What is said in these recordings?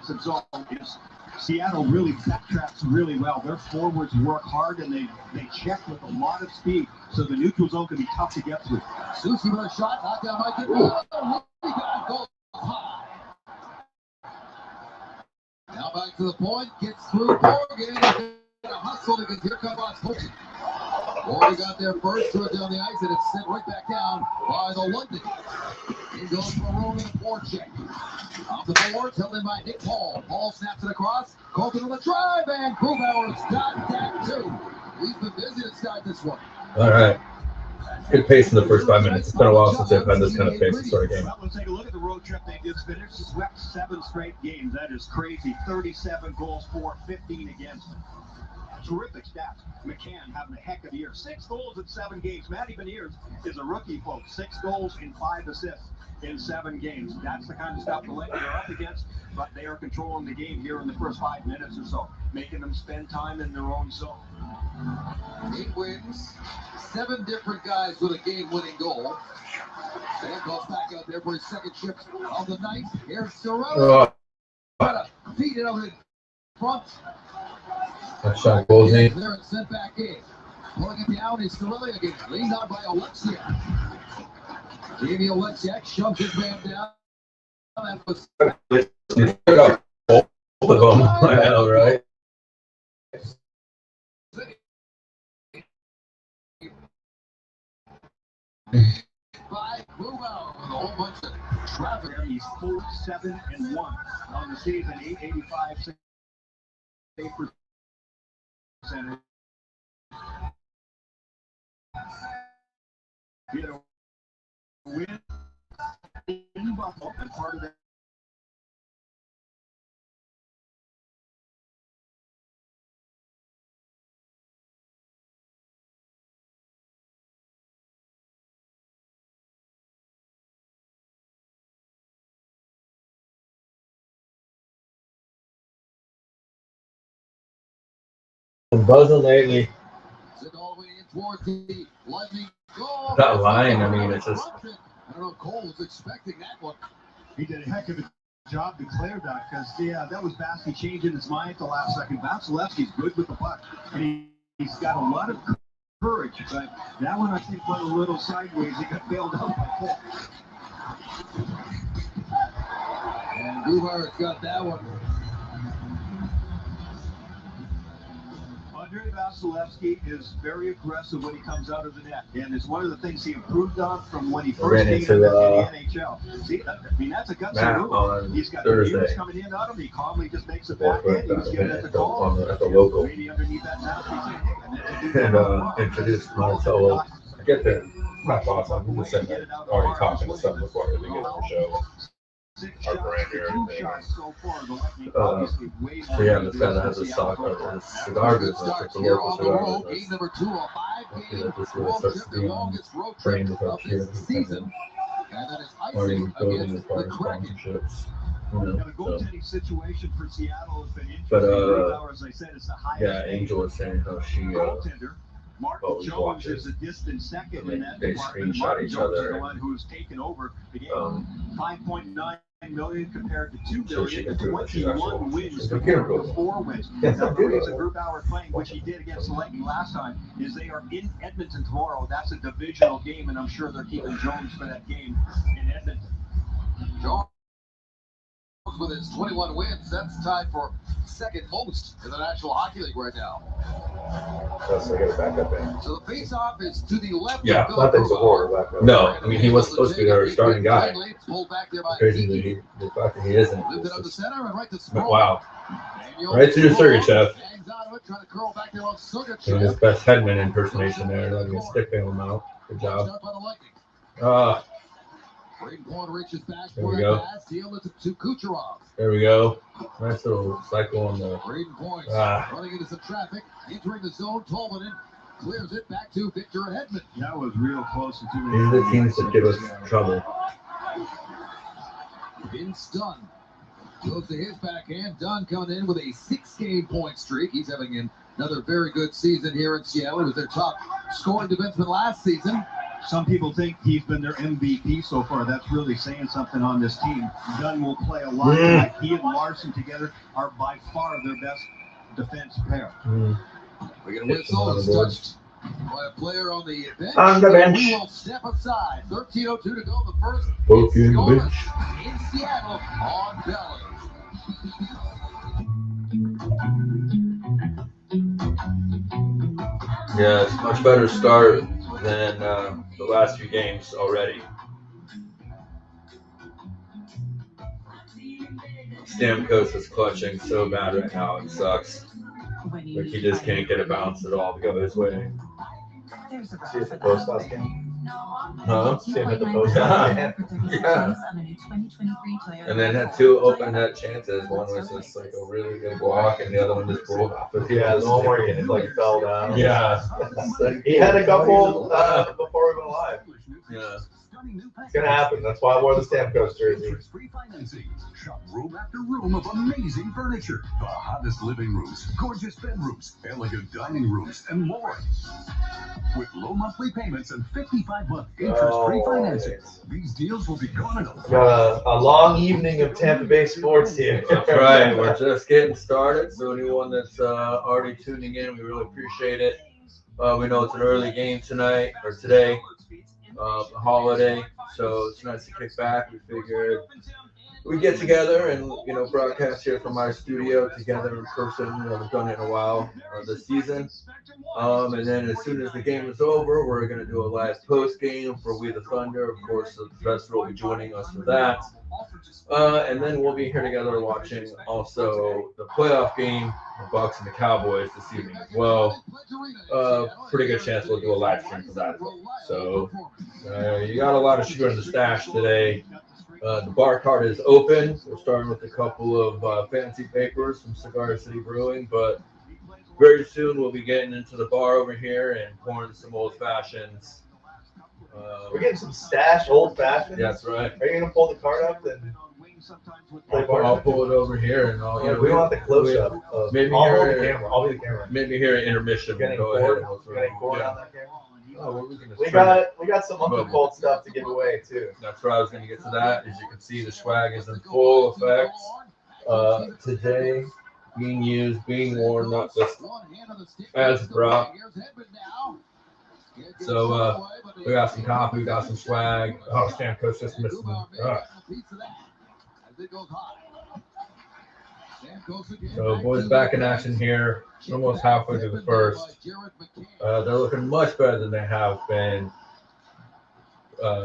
defensive zone is Seattle really backtracks really well. Their forwards work hard and they check with a lot of speed, so the neutral zone can be tough to get through. Susie with a shot, knocked down by Virutal. Goal high. Now back to the point, gets through Morgan. A hustle because here comes Bosch. Morgan got there first, threw it down the ice, and it's sent right back down by the Lightning. He goes for a roll in the forecheck. Off the board, held in by Nick Paul. Paul snaps it across. Colton with a drive, and Grubauer's got that too. He's been busy to start this one. All right. Good pace in the first 5 minutes. It's been a while since they've had this kind of pace to start a game. Well, let's take a look at the road trip they just finished. Swept 7 straight games. That is crazy. 37 goals for, 15 against. Terrific stats. McCann having a heck of a year. 6 goals in 7 games. Matty Beniers is a rookie, folks. 6 goals and 5 assists in 7 games. That's the kind of stuff the Lightning are up against, but they are controlling the game here in the first 5 minutes or so, making them spend time in their own zone. 8 wins, 7 different guys with a game-winning goal. Sam goes back out there for his second shift of the night. Here's Sorella. Trying to feed it out in front. That shot goes in. There and sent back in. Pulling it down is Sorella again. Leaned on by Alexia. Jamie Alexiak shoves his man down. That was Both of them. I know, right? by Grubauer with a whole bunch of traffic. He's 4-7-1 on the season, 885 save percentage. He had a win in Buffalo, and part of that. I'm buzzing lately. All the way in towards the Lightning goal. That line, I mean, it's just. I don't know if Cole was expecting that one. He did a heck of a job to clear that because, that was Vasilevsky changing his mind at the last second. Vasilevsky's good with the puck, and he's got a lot of courage, but that one I think went a little sideways. He got bailed out by Cole. And Grubauer's got that one. Andre Vasilevsky is very aggressive when he comes out of the net, and it's one of the things he improved on from when he first came into the NHL. See, that's a gutsy move. He's got the years coming in on him. He calmly just makes a backhand. He was giving it the call. At the local. Maybe underneath that mouth, and introduced Marcelo. I get that. My boss, I'm just saying that already talking to some before we get to the show. Our brand here and everything. Yeah, this guy that has a cigar business. It's a local cigar business. This really starts to be trained with our kids and already building as far as sponsorships. The goaltending situation for Seattle has been interesting. But as I said, it's the highest. yeah, Angel was saying how she Mark Jones is a distant second in that they department. screenshot Mark each Jones other. is the one who's taken over the game. 5.9 million compared to 2 million. 21 wins compared to 4 wins. Now, the reason Grubauer playing, which he did against the Lightning last time, is they are in Edmonton tomorrow. That's a divisional game, and I'm sure they're keeping Jones for that game in Edmonton. Jones with his 21 wins, that's tied for second most in the National Hockey League right now. So I get it back up in. So the face-off is to the left. Yeah, nothing's a horror back up. No, I mean he was supposed to be our starting guy. Crazy the fact that he isn't. Lived it up the center and right to But wow. Right to your Sergachev. Doing his best Hedman impersonation there, letting his stick bail him out. Good job. There we go. There we go. Nice little cycle on the. Running into some traffic, entering the zone. Tolvanen clears it back to Victor Hedman. That was real close. These are the teams that give us trouble. Vince Dunn goes to his backhand. Dunn coming in with a 6-game point streak. He's having another very good season here in Seattle. He was their top scoring defenseman last season. Some people think he's been their MVP so far. That's really saying something on this team. Dunn will play a lot tonight. He and Larson together are by far their best defense pair. We're going to whistle. It's touched by a player on the bench. On the bench. We will step aside. 13:02 to go. The first. Okay, It's the scoreless bench. in Seattle on Dallas. Yeah, it's a much better start than the last few games already. Stamkos is clutching so bad right now. It sucks. Like he just can't get it bounced at all to go his way. See if the post last game. Huh? See him at the post last game. Yeah. And then had two open net chances. One was just like a really good block, and the other one just rolled off. Yeah, the one where he like fell down. Yeah. He had a couple before we went live. Yeah. It's gonna happen. That's why I wore the Stamkos jersey. Free financing. Shop room after room of amazing furniture. The hottest living rooms, gorgeous bedrooms, elegant dining rooms, and more. With low monthly payments and 55-month interest-free financing. These deals will be gone in Got a long evening of Tampa Bay sports here. That's right. We're just getting started. So anyone that's already tuning in, we really appreciate it. We know it's an early game tonight or today, a holiday, so it's nice to kick back. We figured we get together and broadcast here from our studio together in person. We've done it in a while this season. And then as soon as the game is over, we're going to do a live post game for We the Thunder. Of course, the professor will be joining us for that. And then we'll be here together watching also the playoff game, the Bucks and the Cowboys this evening as well. Pretty good chance we'll do a live stream for that as well. So you got a lot of Shooter the Stache today. The bar card is open. We're starting with a couple of fancy papers from Cigar City Brewing, but very soon we'll be getting into the bar over here and pouring some old fashions. We're getting some stash, old fashioned. That's right. Are you gonna pull the card up and? I'll pull it over here and I'll. We want the close up. Maybe I'll here. hold the camera. I'll be the camera. Maybe here at intermission. Getting We'll go cord. ahead and Getting cord on that camera. Oh, well, we can just We trim got it. some Uncle Cold stuff to give away too. That's where I was going to get to that. As you can see, the swag is in full effect. Today, being used, being worn, not just as brought. So we got some coffee, we got some swag. Oh, Stamkos just missed me. So boys back in action here. Almost halfway through the first. They're looking much better than they have been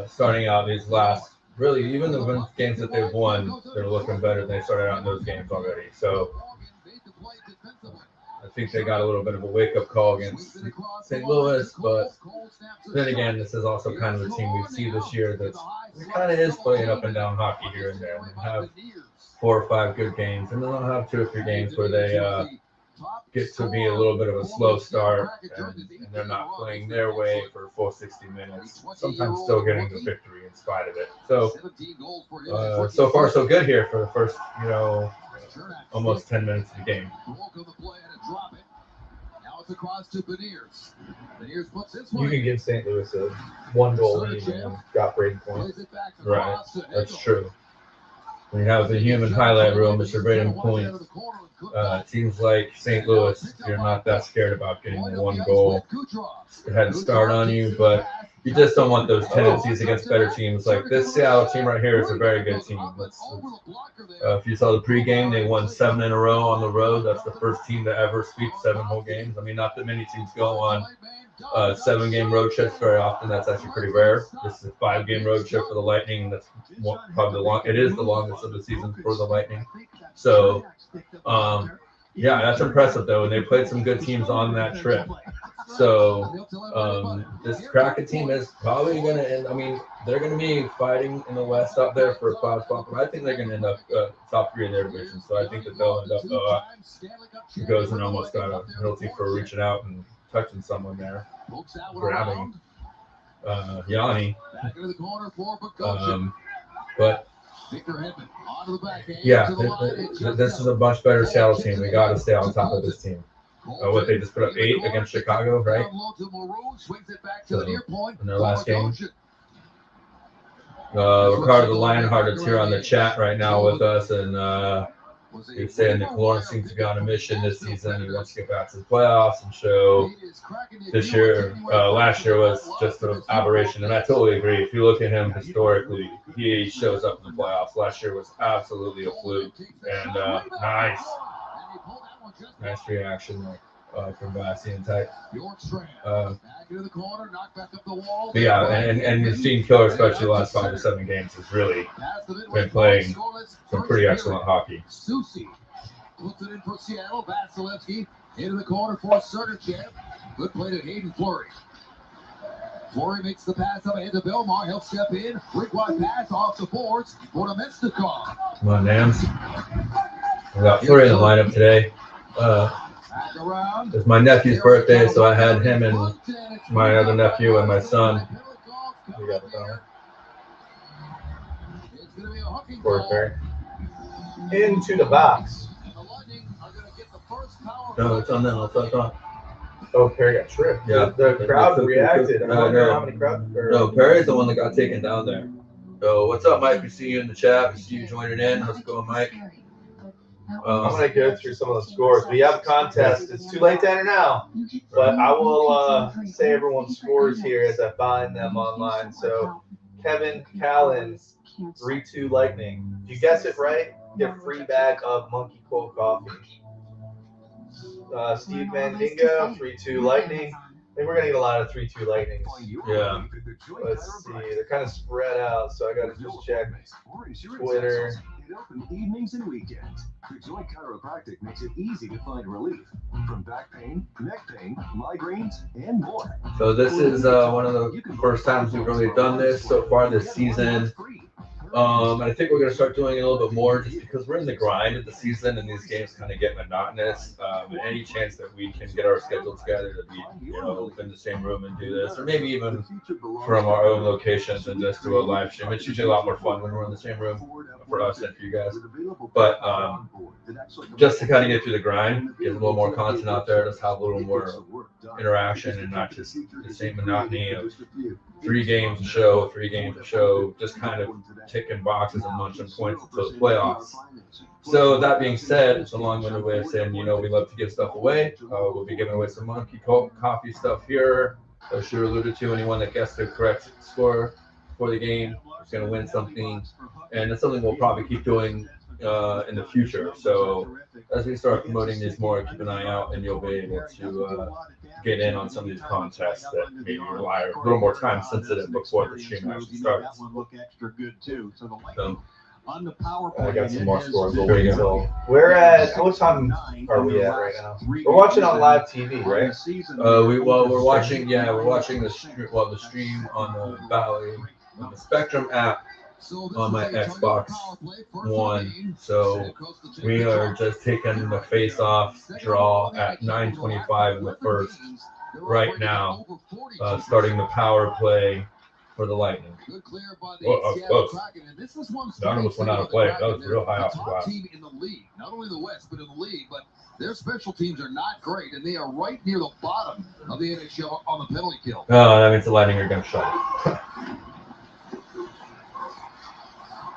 starting out these last. Really, even the games that they've won, they're looking better than they started out in those games already. So I think they got a little bit of a wake-up call against St. Louis, but then again, this is also kind of the team we see this year that kind of is playing up and down hockey here and there. They have 4 or 5 good games, and then they'll have 2 or 3 games where they get to be a little bit of a slow start, and they're not playing their way for a full 60 minutes, sometimes still getting the victory in spite of it. So, so far so good here for the first, almost 10 minutes of the game. You can give St. Louis a 1-goal lead and got Braden points. Right, that's true. When you have the human highlight reel, Mr. Braden Point, it seems like St. Louis, you're not that scared about getting the 1 goal. It had to start on you, but you just don't want those tendencies against better teams. Like this Seattle team right here is a very good team. If you saw the pregame, they won 7 in a row on the road. That's the first team to ever sweep 7 whole games. I mean, not that many teams go on 7-game road trips very often. That's actually pretty rare. This is a 5-game road trip for the Lightning. That's probably it is the longest of the season for the Lightning. So, yeah, that's impressive though. And they played some good teams on that trip. So this Kraken team is probably going to end. I mean, they're going to be fighting in the West up there for a playoff spot, but I think they're going to end up top 3 in their division. So I think that they'll end up goes and almost got a penalty for reaching out and touching someone there, grabbing Yanni. But yeah, this is a much better Seattle team. We got to stay on top of this team. what they just put up 8 against Chicago, right? So, in their last game. Ricardo Lionheart is here on the chat right now with us, and he's saying that Lawrence seems to be on a mission this season. He wants to get back to the playoffs and show this year. Last year was just an aberration, and I totally agree. If you look at him historically, he shows up in the playoffs. Last year was absolutely a fluke, and nice reaction from Bastian Tech. Yeah, and you've seen Killer, especially the last 5 to 7 games, has really been playing some pretty excellent hockey. Susi puts it in for Seattle. Vasilevsky into the corner for Sergachev. Good play to Hayden Fleury. Fleury makes the pass up ahead to Belmar. He'll step in. Quick wide pass off the boards for Nemestikov. Come on, Nams. We got Fleury in the lineup today. It's my nephew's birthday, so I had him and my other nephew and my son. We got Corey into the box. No, it's on them. It's on. Oh, Perry got tripped. Yeah, the crowd reacted. I don't know how many crowd. No, Perry's the one that got taken down there. So, what's up, Mike? We see you in the chat. We see you joining in. How's it going, Mike? I'm going to go through some of the scores. We have a contest. It's too late to enter now, but I will say everyone's scores here as I find them online. So, Kevin Callan, 3-2 Lightning. If you guess it right, you get a free bag of Monkey Cold Coffee. Steve Mandingo, 3-2 Lightning. I think we're going to get a lot of 3-2 Lightnings. Yeah. Let's see. They're kind of spread out, so I got to just check Twitter. Open evenings and weekends. The Joint Chiropractic makes it easy to find relief from back pain, neck pain, migraines, and more. So this is one of the first times we've really done this so far this season. And I think we're going to start doing it a little bit more just because we're in the grind of the season and these games kind of get monotonous. And any chance that we can get our schedule together to be, in the same room and do this, or maybe even from our own locations and just do a live stream. It's usually a lot more fun when we're in the same room for us and for you guys. But just to kind of get through the grind, get a little more content out there, just have a little more interaction and not just the same monotony of 3 games a show, just kind of ticking boxes and munching points until the playoffs. So that being said, it's a long-winded way of saying, we love to give stuff away. We'll be giving away some Monkey Coffee stuff here. As Shooter alluded to, anyone that gets the correct score for the game is going to win something. And it's something we'll probably keep doing in the future. So as we start promoting these more, keep an eye out and you'll be able to get in on some of these contests that maybe rely a little more time sensitive before the stream actually starts. So, I got some more scores. We're at, what time are we at right now? We're watching on live TV, right? we're watching the stream on the Valley, on the Spectrum app on my Xbox One. So we are just taking the face-off draw at 9:25 in the first right now, starting the power play for the Lightning. Close. That almost went out of play. That was real high off the glass. In the league, not only the West, but in the league. But their special teams are not great, and they are right near the bottom of the NHL on the penalty kill. Oh, that means the Lightning are going to shut.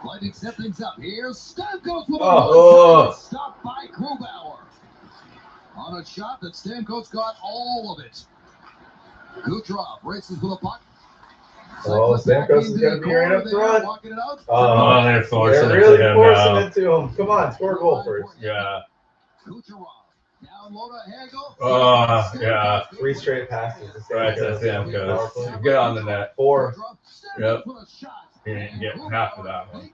Lightning set things up here. Stamkos with a stop by Grubauer. On a shot that Stamkos got all of it. Kucherov races with a puck. Stamkos is going to be right up front. They're forcing really forcing it to him. Come on, score a goal first. Yeah. Kucherov. Down low to Hagel. Yeah. 3 straight passes. Right, that's Stamkos. Get on the net. 4. Yep. He didn't get half of that one.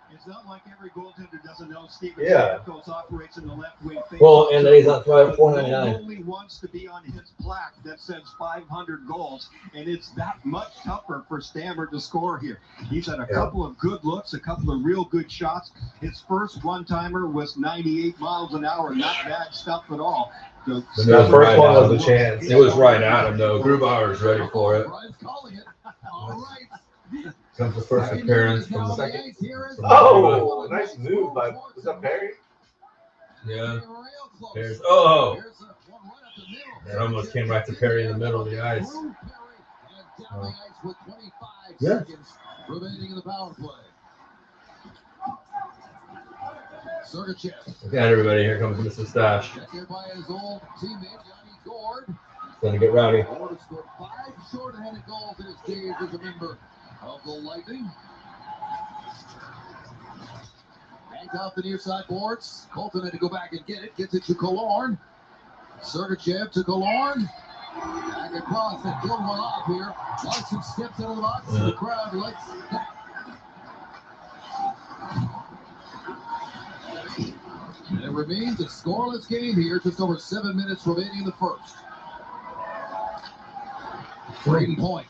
It's not like every goaltender doesn't know Steven Yeah. Stamkos operates in the left wing. Well, and he's on $4.99. Only wants to be on his plaque that says 500 goals, and it's that much tougher for Stammer to score here. He's had a couple of good looks, a couple of real good shots. His first one-timer was 98 miles an hour, not bad stuff at all. The first one was a chance. It was right at him, though. Grubauer is ready for it. Comes the first appearance from the second. Oh, nice move by, was that Perry? Yeah. Real close. There's oh, Here's a one right up the middle. it almost came right to Perry in the middle of the ice. Through Perry and down the ice with 25 Yeah. seconds remaining in the power play. Sergachev. Look at everybody. Here comes Mr. Stache. Checked in by his old teammate, Johnny Gord. It's gonna get rowdy. Gord has scored 5 short-handed goals in his days as a member of the Lightning. Banked off the near side boards. Colton had to go back and get it. Gets it to Killorn. Sergachev to Killorn. Back across and killed one off here. Larson steps out of the box. The crowd likes that. And it remains a scoreless game here. Just over 7 minutes remaining in the first. Braden point.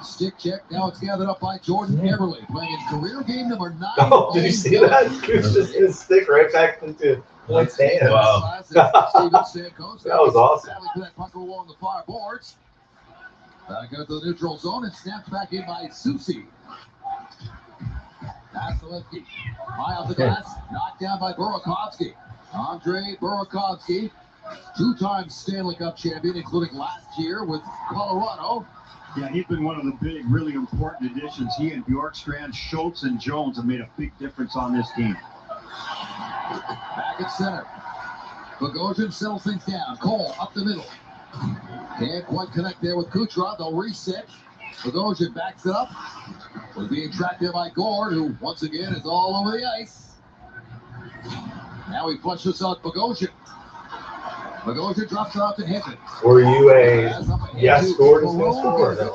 Stick check. Now it's gathered up by Jordan Eberle, playing in career game number 9. Oh, did you see that? Goose just hit his stick right back into Point's hands. Wow. That was awesome. Sadly, put that puck along the far boards. Back out to the neutral zone and snapped back in by Susi. Vasilevsky. High off the glass. Knocked down by Burakovsky. Andrei Burakovsky, 2-time Stanley Cup champion, including last year with Colorado. Yeah, he's been one of the big, really important additions. He and Bjorkstrand, Schultz, and Jones have made a big difference on this team. Back at center. Bogosian settles things down. Cole up the middle. Can't quite connect there with Kucherov. They'll reset. Bogosian backs it up. Was being tracked there by Gord, who once again is all over the ice. Now he flushes out Bogosian. Bogosian drops it off to Hinton. Were you a yes, Gordon's going to score or no?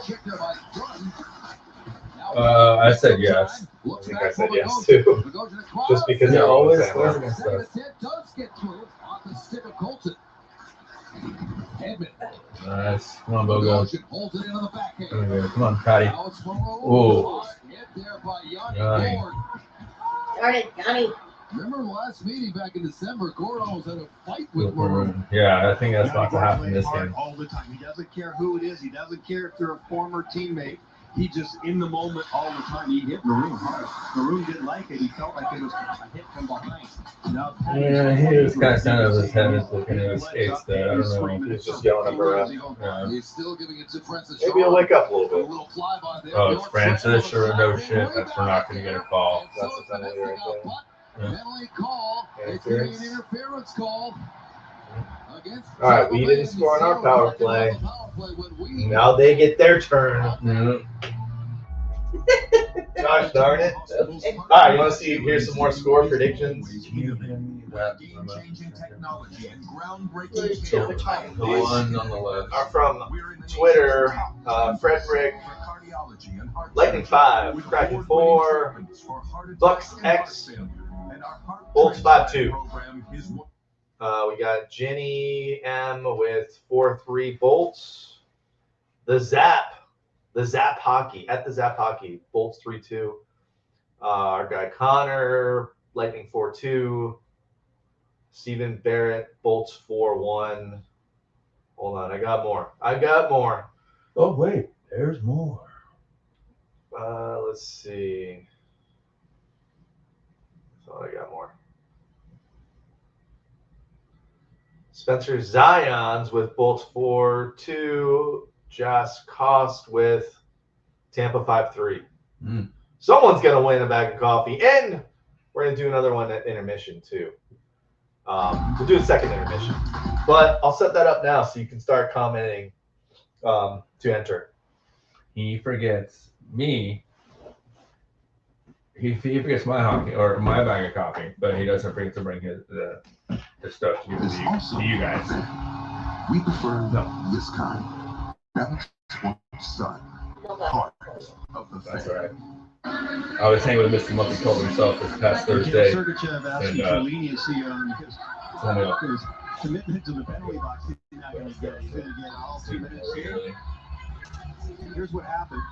I said yes. I think I said yes too. Just because Yeah, you're always always scores saying against Second us. attempt does get through off the stick of Colton. Edmund. Nice. Come on, Bogo. Bogosian holds it into the backhand. Okay, come on, Patty. Now it's Monroe. Ooh. Hit there by Yanni Yanni. Gord. Darn it, Johnny. Remember the last meeting back in December, Gord almost had a fight with Monroe. Yeah, I think that's about to Johnny happen plays this hard game. all the time. He doesn't care who it is. He doesn't care if they're a former teammate. He just in the moment all the time. He hit Maroon hard. Maroon didn't like it. He felt like it was a hit from behind. Now, Yeah, he was kind of sounding his head is looking at his skates there. I don't know. He's just yelling up around. Yeah. He's still giving it to Francis. Maybe he'll wake up a little A bit. little flyby there. Oh, it's Francis, sure, no shit. That's we're not going to get a call. That's a penalty right there. Yeah. Penalty call. It's going to be an interference call. Against All right, we didn't score on our power play. Now they get their turn. Mhm. Gosh darn it. All right, you want to see? Here's some more score predictions. Game-changing technology and groundbreaking These care. The one on the left. Are from Twitter, Frederick, Lightning 5, Kraken 4, Bucks X, Bolts 5-2. We got Jenny M with 4-3 Bolts. The Zap Hockey, at the Zap Hockey, Bolts 3-2. Our guy Connor, Lightning 4-2. Steven Barrett, Bolts 4-1. Hold on, I got more. Oh, wait, there's more. Let's see. Thought I got more. Spencer Zions with Bolts 4-2. Josh Cost with Tampa 5-3. Mm. Someone's going to win a bag of coffee. And we're going to do another one at intermission, too. We'll do a second intermission. But I'll set that up now so you can start commenting to enter. He forgets me. He forgets my hockey or my bag of coffee, but he doesn't forget to bring his stuff to you guys. We prefer this kind. That's what's son. Part of the That's family. right. I was hanging with Mr. Monkey Cole himself this past Thursday. Sergachev asking for leniency on his commitment to the penalty box. He's not going to get it. He's going to get all 2 minutes here. Here's what happened.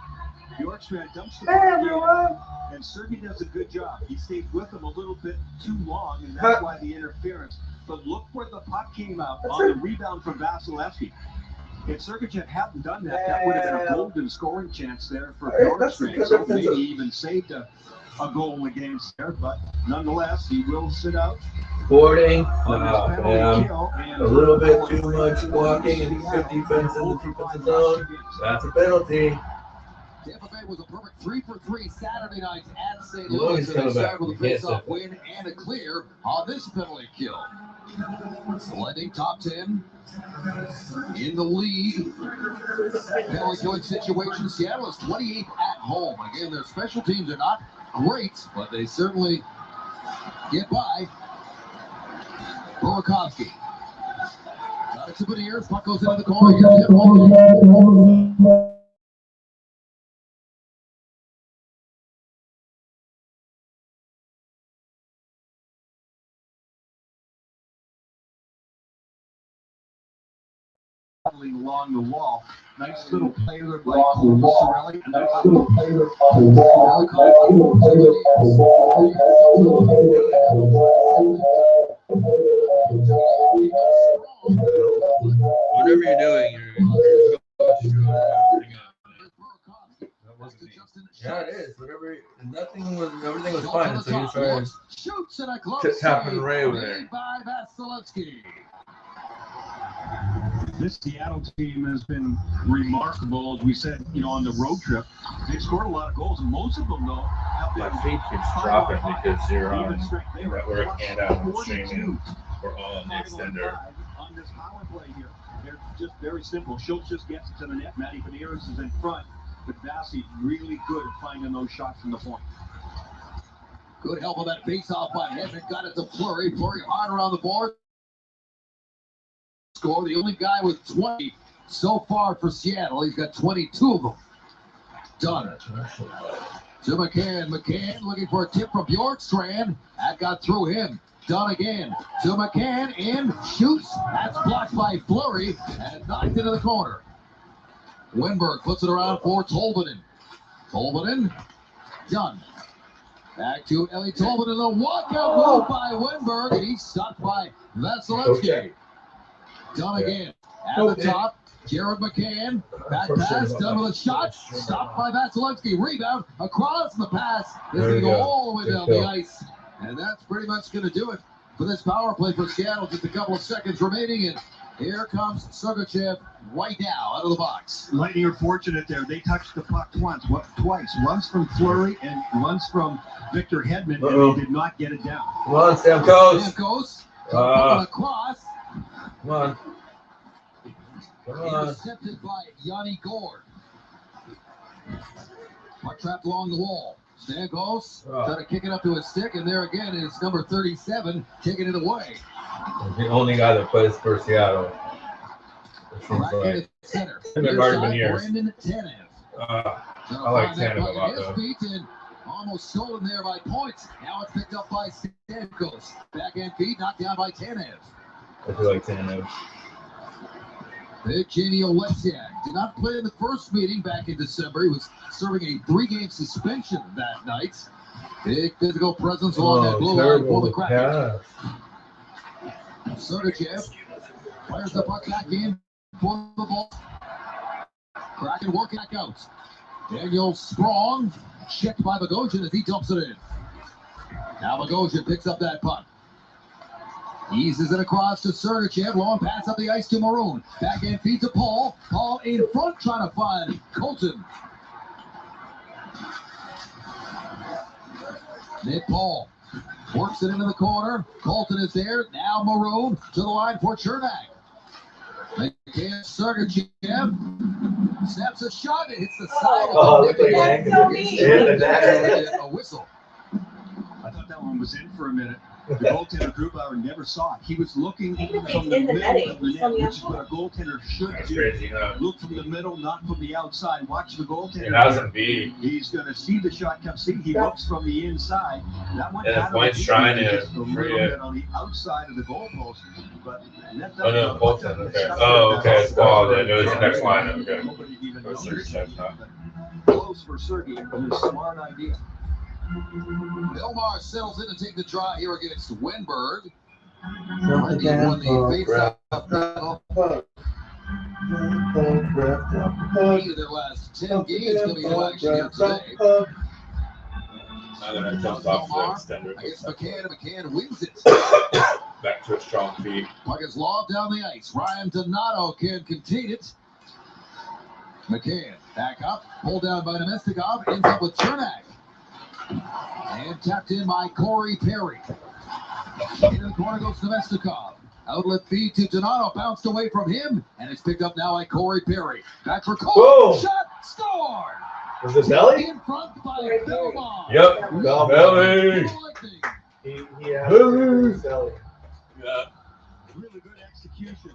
Bjorkstrand dumps the ball, and Sergey does a good job. He stays with him a little bit too long, and that's why the interference. But look where the puck came out on the rebound from Vasilevsky. If Sergachev hadn't done that, that would have been a golden scoring chance there for Bjorkstrand. So maybe he even saved a goal against there. But nonetheless, he will sit out Boarding? Nah, man. A little bit too much walking and good defense in the defensive zone. That's a penalty. Tampa Bay was a perfect 3-for-3 Saturday night at St. Louis Louis. coming They started back. with a You can't face-off say win and a clear on this penalty kill. Lightning top 10 in the league. Penalty killing situation. Seattle is 28th at home. Again, their special teams are not great, but they certainly get by. Burakovsky. Got it to Beniers. Puck goes into the corner. Gets hit. Along the wall. Nice little play there by Sorelli. And nice little play there Whatever you're doing, yeah, it is. Everything was fine. So you try and shoots and a close tapping Ray over there. made by Vasilevsky. This Seattle team has been remarkable, as we said, on the road trip. They've scored a lot of goals, and most of them, though, have been My feet keeps dropping because you're on network and I'm streaming. We're all on the extender. On this power play here, they're just very simple. Schultz just gets it to the net. Matty Beniers is in front, but Vasi really good at finding those shots from the point. Good help on that face-off by Hedman. Got it to Fleury. Fleury hard around the board. Score. The only guy with 20 so far for Seattle. He's got 22 of them. Done. To McCann. McCann looking for a tip from Bjorkstrand. That got through him. Done again. To McCann. In. Shoots. That's blocked by Fleury. And knocked into the corner. Wenberg puts it around for Tolvanen. Tolvanen. Done. Back to Ellie Tolvanen. The walkout move by Wenberg. And he's stopped by Vasilevsky. Done again. At the top, Jared McCann. Back pass, done with a shot. Stopped by Vasilevsky. Rebound across the pass. Is going to go all the way down the ice. And that's pretty much going to do it for this power play for Seattle. Just a couple of seconds remaining. And here comes Sergachev right now out of the box. Lightning are fortunate there. They touched the puck twice. Once from Fleury and once from Victor Hedman. And they did not get it down. Come on, Stamkos. Stamkos. Across. Come on. Come on. Intercepted by Yanni Gord. Puck trapped along the wall. Stamkos trying to kick it up to his stick, and there again is number 37 taking it away. The only guy that plays for Seattle. Right in the center. Brandon Tanev. I like Tanev a lot, though. And almost stolen there by Points. Now it's picked up by Stamkos. Backhand feed knocked down by Tanev. I feel like Tanev. Evgeny Oleksiak did not play in the first meeting back in December. He was serving a 3-game suspension that night. Big physical presence along that blue line for the Kraken. Sergachev fires the puck back in for the ball. Kraken working back out. Daniel Sprong checked by Bogosian as he dumps it in. Now Bogosian picks up that puck. Eases it across to Sergachev. Long pass up the ice to Maroon. Backhand feed to Paul. Paul in front trying to find Colton. Nick Paul works it into the corner. Colton is there. Now Maroon to the line for Chernak. McCann Sergachev snaps a shot. It hits the side of the net. A whistle. I thought that one was in for a minute. The goaltender Grubauer never saw it. He was looking from the middle of the net, which is what a goaltender should do. Crazy, huh? Look from the middle, not from the outside. Watch the goaltender. It hasn't be. He's going to see the shot come. See, he looks from the inside. That one And Point's trying to a little bit on the outside of the goalpost. But oh no, Colton. Okay. Oh, okay. It's ball. Then it was the next line. Okay. Close for Sergei. A smart idea. Belmar settles in to take the draw here against Wenberg. He won the face-off battle. 8 of their last 10 games coming into action here today. I'm gonna jump off the extender. Against McCann. McCann wins it. back to its strong feet. Puck is lobbed down the ice. Ryan Donato can contain it. McCann back up, pulled down by Nemestikov, ends up with Chernak. And tapped in by Corey Perry. Into the corner goes Nemestikov. Outlet feed to Donato, bounced away from him, and it's picked up now by Corey Perry. Back for Cole. Whoa. Shot, score! Was it Belly? In front by Belmont. Yep. Belly. He had Belly. Yeah. Really good execution.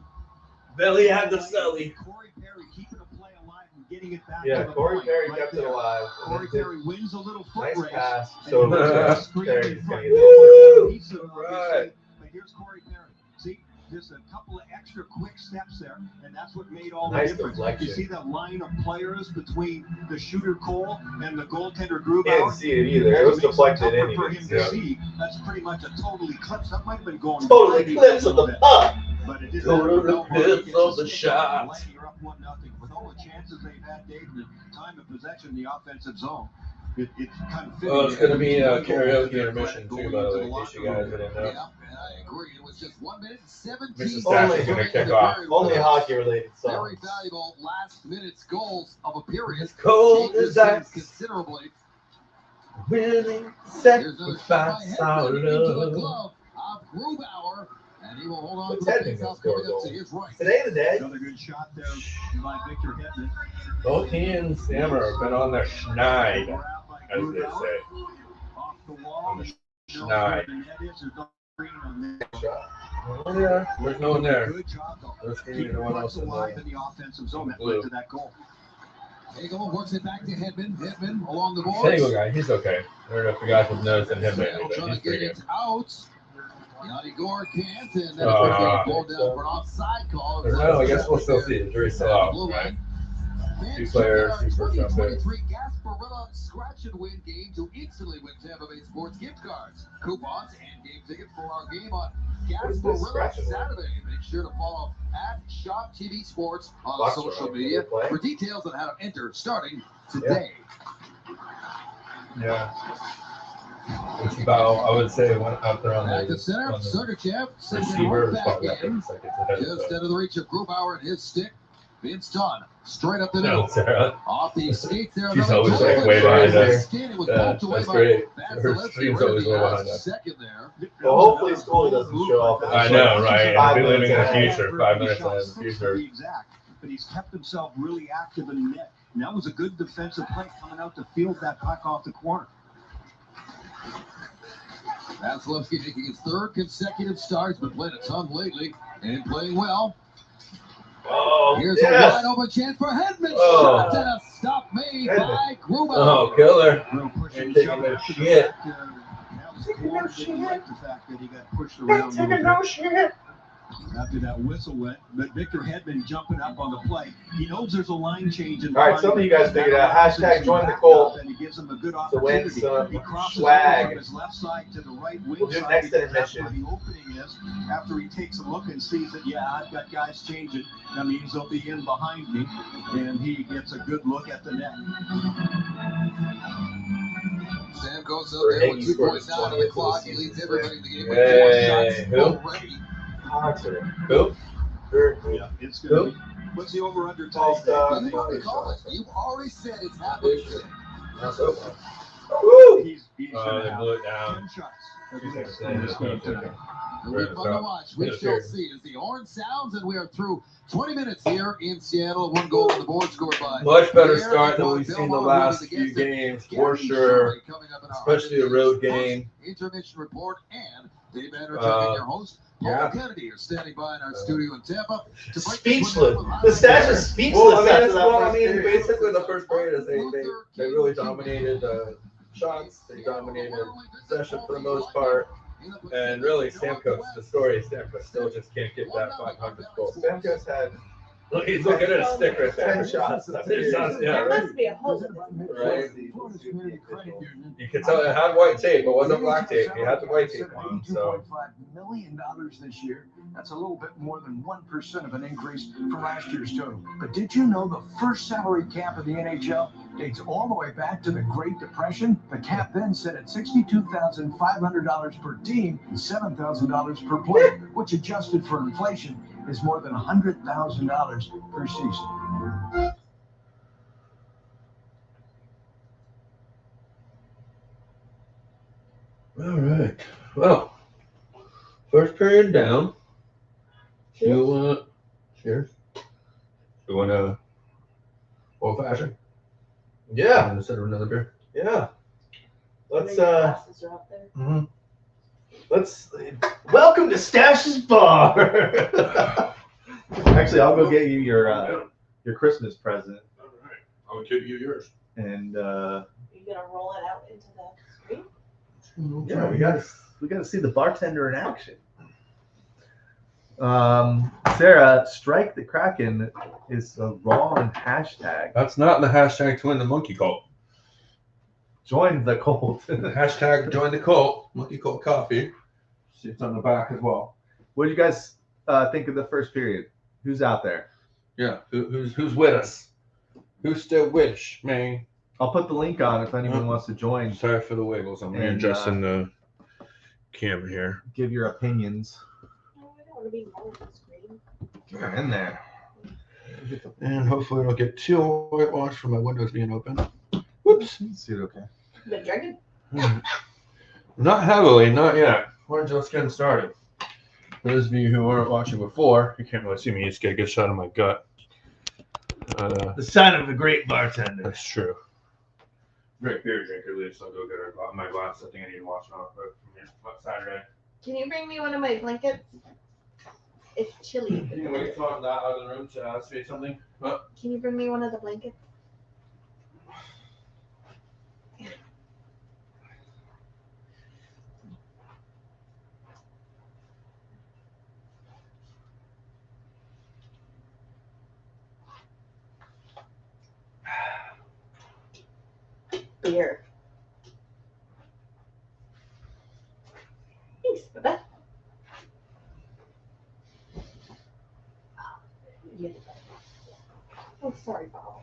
Belly had the celly. Corey Perry keeping a play alive and getting it back Yeah, to the Corey point Perry right kept it there. alive. Corey Perry wins a little foot Nice race. pass. And So he gets a screen Perry's in gonna front. get it. He's so Right. obviously, but here's Corey Perry. See, just a couple of extra quick steps there, and that's what made all Nice the difference. deflection. You see that line of players between the shooter Cole and the goaltender He didn't Grubauer? see it either. It was Makes deflected tougher in. for him to Yeah. see. That's pretty much a total eclipse. That might have been going Totally maybe clips a of the little bit. puck. But it didn't Total matter. Belmont eclipse gets of a the stick on shot. Lightning are up 1-0. With all the chances they've had, Dave, and the time of possession in the offensive zone, it's kind of fitting. Oh, it's going to be a Going karaoke into the intermission going too, by the into way, in case you guys didn't know. Yeah, and I agree. It was just 1 minute and 17 Mr. Stache is going to kick off. Only hockey-related Very songs. valuable last minutes goals of a period. It's cold Changes as ice. things considerably. Willing There's another sacrifice shot by our Hedman into the love. glove of Grubauer, and he will hold on Who's to the Hedman gonna faceoff score coming a up to goal? his right. Today the day. Another good shot there by Victor Hedman. Both he and Stammer have been on their schneid, Grab by as they Grubauer. say. Off the wall. On the Knows schneid. where the net is. There's no screen on there. Oh, yeah. There's no one there. Good job, though. There's Keeping no one pucks else in alive there. in the offensive zone. That Blue. led to that goal. Hagel works it back to Hedman. Hedman along the boards. Single guy, he's okay. I don't know if you guys have noticed him lately, Seattle but trying he's to get pretty it good. out. Yanni Gore can't, and then Ah. it's pulled down for an offside call. I don't know, I guess we'll still see. The jury's still out, right? Two players, two first round picks. 2023 Gasparilla Scratch and Win game to instantly win Tampa Bay Sports gift cards, coupons, and game tickets for our game on What is this Gasparilla Scratch and Win? Saturday. Make sure to follow at Shop TV Sports on Box social run, media play. for details on how to enter starting today. Yeah. It's about, I would say, one out there on Back to the center, on the Sergachev sends it receiver. right It's back probably in. like seconds ahead Just of out of the reach of Grubauer and his stick. Vince Dunn, straight up the the middle. Sarah. Off the skates there. She's another always goal. like way behind us. Skin, it was Yeah, poked away that's by great. Her Vasilevsky, stream's right always at the way last behind us. second there. Well, hopefully Scully doesn't show up. I know, right? Five We'll be living in the minutes future, 5 minutes in the future. Exact, but he's kept himself really active in the net. And that was a good defensive play coming out to field that puck off the corner. Vasilevsky making his third consecutive start. He's been playing a ton lately and playing well. Oh, Here's a yes. wide open chance for Hedman. Oh. Shot and a stop made Hedman. by Grubauer. Oh, killer. Real push Ain't and taking shove no after the shit. fact, that was Corey didn't like the fact that he got pushed around a little bit. shit. After that whistle went, but Victor Hedman jumping up on the play. He knows there's a line change in All right, front some of him. you guys figured out. That allows him Hashtag some join the backup, call and he gives him a good to win opportunity. some He crosses swag. over from his left side to the right wing We'll do side next because that's intermission. where the opening is. After he takes a look and sees that, yeah, I've got guys changing. That means they'll be in behind me, and he gets a good look at the net. Sam goes up For there with Higgy scored 2.9 on the 20th clock. for He the leads season. everybody in the game with Hey, 4 shots already. Who? Yeah, it's going to be. What's the over-under Tall time? stuff. You've already called it. You've already said it's happening. Not so far. Woo! He's They gonna blew it have down. 10 shots. at She's least gonna in say this it's game gonna tonight. It'll be fun to watch. We Yeah, shall sure. see as the horn sounds, and we are through 20 minutes here in Seattle. One goal on the board scored by Much better Pierre start than and we've seen the Belmont last moving few against it. games, Gary for sure. Shirley coming up in our Especially a road game. Intermission report, and Dave Anderson, your host. Paul yeah. Kennedy are standing by in our studio in Tampa. To break Speechless. this one The down. Stache is speechless. Well, I mean, after it's, that well, I first mean, period. basically the first period is they really dominated shots. They dominated possession for the most part. And really, Stamkos, the story is Stamkos still just can't get that 500 goal. Stamkos had Look, he's looking at a stick right there. 10 shots. That's it. Yeah, There right. must be a hole in this. Right. You could tell it had white tape. It wasn't black tape. He had the white tape on. So $82.5 million this year. That's a little bit more than 1% of an increase from last year's total. But did you know the first salary cap of the NHL dates all the way back to the Great Depression? The cap then set at $62,500 per team and $7,000 per player, which adjusted for inflation is more than $100,000 per season. all right. Well, first period down. You want cheers? You want a old fashioned? Yeah. Instead of another beer. Yeah. Let's Glasses are up there. let's welcome to Stache's Bar. Actually, I'll go get you your Christmas present. All right. I'll give you yours. And Are you gonna roll it out into the screen? yeah, we gotta see the bartender in action. Sarah, strike the Kraken is a wrong hashtag. That's not the hashtag to win the monkey cult. Join the cult. The hashtag join the cult. Monkey cult coffee. See, it's on the back as well. What do you guys think of the first period? Who's out there? Yeah. Who's with us? Who's still wish, man? I'll put the link on if anyone wants to join. Sorry for the wiggles. I'm And, readjusting the camera here. Give your opinions. No, I don't want to be more on the screen. Get in there. And hopefully it'll get too whitewashed from my windows being open. Whoops. See it okay. You been drinking? Not heavily, not yet. We're just getting started. For those of you who weren't watching before, you can't really see me. You just get a good shot of my gut. The sign of a great bartender. That's true. Great beer drinker, Lisa. I'll go get her my glass. I think I need to wash it off from Saturday. Can you bring me one of my blankets? It's chilly. Can you wait till I'm not out of the room to say something? What? Can you bring me one of the blankets? Beer. Thanks for that. Oh, sorry, Bob.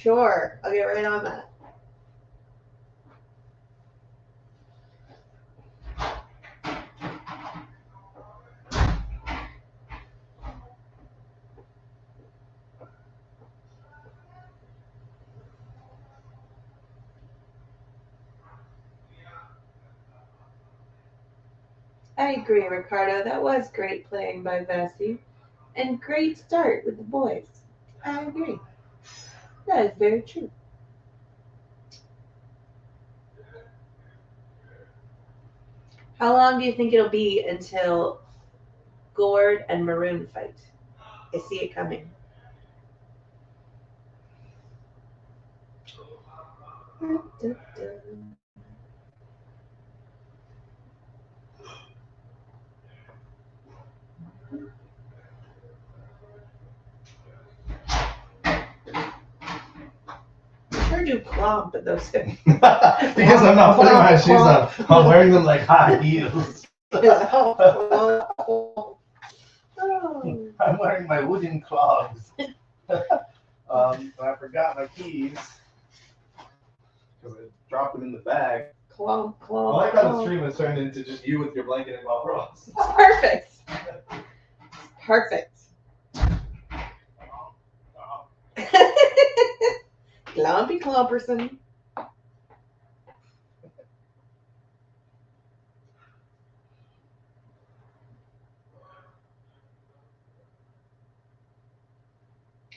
Sure. I'll get right on that. I agree, Ricardo. That was great playing by Vesey. And great start with the boys. I agree. That is very true. How long do you think it'll be until Gord and Maroon fight? I see it coming. Heard you clomp at those things. Because I'm not putting my shoes on. I'm wearing them like high heels. Oh. I'm wearing my wooden clogs. And I forgot my keys. Because I dropped them in the bag. Clomp, I clomp. like how the clomp. stream has turned into just you with your blanket and Bob Ross. It's perfect. Perfect. Glompy Clomperson.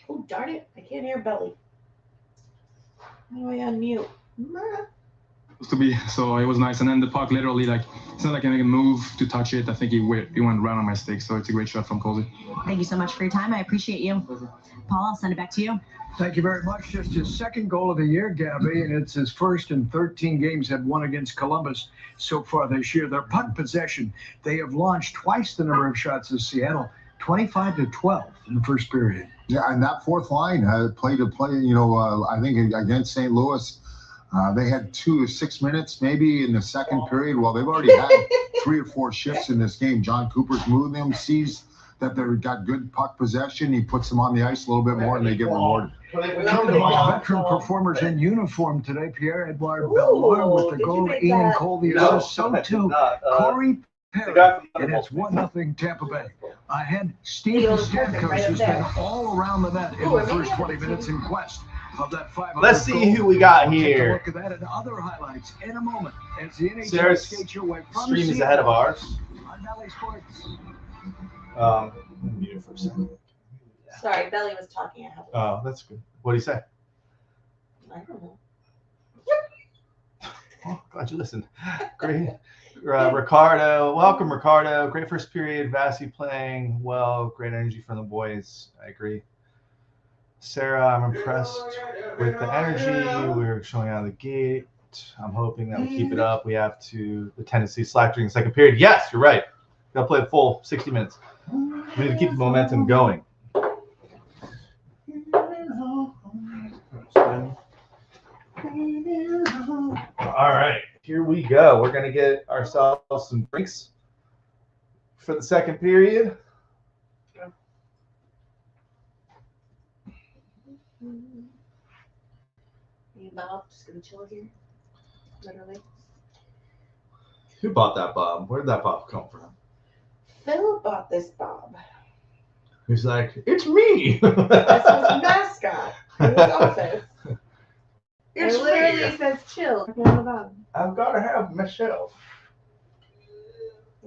Oh, darn it. I can't hear Belly. How do I unmute? To be, so it was nice. And then the puck literally, like, it's not like I make a move to touch it. I think he went right on my stick. So it's a great shot from Colby. Thank you so much for your time. I appreciate you. Paul, I'll send it back to you. Thank you very much. Just his second goal of the year, Gabby, and it's his first in 13 games, had one against Columbus so far this year. Their puck possession, they have launched twice the number of shots as Seattle, 25-12 in the first period. Yeah, and that fourth line play, I think against St. Louis, they had 6 minutes maybe in the second period. Well, they've already had 3 or 4 shifts in this game. John Cooper's moving them, sees that they've got good puck possession. He puts them on the ice a little bit more, and they get rewarded. Two of the most veteran performers in uniform today, Pierre-Edouard Bellemare with the goal, Ian Cole the assist, so too Corey Perry, and it's 1-0 Tampa Bay. Ahead, Steven Stamkos has been all around the net in the first 20 minutes in quest of that 500. Let's see who we got We'll take a here. look at that and other highlights in a moment as the NHL Sarah's skates your way from stream is Seattle ahead of ours. on Valley Sports. Mute it for a second. Sorry, Belly was talking. I have Oh, that's good. What do you say? I don't know. Oh, glad you listened. Great. Ricardo, welcome, Ricardo. Great first period. Vasi playing well. Great energy from the boys. I agree. Sarah, I'm impressed with the energy we're showing out of the gate. I'm hoping that we keep it up. We have the tendency to slack during the second period. Yes, you're right. Gotta play a full 60 minutes. We need to keep the momentum going. All right, here we go. We're gonna get ourselves some drinks for the second period. Me and Bob just gonna chill here. Literally. Who bought that bob? Where did that bob come from? Phil bought this Bob. He's like, it's me. This was a mascot in his office. It's It literally me. says chill. Come on, I've got to have Michelle.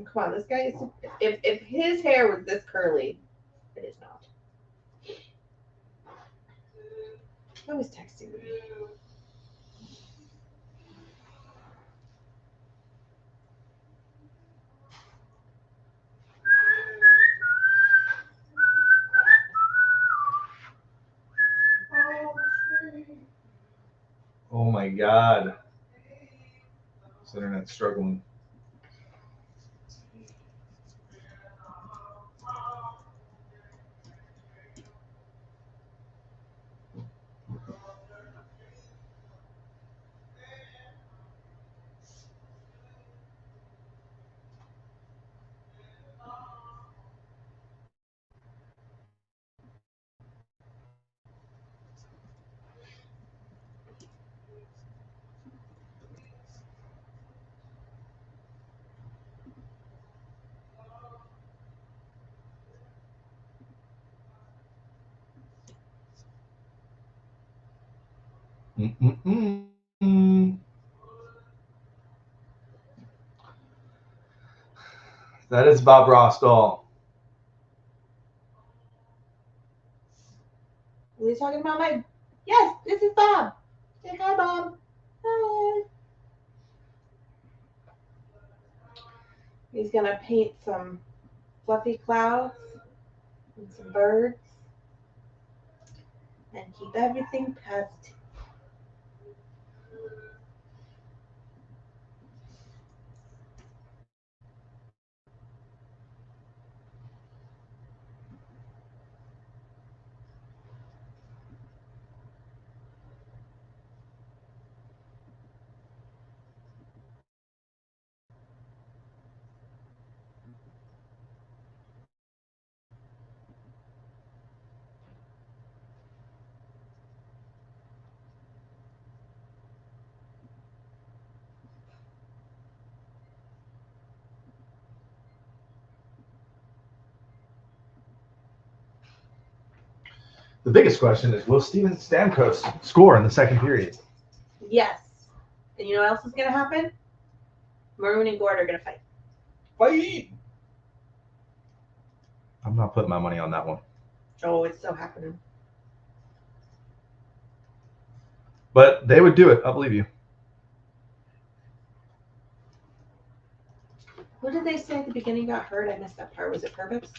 come on. This guy is. If his hair was this curly, it is not. Who was texting me? Oh my God. This internet's struggling. That is Bob Rostall. Are you talking about my? Yes, this is Bob. Say hi, Bob. Hi. He's gonna paint some fluffy clouds and some birds and keep everything positive. The biggest question is, will Steven Stamkos score in the second period? Yes. And you know what else is gonna happen? Maroon and Gord are gonna fight. Fight! I'm not putting my money on that one. Oh, it's so happening. But they would do it. I believe you. Who did they say at the beginning got hurt? I missed that part. Was it Purvis?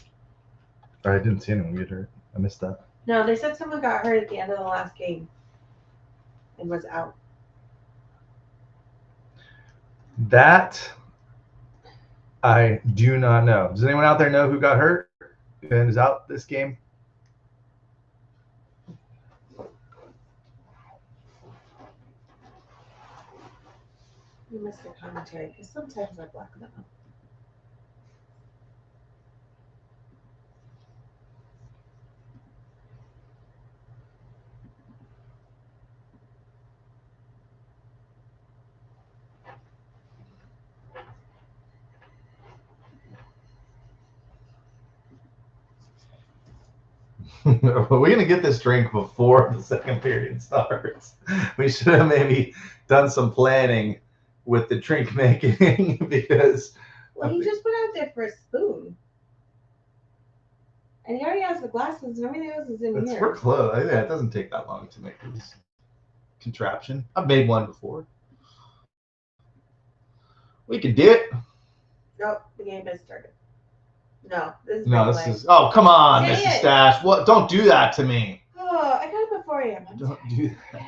I didn't see anyone get hurt. I missed that. No, they said someone got hurt at the end of the last game and was out. That I do not know. Does anyone out there know who got hurt and is out this game? You missed the commentary because sometimes I block them out. We're going to get this drink before the second period starts. We should have maybe done some planning with the drink making because. Well, he just went out there for a spoon. And he already has the glasses and everything else is in here. We're close. I think it doesn't take that long to make this contraption. I've made one before. We can do it. Nope, the game has started. No, this is This is. Oh, come on, Say Mrs. it. Stache. What? Don't do that to me. Oh, I got it before him. Don't do that.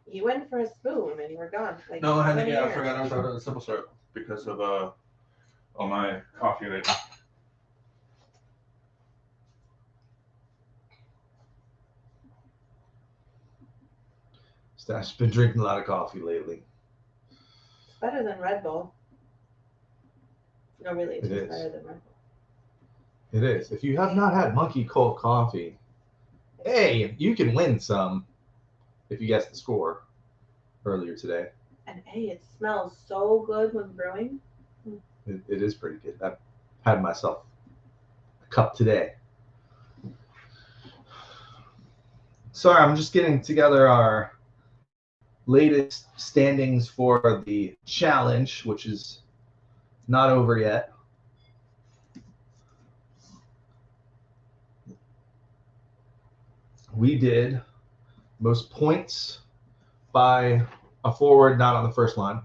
You went for a spoon and you were gone. Like, No, I had to 20 get. I years. forgot I was out of the simple syrup because of all my coffee lately. Stache's been drinking a lot of coffee lately. It's better than Red Bull. No, really, it's It just is. better than Red Bull. It is. If you have not had Monkey Cold coffee, hey, you can win some if you guess the score earlier today. And hey, it smells so good when brewing. It is pretty good. I've had myself a cup today. Sorry, I'm just getting together our latest standings for the challenge, which is not over yet. We did most points by a forward not on the first line.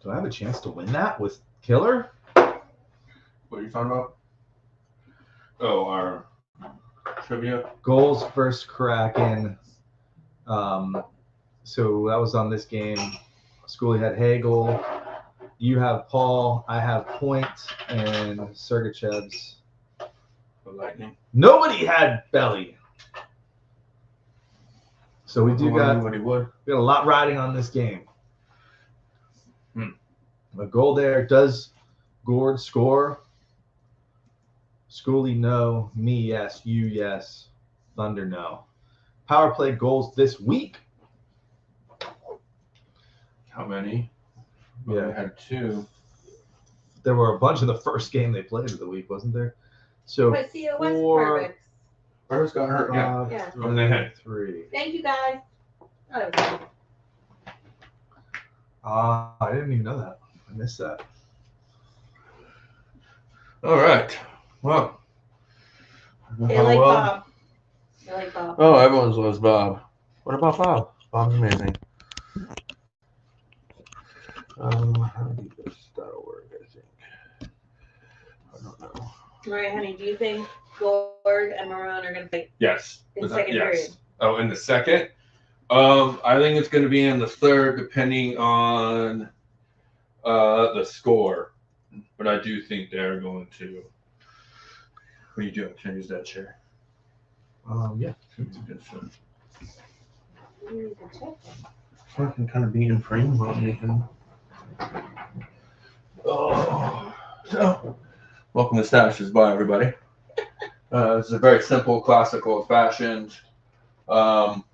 Do I have a chance to win that with Killer? What are you talking about? Oh, our trivia. Goals versus Kraken. So that was on this game. Schoolie had Hagel. You have Paul. I have Point and Sergachev's. The Lightning. Nobody had Belly. So we do got Anybody would. we got a lot riding on this game. A goal there. Does Gord score? Schoolie, no. Me, yes. You, yes. Thunder, no. Power play goals this week. How many? Yeah. We had 2. There were a bunch in the first game they played of the week, wasn't there? So But see, it was 4, perfect. First got hurt. Yeah. 5, Yeah. From the head. 3. Thank you, guys. Oh, that was good. I didn't even know that. I missed that. All right. Well. They like Bob. They like Bob. Oh, everyone loves Bob. What about Bob? Bob's amazing. How do this? That'll work, I think. I don't know. All right, honey, do you think Gord and Maroon are going to play Yes. in second period? Oh, in the second? I think it's going to be in the third, depending on the score. But I do think they're going to. What are you doing? Can I use that chair? Yeah. It's a good fit. You need to check it. So I can kind of be in frame while making. Oh, so welcome to Stashes. Bye, everybody. This is a very simple, classical, fashioned. Currently,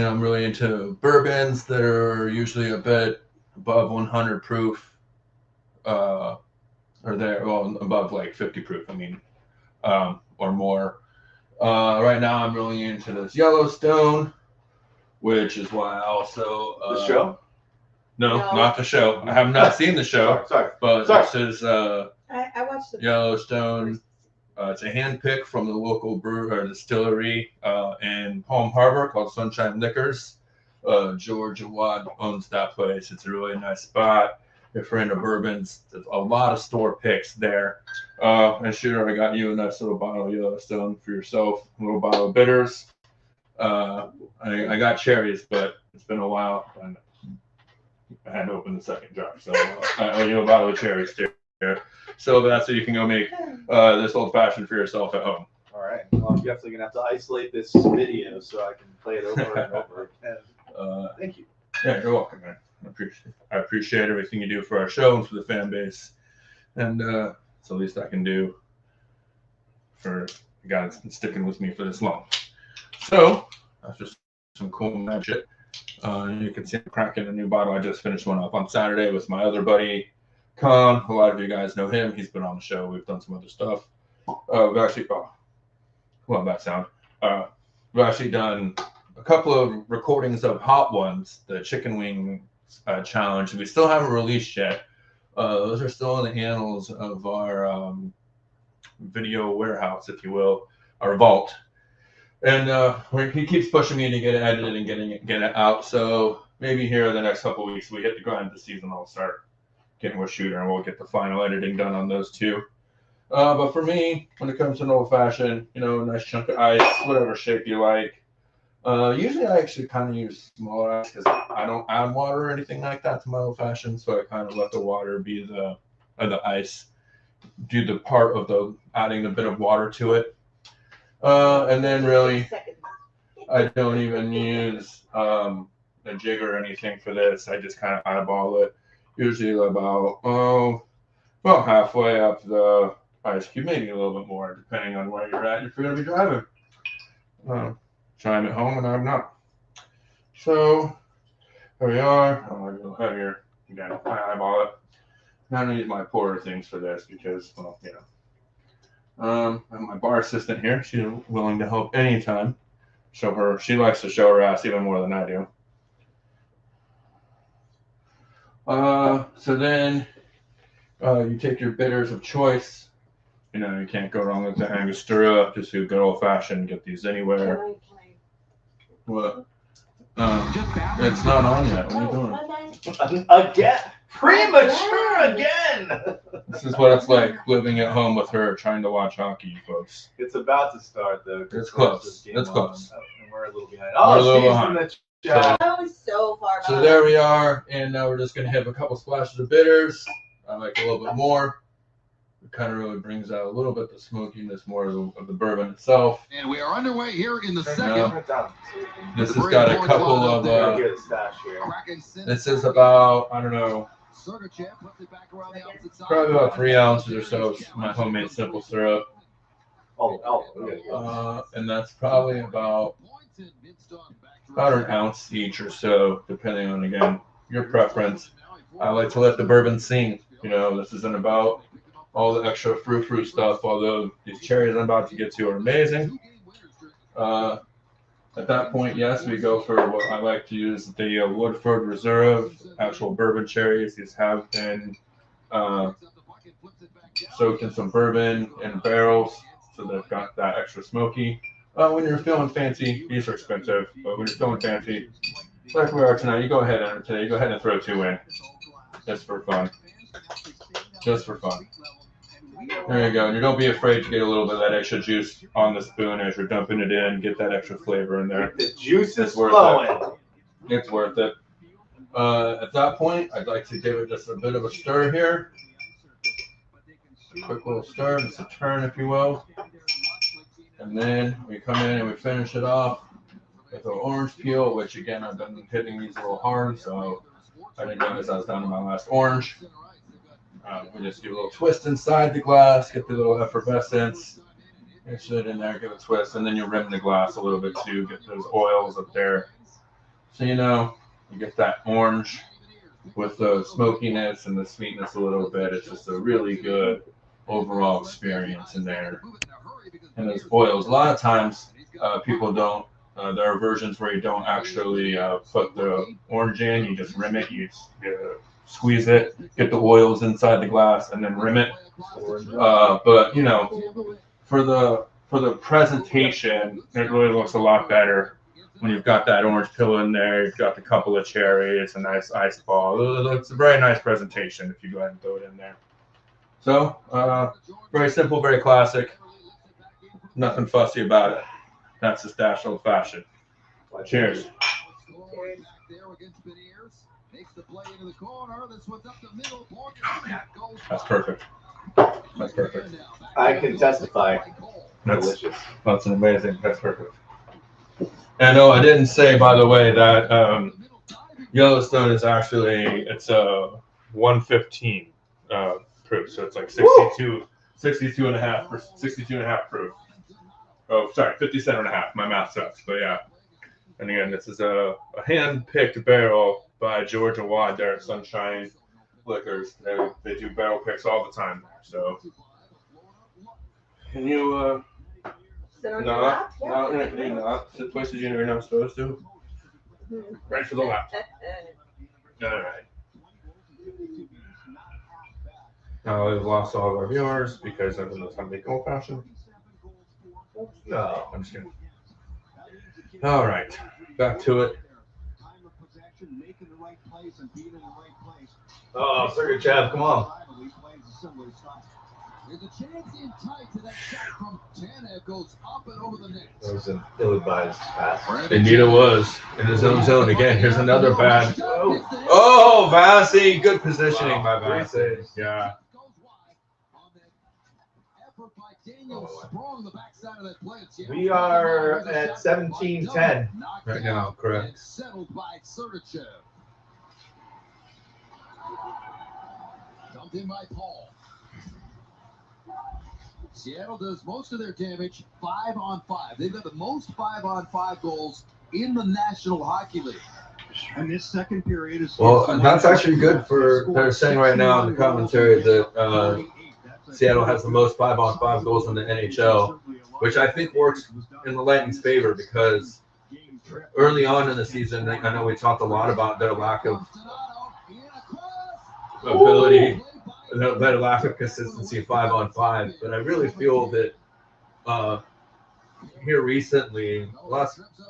I'm really into bourbons that are usually a bit above 100 proof, or they're above like 50 proof. I mean, or more. Right now, I'm really into this Yellowstone. which is why I also The show? No, No. not the show. I have not seen the show. Sorry. But this is I watched the Yellowstone. It's a hand pick from the local brew or distillery in Palm Harbor called Sunshine Liquors. George Awad owns that place. It's a really nice spot. If you're into bourbons, there's a lot of store picks there. And Shooter, I got you a nice little bottle of Yellowstone for yourself, a little bottle of bitters. I got cherries, but it's been a while. And I had to open the second jar, so I owe you a bottle of cherries there. So that's so you can go make this old fashioned for yourself at home. All right. Well, I'm definitely gonna have to isolate this video so I can play it over and over again. Thank you. Yeah, you're welcome, man. I appreciate everything you do for our show and for the fan base, and it's the least I can do for the guy that's been sticking with me for this long. So that's just some cool magic. You can see I'm cracking a new bottle. I just finished one up on Saturday with my other buddy, Con. A lot of you guys know him. He's been on the show. We've done some other stuff. We've actually, well, that sound. We've actually done a couple of recordings of Hot Ones, the chicken wing challenge. We still haven't released yet. Those are still in the annals of our video warehouse, if you will, our vault. And he keeps pushing me to get it edited and get it out. So maybe here in the next couple of weeks, we hit the grind of the season. I'll start getting with Shooter, and we'll get the final editing done on those two. But for me, when it comes to an old fashioned, a nice chunk of ice, whatever shape you like. Usually I actually kind of use smaller ice because I don't add water or anything like that to my old fashioned. So I kind of let the water be the ice, do the part of the adding a bit of water to it. And then really, I don't even use a jig or anything for this. I just kind of eyeball it. Usually about halfway up the ice cube, maybe a little bit more, depending on where you're at. If you're going to be driving, I'm at home and I'm not. So there we are. I'm a little heavier. Again, I eyeball it. I don't use my pourer things for this because, I'm my bar assistant here. She's willing to help anytime. She likes to show her ass even more than I do. So then you take your bitters of choice. You can't go wrong with the Angostura. Just do good old fashioned. Get these anywhere. What? It's not on yet. What are you doing? Again, premature again. This is what it's like living at home with her trying to watch hockey, folks. It's about to start though. It's close. It's close. And we're a little behind. We're a little she's behind. in the chat. That was so far So behind. there we are, and now we're just gonna have a couple splashes of bitters. I like a little bit more. It kind of really brings out a little bit the smokiness more of the bourbon itself. And we are underway here in the Yeah. second. This has got a couple of. This is about, I don't know, probably about 3 ounces or so of my homemade simple syrup. And that's probably about an ounce each or so, depending on, again, your preference. I like to let the bourbon sing. This isn't about all the extra fruit stuff, although these cherries I'm about to get to are amazing. At that point, yes, we go for what I like to use, the Woodford Reserve actual bourbon cherries. These have been soaked in some bourbon in barrels, so they've got that extra smoky. When you're feeling fancy, these are expensive, but when you're feeling fancy, like we are tonight, you go ahead and throw 2 in, just for fun. Just for fun. There you go. And you don't be afraid to get a little bit of that extra juice on the spoon as you're dumping it in. Get that extra flavor in there. The juice is flowing. It's worth it. At that point, I'd like to give it just a bit of a stir here. A quick little stir, just a turn, if you will. And then we come in and we finish it off with an orange peel, which again, I've been hitting these a little hard, so I didn't realize I was down to my last orange. We just give a little twist inside the glass, get the little effervescence, mix it in there, give it a twist, and then you rim the glass a little bit too, get those oils up there. So you get that orange with the smokiness and the sweetness a little bit. It's just a really good overall experience in there. And those oils, a lot of times people don't There are versions where you don't actually put the orange in. You just rim it. You squeeze it, get the oils inside the glass, and then rim it. But you know, for the presentation, it really looks a lot better when you've got that orange pill in there. You've got the couple of cherries, a nice ice ball. It's a very nice presentation if you go ahead and throw it in there. So very simple, very classic. Nothing fussy about it. That's the Stache Old Fashioned. Cheers. That's perfect. That's perfect. I can testify. That's delicious. That's amazing. That's perfect. And no, I didn't say, by the way, that Yellowstone is actually, it's a 115 proof, so it's like 62 and a half proof. Oh, sorry, 57 and a half. My math sucks, but yeah. And again, this is a hand-picked barrel by Georgia Wad there at Sunshine Liquors. They do barrel picks all the time. So, can you not sit places you're not supposed to? Right for the left. All right. Now we've lost all of our viewers because I don't know how to make old fashioned. No, I'm just kidding. All right, back to it. Oh, Circuit Chav, come on. There's a chance in tight to that shot from Tanev goes up and over the net. That was an ill-advised pass. Indeed it was. In his own zone again. Here's another bad. Oh, Vassy. Good positioning by Vassy. Yeah. We are at 17-10 right now, correct. Settled by Sergachev. Dumped in by Paul. Seattle does most of their damage 5-on-5. They've got the most 5-on-5 goals in the National Hockey League. And this second period is well, that's actually good for. They're saying right now in the commentary that Seattle has the most 5-on-5 goals in the NHL, which I think works in the Lightning's favor because early on in the season, I know we talked a lot about their lack of ability, their lack of consistency 5-on-5. But I really feel that here recently,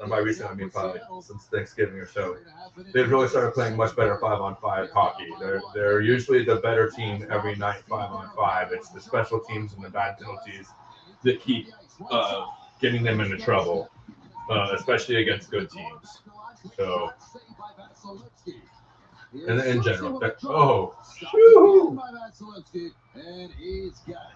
by recent I mean probably since Thanksgiving or so, they've really started playing much better 5-on-5 hockey. They're usually the better team every night 5-on-5. It's the special teams and the bad penalties that keep getting them into trouble, especially against good teams. So, and in general,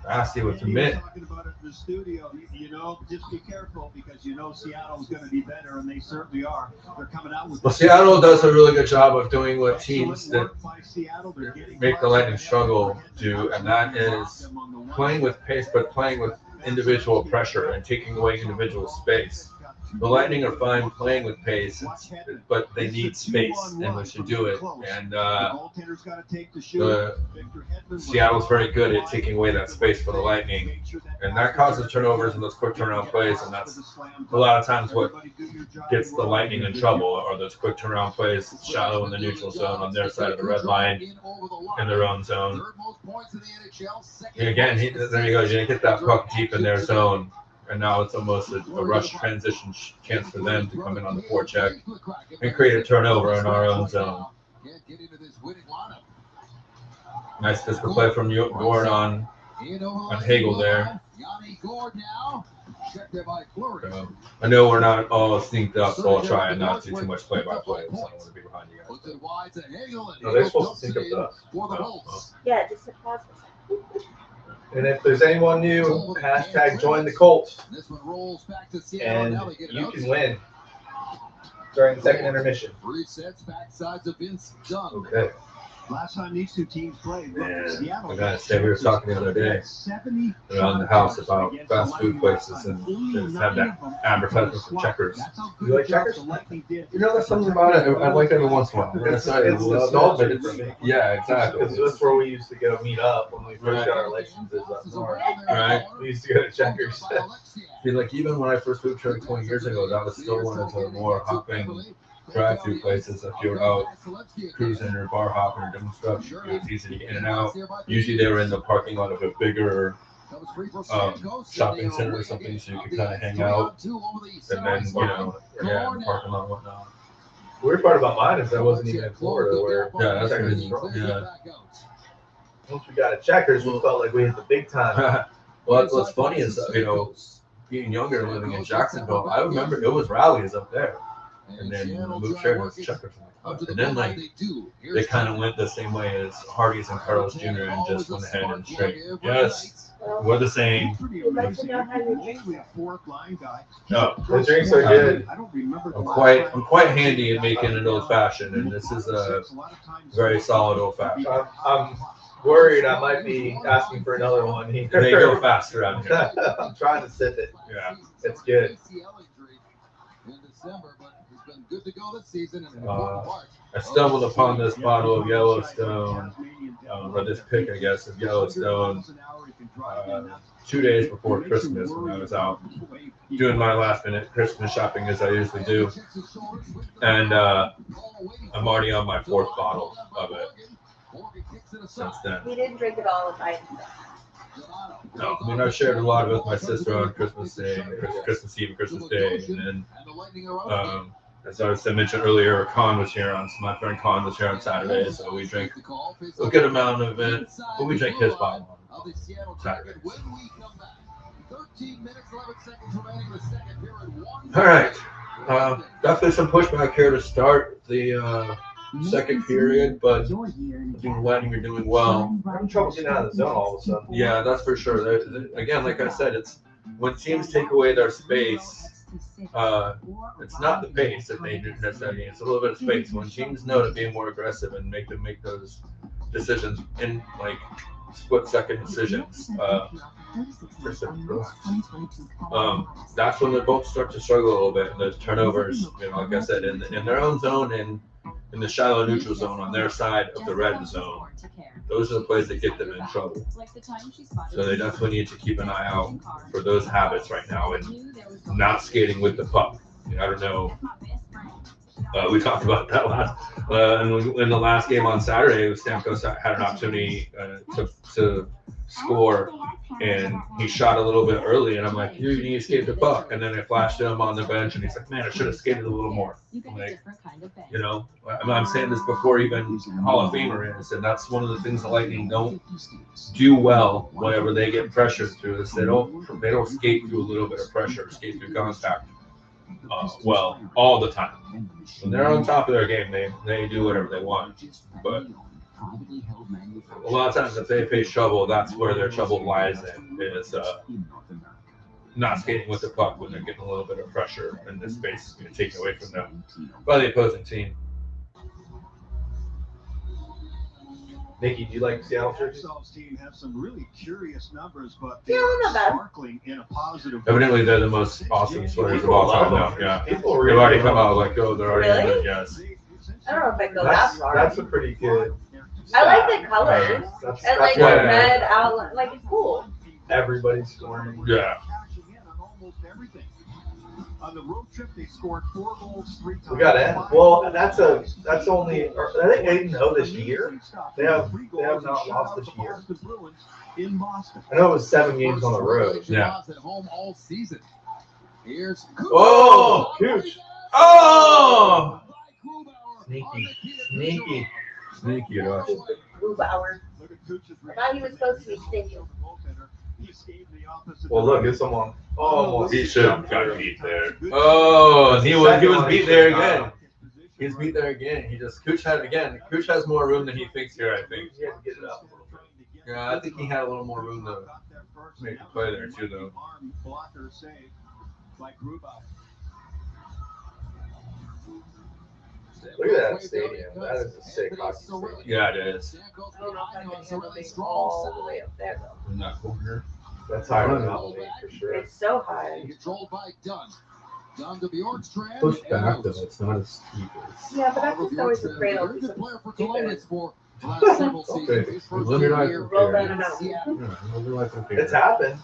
Vassy with the mitt. Talking about it in the studio, you know, just be careful because you know Seattle's going to be better, and they certainly are. They're coming out with. Well, Seattle does a really good job of doing what teams that make the Lightning struggle do, and that is playing with pace, but playing with individual pressure and taking away individual space. The Lightning are fine playing with pace, but they need space in which to do it. And Seattle's very good at taking away that space for the Lightning. And that causes turnovers and those quick turnaround plays. And that's a lot of times what gets the Lightning in trouble are those quick turnaround plays shallow in the neutral zone on their side of the red line in their own zone. And again, there you go. You didn't get that puck deep in their zone. And now it's almost a rush transition chance for them to come in on the forecheck and create a turnover in our own zone. Nice physical play from Gord on Hagel there. So, I know we're not all synced up, so I'll try and not do too much play-by-play. So I don't want to be behind you guys. No, they're supposed to sync up to us. Yeah, just pause. And if there's anyone new, hashtag join the Colts. And you can win during the second intermission. Three sets, backsides of Vince Dunn. Okay. Last time these two teams played, Seattle. I gotta say, we were talking the other day around the house about fast food places, and just had that advertisement for Checkers. You like Checkers? You know, there's something about it. I like it every once in a while. It's nostalgic for me. Yeah, exactly. Because that's where we used to go meet up when we first got our licenses up north. Right. We used to go to Checkers. See, like even when I first moved here like 20 years ago, that was still one of the more hopping drive-through places. If you were out cruising or bar hopping or doing stuff, it was easy to get in and out. Usually they were in the parking lot of a bigger shopping center or something, so you could kind of hang out. And then, you know, yeah, in the parking lot and whatnot. The weird part about mine is I wasn't even in Florida where Yeah, that's Checkers crazy. is from. Yeah. Once we got at Checkers, we felt like we hit the big time. Well, what's funny is, you know, being younger and living in Jacksonville, I remember it was Rallies up there. And then when I moved here, it was Checkers. And then, like, they kind of went the same way as Hardee's and Carl's Jr. and just went ahead and straight, yes, we're the same. No, the drinks are good. I'm quite handy at making an old fashioned, and this is a very solid old fashioned. I'm worried I might be asking for another one. They go fast around here. I'm trying to sip it. Yeah. It's good. I stumbled upon this bottle of Yellowstone, or this pick, I guess, of Yellowstone 2 days before Christmas when I was out doing my last minute Christmas shopping as I usually do. And I'm already on my 4th bottle of it since then. We didn't drink it all by No, I mean, I shared a lot of it with my sister on Christmas Day, Christmas Eve, and Christmas Day, and then, as I mentioned earlier, my friend Con was here on Saturday, so we drank a good amount of it, but we drank his bottle on Saturday. All right, definitely some pushback here to start the second period, but I think the Lightning are doing well. I'm having trouble getting out of the zone all of a sudden. Yeah, that's for sure. Again, like I said, it's when teams take away their space, it's not the pace that they do necessarily. It's a little bit of space. When teams know to be more aggressive and make them make those decisions in like split-second decisions, that's when they both start to struggle a little bit. And the turnovers, you know, like I said, in their own zone and in the shallow neutral zone on their side of the red zone, those are the plays that get them in trouble. So they definitely need to keep an eye out for those habits right now and not skating with the puck. You know, I don't know. We talked about that in the last game on Saturday. Stamkos had an opportunity to score, and he shot a little bit early, and I'm like, you need to skate the puck. And then I flashed him on the bench, and he's like, man, I should have skated a little more. Like, you know, I'm saying this before even Hall of Famer is, and that's one of the things the Lightning don't do well whenever they get pressure through this. They don't skate through a little bit of pressure, skate through contact well all the time. When they're on top of their game, they do whatever they want. But a lot of times if they face trouble, that's where their trouble lies in, is not skating with the puck when they're getting a little bit of pressure and the space is being taken away from them by the opposing team. Nikki, do you like Seattle jerseys? Team have some really curious numbers, but Yeah, not bad. sparkling in a positive way. Evidently, they're the most awesome sweaters of all time now. Yeah, People they've really already love come out them. like, oh, they're already in Really? it. Yes. I don't know if I go that far. That's a pretty good. I like the colors That's and like the why- red outline. Like it's cool. everybody's scoring. Yeah. Cashing in on almost everything. On the road trip, they scored 4 goals 3 times. We got it. Well, that's only. I think 8-0 this year. They have not lost this year. In Boston. I know it was 7 games on the road. Yeah. At home all season. Here's Oh! Huge. Oh! Sneaky. Sneaky, Rush. Grubauer. I thought he was supposed to be stinky. Well, look, it's someone. Oh, He should have got beat there. Oh, he was beat there again. He was beat there again. Cooch had it again. Cooch has more room than he thinks here, I think. He had to get it up a little bit. Yeah, I think he had a little more room to make a play there too, though. Blocker save by Grubauer. Look at that stadium. That is a sick hockey stadium. Yeah, it is. I don't know if I can handle being all the way up there though. In that corner. That's higher than Albany for sure. It's so high. Controlled by Dunn. Dunn to Bjorkstrand. Push back though, it's not as steep as. Yeah, but that's just always afraid I'll Very be good so player for stupid. Columbus for the last several seasons. Okay. His first Limit year our here. Roll that out. It's happened.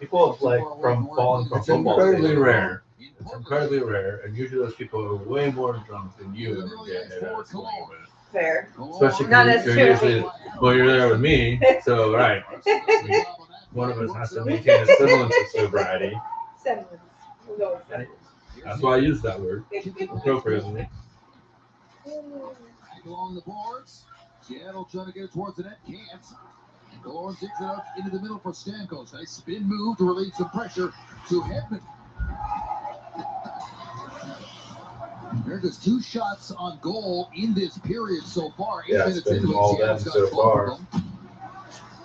People have like from falling from It's football. incredibly stadium. rare. It's incredibly rare, and usually those people are way more drunk than you ever get at a swing event. Fair. Especially Not because you're necessarily. usually, well, you're there with me, so right. One of us has to maintain a semblance of sobriety. Semblance. We'll go with semblance. That's why I use that word appropriately. Along the boards. Seattle trying to get it towards the net. Can't. Gorn takes it out into the middle for Stamkos. Nice spin move to relieve some pressure to Hedman. There's just 2 shots on goal in this period so far. 8 Yeah, minutes it's been into it, all Seattle's them got so 12 far. of them.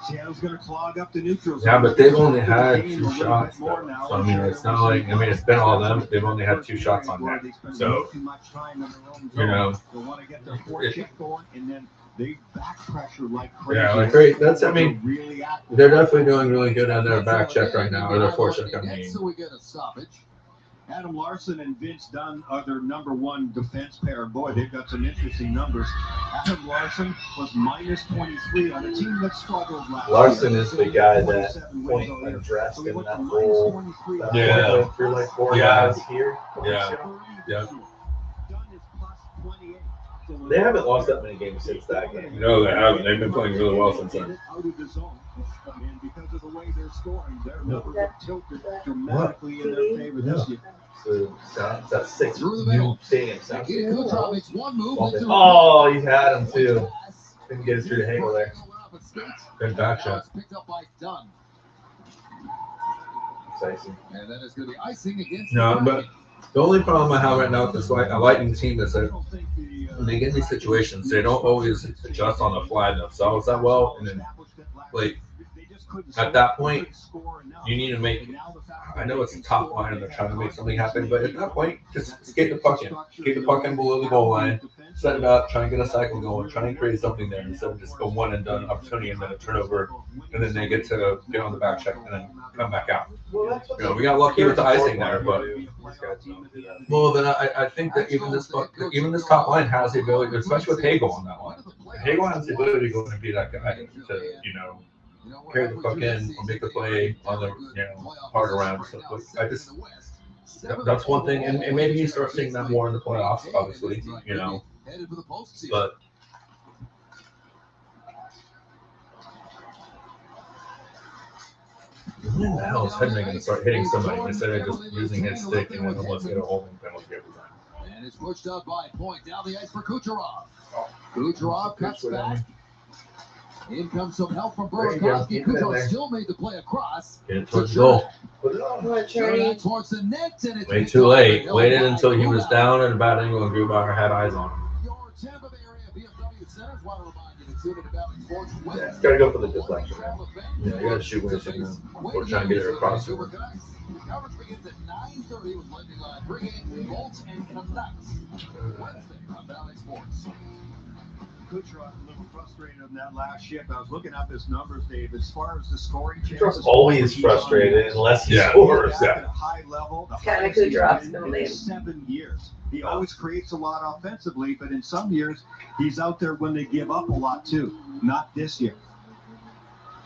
Seattle's going to clog up the neutral Yeah, zone. but they've only had 2 shots though. So I mean, it's not like, I mean, it's been all them, but they've only had 2 shots on net. So, you know, They want to get their forecheck going, and then they back pressure like crazy. yeah, like great. That's, I mean, Really active. they're definitely doing really good on their back check right now, or their forecheck, I mean. So we get a stoppage. Adam Larson and Vince Dunn are their number 1 defense pair. Boy, they've got some interesting numbers. Adam Larson was minus 23 on a team that struggled last Larson year. is the guy that 47 point wins all year. undressed So he in went that from role. minus 23 That Yeah. went through like 4 Yeah. guys here. Yeah. Yeah. Dunn is plus 28. So They haven't lost that many games since that game. No, they haven't. They've been playing really well since then. Out of the zone. And because of the way they're scoring, their numbers have tilted dramatically in their favor this year. So that's 6 Through the middle. stadium sounds. Nikita Kucherov makes one move. Oh, he's had him too. Didn't get us through the angle there. Good back shot. Picked up by Dunn. It's icing. And then it's going to be icing against No, the but Kraken. the only problem I have right now with this Lightning team is that when they get in these situations, they don't always adjust on the fly themselves that well. And then, like, at that point, you need to make, I know it's a top line and they're trying to make something happen, but at that point, just skate the puck in. Skate the puck in below the goal line, set it up, try and get a cycle going, try and create something there instead of just go one and done opportunity and then a turnover, and then they get to get on the back check and then come back out. You know, we got lucky with the icing there, but well, then I think that even this top line has the ability, especially with Hagel on that line. Hagel has the ability to go and be that guy to, you know, carry the puck in or make the play on the, you know, hard around stuff. Like, I just, that's one thing, and maybe you start seeing that more in the playoffs, obviously, you know. But when the hell is Hedman going to start hitting somebody instead of just using his stick and then almost get a holding penalty every time? And it's pushed up by Point. Down the ice for Kucherov. Kucherov cuts back. In comes some help from Burakovsky. Kucherov still made the play across. Get it towards the goal. Towards the net, and it's Way too late. Waited until he was down at a bad angle and Grubauer had eyes on him. Your Tampa Bay area BMW Centers want to remind you to tune into Valley Sports West. Yeah, gotta go for the deflection. Yeah, you got to shoot with it now. Or try and get it across. Coverage begins at 9:30 with Lightning Line. Bring in Bolts and Canucks. Wednesday on Valley Sports. Kucherov a little frustrated on that last shift. I was looking up his numbers, Dave. As far as the scoring chances, Kucherov's always frustrated unless he Yeah. scores. at a high level. The Kinda highest he's Kucherov's been middle in name. 7 years. He always creates a lot offensively, but in some years he's out there when they give up a lot too. Not this year.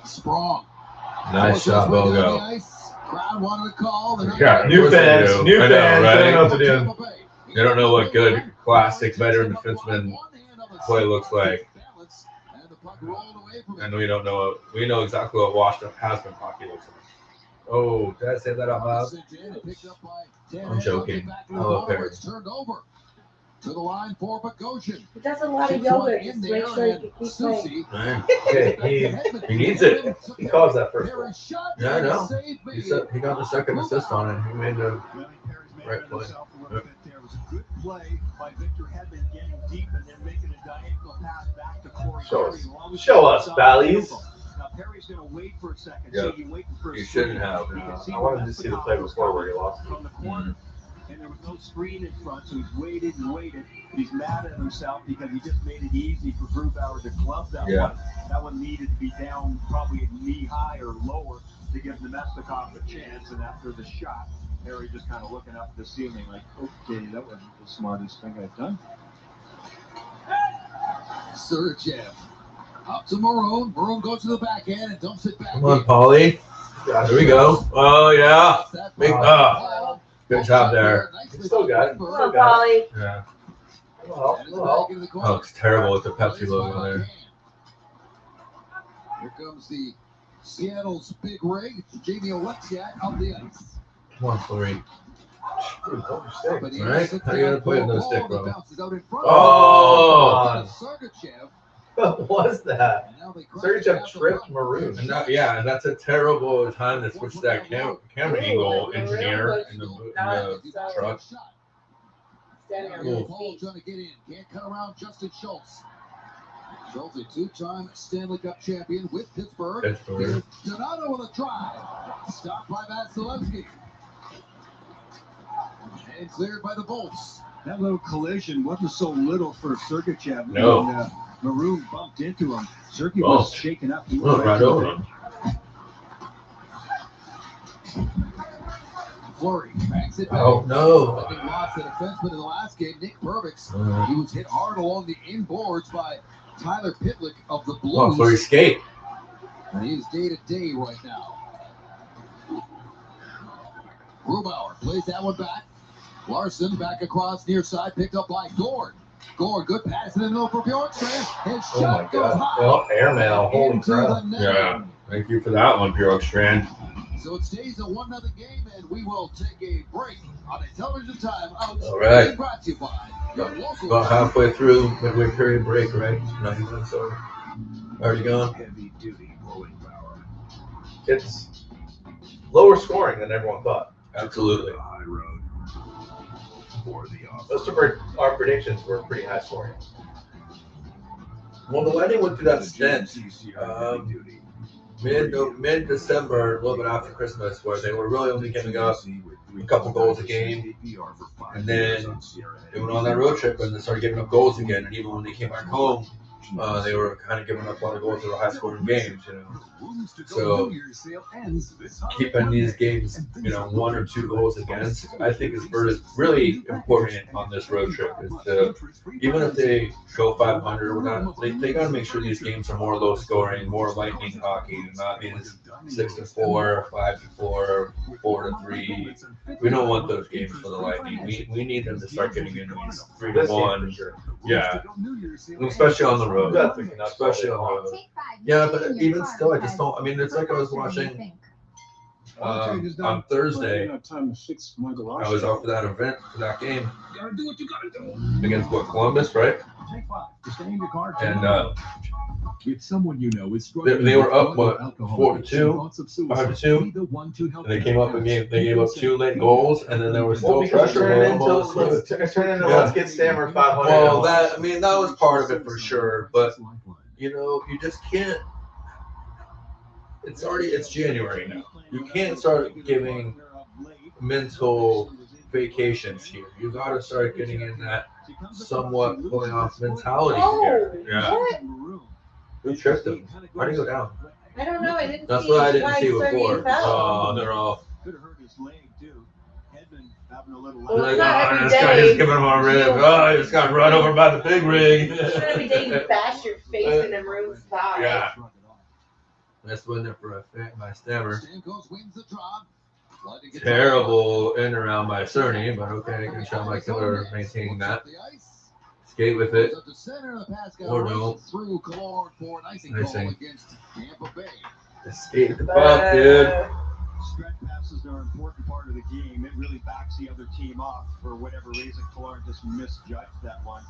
Sprong. Nice shot, Bogo. Crowd wanted to call. Yeah, New of course they fans, do. new I know, fans, right? they don't know what to do. They don't know what good, classic, veteran defenseman play looks like. And we don't know. We know exactly what washed up has been hockey looks like. Oh, did I say that out loud? I'm joking. I love Perry. Turned over to the line for Bogosian. He does a lot of yoga just to make sure he can keep playing. Man. Okay, He needs it. he caused that first goal. Yeah, I know. He got the second assist on it. He made the right play. There was a good play by Victor Hedman getting deep and then making a diagonal pass back to Corey Perry. Show us, Valleys. Now Perry's going to wait for a second. Yeah. So he's waiting for a You screen. shouldn't have. You can see I wanted to see the play before where he lost. from the corner. and there was no screen in front, so he's waited and waited. He's mad at himself because he just made it easy for Grubauer to glove that one. That one needed to be down probably knee high or lower to give Nemestikov a chance, and after the shot, Harry just kind of looking up at the ceiling like, okay, that wasn't the smartest thing I've done. Sergachev up to Maroon. Maroon goes to the backhand and dumps it back. Come on, Paulie. There we go. Oh, yeah. Good job there. Still got it. Come on, Polly. Yeah. Well. Oh, it's terrible with the Pepsi logo there. Here comes the Seattle's big rig, Jamie Oleksiak up the ice. Come on, Flurry. All right. How you gonna play with no stick, bro? Oh! What was that? Sergachev tripped Maroon. And that's a terrible time to switch that camera angle engineer in the truck. Paul trying to get in. Can't cut around Justin Schultz. Schultz, a two-time Stanley Cup champion with Pittsburgh. Here's Donato with a drive. Stopped by Vasilevsky. And cleared by the Bolts. That little collision wasn't so little for Sergachev. No. When, Maroon bumped into him. Sergey was shaken up. He went right over him. Flurry backs it back. Oh, no. I think lost the defenseman in the last game, Nick Burbix. He was hit hard along the inboards by Tyler Pitlick of the Blues. Oh, Flurry skate. And he's day-to-day right now. Grubauer plays that one back. Larson back across near side, picked up by Gord. Gord, good pass in the middle for Bjorkstrand. His shot goes high. Well, airmail. Holy crap. Yeah. Thank you for that one, Bjorkstrand. So it stays a 1-0 game, and we will take a break on a television timeout. All right. Brought to you by your local. About halfway through midway period break, right? Nothing so already gone. Heavy duty blowing power. It's lower scoring than everyone thought. Absolutely. High road. For the Most of our predictions were pretty high scoring. Well, the Lightning went through that stint mid-December, a little bit after Christmas, where they were really only giving up a couple goals a game, and then they went on that road trip and they started giving up goals again. And even when they came back home, they were kind of giving up a lot of goals to the high-scoring games, you know. So keeping these games, you know, 1 or 2 goals against, I think is really important on this road trip. Is to, even if they go 500 or whatnot, they got to make sure these games are more low-scoring, more Lightning hockey, not these 6-4, 5-4, 4-3. We don't want those games for the Lightning. We need them to start getting into these 3-1. Yeah, especially on the road. Especially on the road. Yeah, but even still, I just don't. I mean, it's like I was watching on Thursday. I was out for that event for that game against Columbus, right? And if someone you know is they were up 4-2, 5-2, and they came up and they gave up 2 late goals, and then there was still pressure. It's turned into let's get Stammer 500. Well, that was part of it for sure, but you know, you just can't. It's January now. You can't start giving mental vacations here. You got to start getting in that somewhat pulling off mentality here. Yeah. Who tripped him? Why did he go down? I don't know. I didn't That's see what I didn't why see Sergey before. fell. Oh, they're off. Could have hurt his leg too. Hedman having a little. Well, Like, not oh, every this guy day. just giving him a rib. Oh, he just got run over by the big rig. It's not every day you bash your face in a room's thigh. Yeah. That's one there for my Stammer. Terrible in around by Cerny, but okay, I can show my killer maintaining that. Skate with it. Or no. Icing. Skate the puck, dude. Stretch passes are an important part of the game. It really backs the other team off. For whatever reason, Killorn just misjudged that one.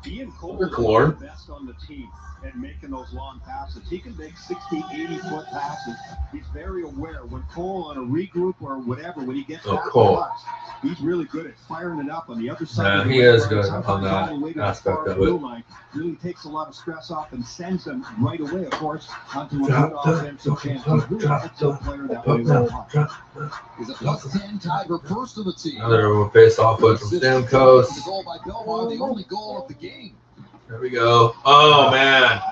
Ian Cole Good is Lord. the best on the team at making those long passes. He can make 60, 80-foot passes. He's very aware when Cole on a regroup or whatever, when he gets back to Cole. the box, he's really good at firing it up on the other side. Yeah, of the he ring, is right? good Sometimes on that all the way to the aspect far of blue it. line. Really takes a lot of stress off and sends them right away, of course, onto a good offensive chance. He's really an excellent player that way. He's a +10 tied for first of the team. Another face-off foot from Stamkos. The goal by Belmar, the only goal of the game. There we go. Oh, man.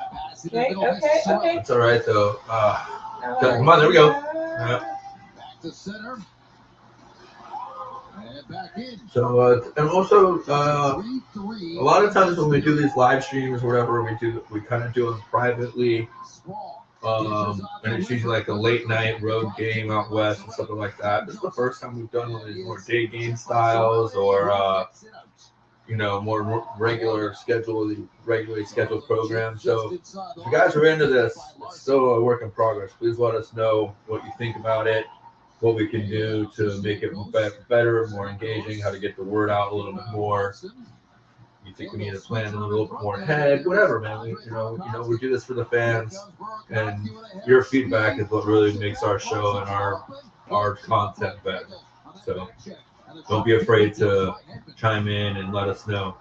Okay. That's all right, though. Come on, there we go. Yeah. Back to center. And back in. So, and also, 3-3. a lot of times when we do these live streams or whatever, we kind of do them privately. And it's usually like a late night road game out west and something like that. This is the first time we've done one of these more day game styles or, more regularly scheduled programs. So if you guys are into this, it's still a work in progress. Please let us know what you think about it, what we can do to make it better, more engaging, how to get the word out a little bit more. You think we need to plan a little bit more ahead, whatever, man. We do this for the fans, and your feedback is what really makes our show and our content better. So don't be afraid to chime in and let us know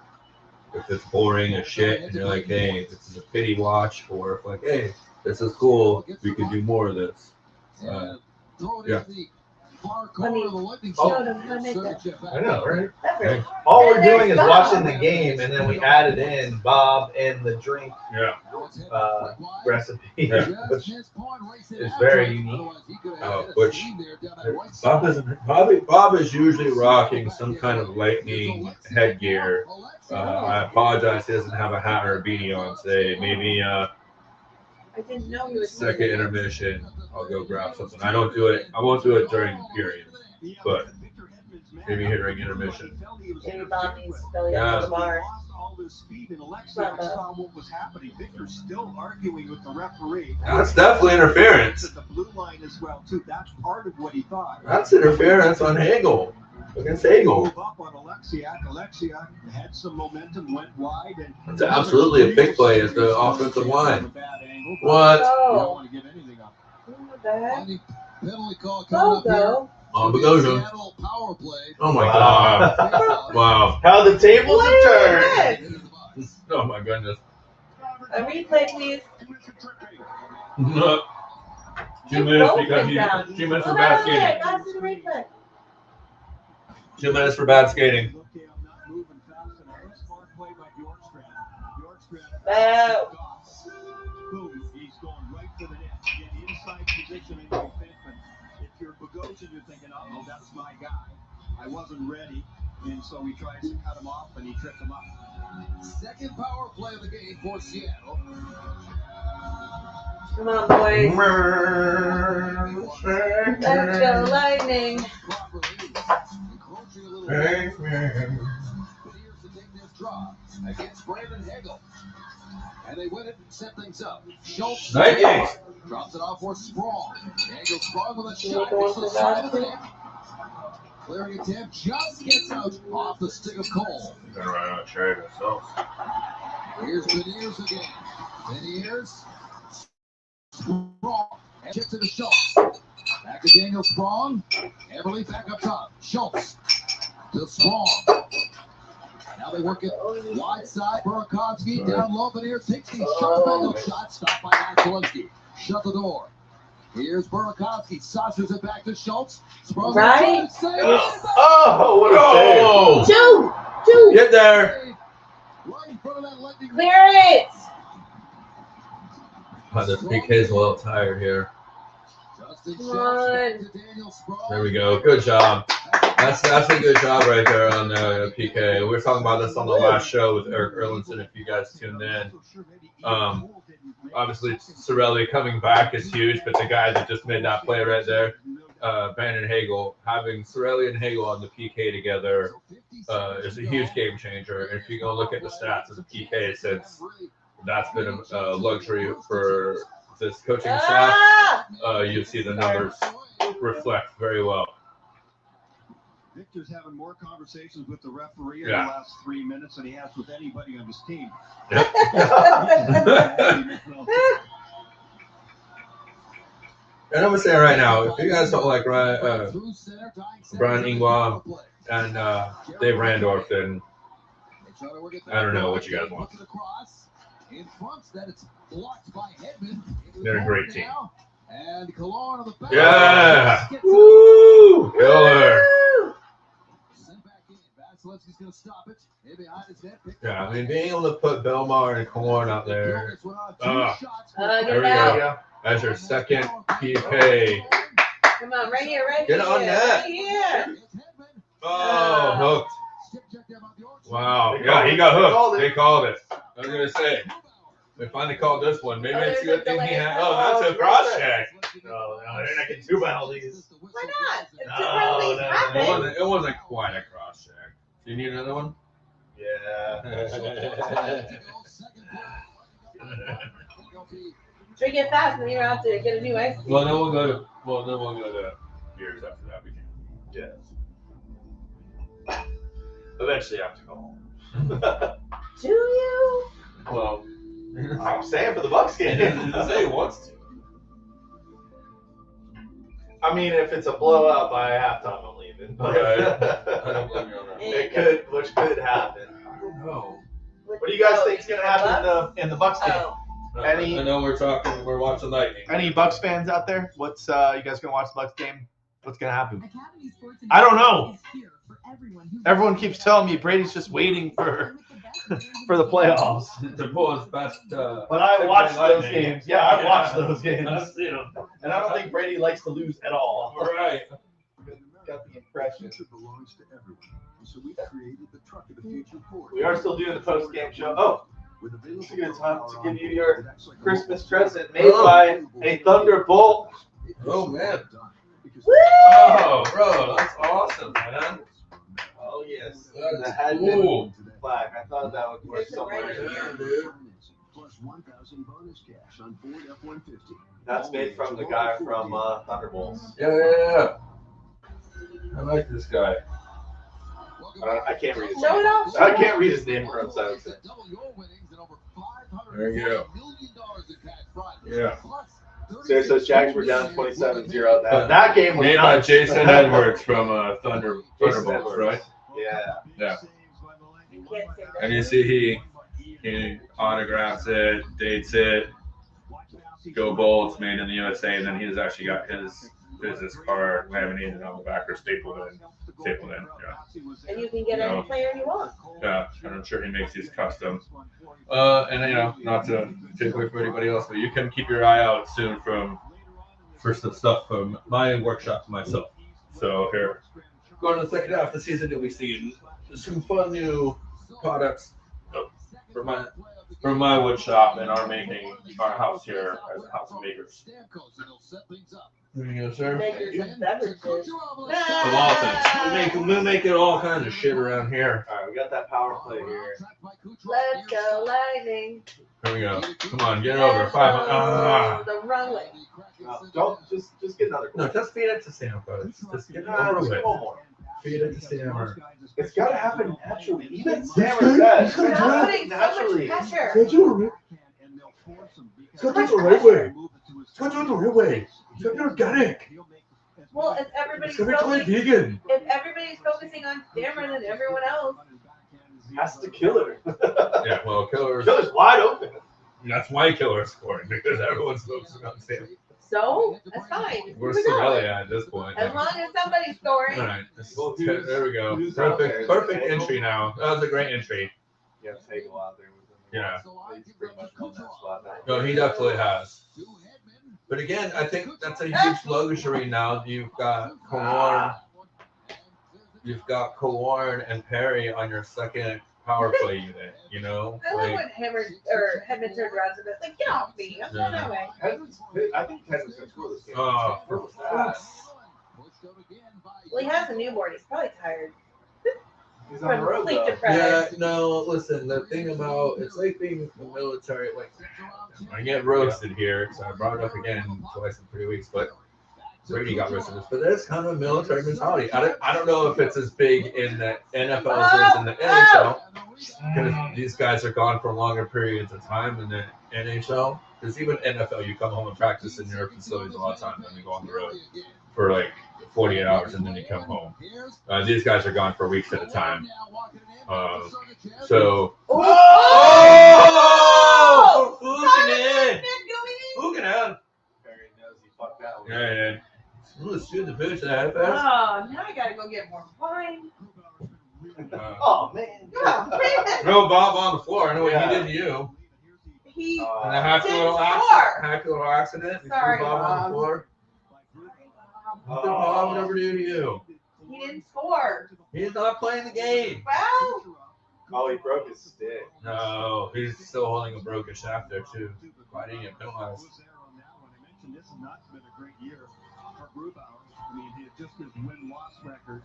if it's boring as shit and you're like, hey, this is a pity watch, or if like, hey, this is cool, we could do more of this. Yeah. I know, right? Okay. All we're doing is watching the game, and then we added in Bob and the drink recipe, which is very unique. Bob is usually rocking some kind of lightning headgear. I apologize, he doesn't have a hat or a beanie on today. Maybe I didn't know he was second intermission, I'll go grab something. I won't do it during the period, but maybe during intermission. Maybe Bob needs to fill you up the bar. Still arguing with the referee. That's definitely interference. The blue line as well too. That's part of what he thought. That's interference on Hagel. Against Hagel. Move up on Alexiak had some momentum, went wide, and it's absolutely a big play at the offensive line. What? Oh. Penalty call coming up here. On Bogosian. Oh my God. Wow. How the tables have turned. Oh my goodness. A replay, please. 2 minutes because 2 minutes for bad skating. That's the replay. 2 minutes for bad skating. He's going right for the net. Get inside position in your defenseman. If you're Bogosian, you're thinking, oh, that's my guy. I wasn't ready. And so he tries to cut him off, and he tripped him up. Second power play of the game for Seattle. Come on, boys. Let's go, Lightning. Against Brandon Hagel. And they win it and set things up. Schultz drops it off for Sprong. Hagel Sprong with a shot. It's the side of the net. Clearing attempt just gets out off the stick of Cole. Gonna run out of trade ourselves. Here's Beniers again. Beniers. Sprong. And chips it to Schultz. Back to Daniel Sprong. Everly back up top. Schultz. To Sprong. Now they work it wide side. Burakovsky down low. Beniers takes the sharp angle shot. Stopped by Vasilevsky. Shut the door. Here's Burakovsky. Saucers it back to Schultz. Sprung right. Oh, what a save. Two. Get there. Right in front of that Lightning. Clear it. The PK's a little tired here. Come on. There we go. Good job. That's a good job right there on the PK. We were talking about this on the last show with Eric Erlinson, if you guys tuned in. Obviously, Cirelli coming back is huge, but the guy that just made that play right there, Brandon Hagel, having Cirelli and Hagel on the PK together is a huge game changer. And if you go look at the stats of the PK since that's been a luxury for this coaching staff, you see the numbers reflect very well. Victor's having more conversations with the referee in the last 3 minutes than he has with anybody on his team. Yep. And I'm gonna say right now, if you guys don't like Brian Ingwam and Dave Randorf, then I don't know what you guys want. They're a great team. Yeah. Woo! Killer. Yeah, I mean, being able to put Belmar and Killorn out there. There we go. That's your second PK. Come on, right here, right Get here. on that. Right here. Oh, hooked. Wow. Yeah, he got hooked. They called it. I was going to say. They finally called this one. Maybe it's a good thing he had. Oh, that's a cross check. No, they're not getting 2 penalties. Why not? It's It wasn't quite a cross check. Do you need another one? Yeah. Drink it fast, and then you don't have to get a new ice. Well, then we'll go to beers after that. We can. Yeah. Eventually, I have to go home. Do you? Well, I'm staying for the Bucks game. He doesn't say he wants to. I mean, if it's a blowout by halftime, I'm leaving. But Right. I don't blame you on that. which could happen. I don't know. What do you guys think is going to happen in the Bucks game? Oh. I know we're watching Lightning. Any Bucks fans out there? What's you guys gonna watch the Bucks game? What's gonna happen? I don't know. Everyone keeps telling me Brady's just waiting for the playoffs. To pull his best. But I watched those games. Yeah, I watched those games. I've seen them. And I don't think Brady likes to lose at all. All right. Got the impression. belongs to everyone. So we created the truck of the future for We are still doing the post-game show. Oh, it's a good time to give you your Christmas present made by a Thunderbolt. Oh, man. Woo! Oh, bro, that's awesome, man. Oh, yes. That had cool. Flag. I thought that would work somewhere Right in here. here, dude. plus 1,000 bonus cash on Ford F-150. That's made from the guy from Thunderbolts. Yeah. I like this guy. I can't read his Show name. it off. I can't read his name from outside. There you go. Yeah. So it says Jags were down 27-0. That game was made by Jason Edwards from Thunderbolts, right? Yeah. Yeah. You can't say that. And you see he autographs it, dates it, Go Bolts, made in the USA, and then he's actually got his business card laminated on the back or stapled in. Yeah. And you can get any player you want. Yeah, and I'm sure he makes these custom. And not to take away from anybody else, but you can keep your eye out soon for some stuff from my workshop myself. So here, going to the second half of the season, you'll be seeing some fun new products from my wood shop and our house here as a house of makers. There you go, sir. Makers of beverages. Of all things. We make it all kinds of shit around here. All right, we got that power play here. Let's go, Lightning. Here we go. Come on, get it over. 500. The wrong way. No, don't just get another. No, just feed it to Sam, folks. Just get it over with. Feed it to Sam. It's got to happen naturally. Even Sam says Stop putting so much naturally. pressure. It's going to do it the right way. It's going to do it the right way. It's going to be organic. Well, if It's everybody's going to be totally focusing, vegan. if everybody's focusing on Cameron and everyone else, Has to kill her. Yeah, well, Killer's wide open. That's why Killer's scoring, because everyone's focusing on Sam. so that's fine. We're Keep it going. Sorelli at this point. As long as somebody's scoring. All right. There we go. Perfect entry now. That was a great entry. Yeah, Hagel out there with him. Yeah. He's pretty much on that spot now. No, he definitely has. But again, I think that's a huge luxury now. You've got Killorn and Perry on your second power play unit. You know, I love when Hedman turned around and was like, "Get off me! I'm going that way." I think Hedman's going to score this game. Oh, Well, he has a newborn. He's probably tired. He's on the From road, sleep though. deprived. yeah. No, listen. The thing about it's like being in the military. Like I get roasted here because I brought it up again twice in 3 weeks. But Brady got rid of this, but that's kind of a military mentality. I don't know if it's as big in the NFL as it is in the NHL, because these guys are gone for longer periods of time in the NHL. Because even NFL, you come home and practice in your facilities a lot of times, and you go on the road for like 48 hours, and then you come home. These guys are gone for weeks at a time. So. Who can have? Barry knows he fucked that one. Yeah. Let's shoot the bitch that fast. Oh, now I gotta go get more wine. Oh man. Throw Bob on the floor. I know what he did to you. He And a happy little accident. You Sorry, threw Bob on the Bob. floor. What did Bob ever do to you? He didn't score. He's not playing the game. Well. Oh, he broke his stick. No, he's still holding a broken shaft there too. Why didn't he get penalized? This has not been a great year for Grubauer. I mean, just his win-loss record,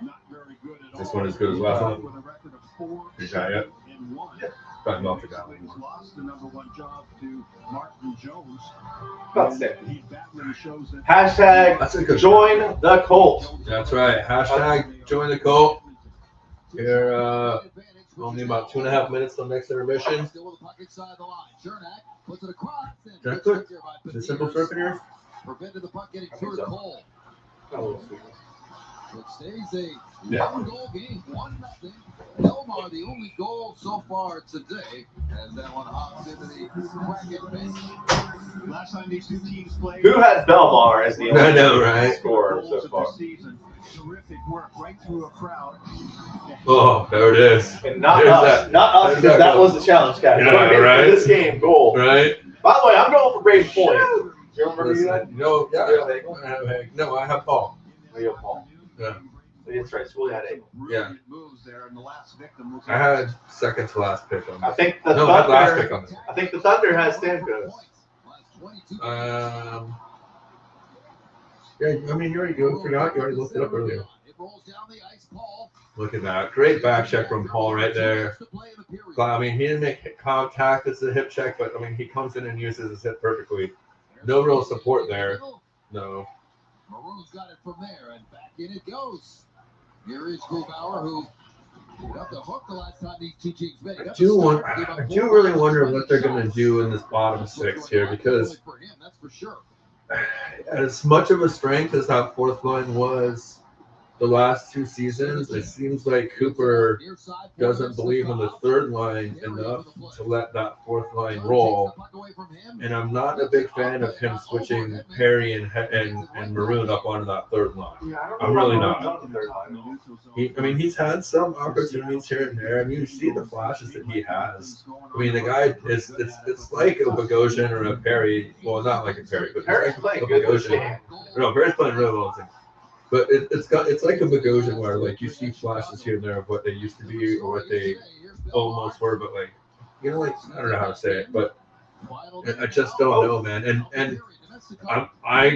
not very good at all. This one is good as well. With a record of 4 Is that it? in 1. Talking about the guy. He's lost the #1 job to Martin Jones. About six. He's battling shows that Hashtag join the cult. That's right. Hashtag join the cult. Here, only about 2.5 minutes till next intermission. Is that quick? Is it simple surfing here? Prevented the puck getting through to Cole. It stays a one-goal game, 1-0. Belmar, the only goal so far today, as that one hops into the Kraken bench. last time these two teams played. Who has Belmar as the only scorer so far? Terrific work right through a crowd. Oh, there it is. And not us. Not us, because that was the challenge, guys. Yeah, right. For this game, goal. Right. By the way, I'm going for Brady Point. You remember that? No, yeah. No, I have Paul. Oh, you have Paul. Yeah. That's right. School had 8. Yeah. I had second to last pick on this. I think the last Thunder. pick on this. I think the Thunder has Stamkos. Yeah, I mean, you already forgot. You already looked it up earlier. Look at that. Great back check from Paul right there. I mean, he didn't make contact. It's a hip check, but I mean, he comes in and uses his hip perfectly. No real support there. No. Maroon's got it from there, and back in it goes. Here is Grubauer, who got the hook the last time these two teams met. I do really wonder what they're going to do in this bottom 6 here, because as much of a strength as that fourth line was the last 2 seasons, it seems like Cooper doesn't believe in the third line enough to let that fourth line roll. And I'm not a big fan of him switching Perry and Maroon up onto that third line. I'm really not. He's had some opportunities here and there. I mean, you see the flashes that he has. I mean, the guy is it's like a Bogosian or a Perry. Well, not like a Perry, but Perry's it's like a playing good. Bogosian. No, Perry's playing really well. But it's like a Bogosian where like you see flashes here and there of what they used to be or what they almost were, but like I don't know how to say it, but I just don't know, man. And I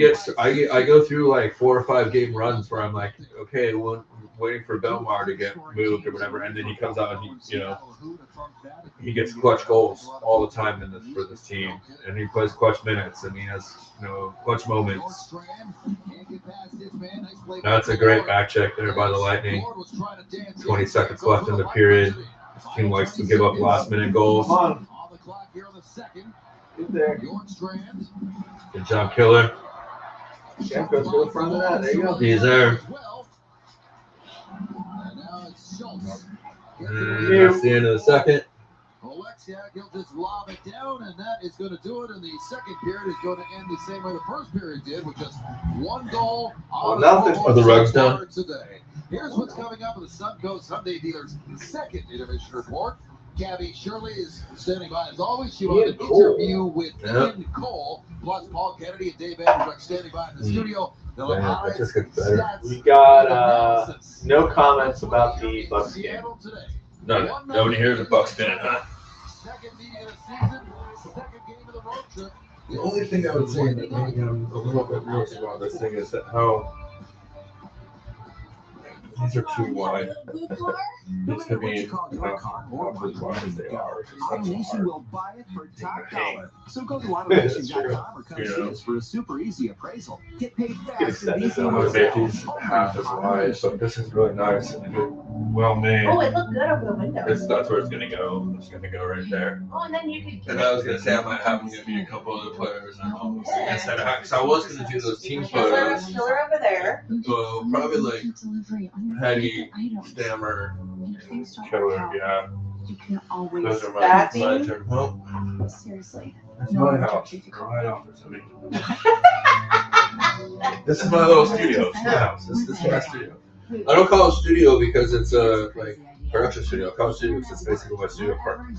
go through like 4 or 5 game runs where I'm like, okay, well, waiting for Belmar to get moved or whatever, and then he comes out and he gets clutch goals all the time for this team, and he plays clutch minutes, and he has clutch moments. That's a great back check there by the Lightning. 20 seconds left in the period. This team likes to give up last minute goals. Good job, Killer. Stamkos to the front of that. There you go. He's there. And that's the end of the second. Alexiak, he'll just lob it down, and that is going to do it. And the second period is going to end the same way the first period did, with just 1 goal. Are the rugs done? Today. Here's what's coming up with the Suncoast Sunday Dealers' second intermission report. Gabby Shirley is standing by as always. She will have an interview with Ian Cole, plus Paul Kennedy and Dave Andrews standing by in the studio. That just gets better. We got no comments about the Bucks game. None. Nobody here is a Bucks fan, huh? The only thing I would say that maybe I'm a little bit nervous about this thing is that how These are too wide. No It's matter to what be you call your car or as wide as they are. AutoNation will buy it for top dollar. So go to AutoNation.com or come see us for a super easy appraisal. Get paid fast and easy. Some of the safeties half as wide, so this is really nice and good, well made. Oh, it looked good over the window. That's where it's gonna go. It's gonna go right there. Oh, and then you could. And I was gonna say I might have maybe a couple other players instead of because I was gonna do those team photos. Killer over there. So probably like Petty, Stammer, Killer, yeah. You can always. Those are my That's turned home. Seriously. That's my house. Right off the city. This is my little studio. It's my house. This is my studio. I don't call it studio because it's a like production studio. I call it studio because it's basically my studio apartment.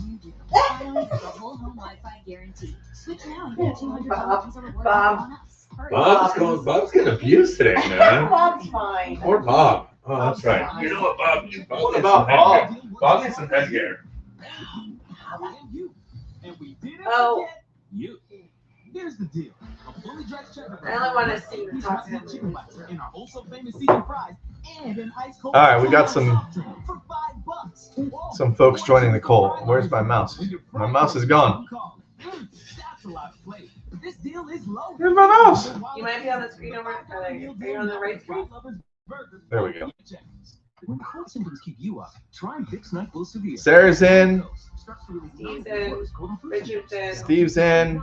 Bob's getting abused today, man. Bob's fine. Or Bob. Oh, that's right. You know what Bob needs? What about Bob? Bob needs some headgear. Oh. Here's the deal. I only want to see the top 10. All right, we got some folks joining the call. Where's my mouse? My mouse is gone. Where's my mouse? You might be on the screen over. Are you on the right screen? There we go. When cold symptoms keep you up, try Vicks NyQuil Severe. Sarah's in. Steve's in. Richard's in. Steve's in.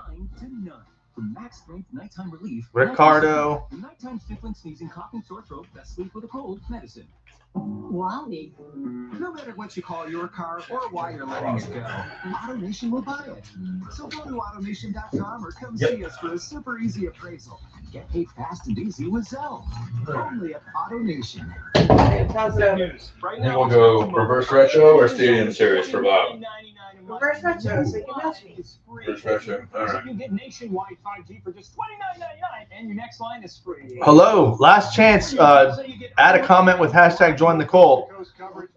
For max strength nighttime relief. Ricardo. Nighttime sniffling, sneezing, coughing, sore throat, best sleep with a cold medicine. Wally. No matter what you call your car or why you're letting it go, AutoNation will buy it. So go to AutoNation.com or come see us for a super easy appraisal. Get paid fast and easy with Zelle. Only at AutoNation. And we'll go reverse retro or stadium series for Bob. Reverse retro, so you can match me. Reverse retro. All right. You can get nationwide 5G for just $29.99, and your next line is free. Hello, last chance. Add a comment with hashtag join the call.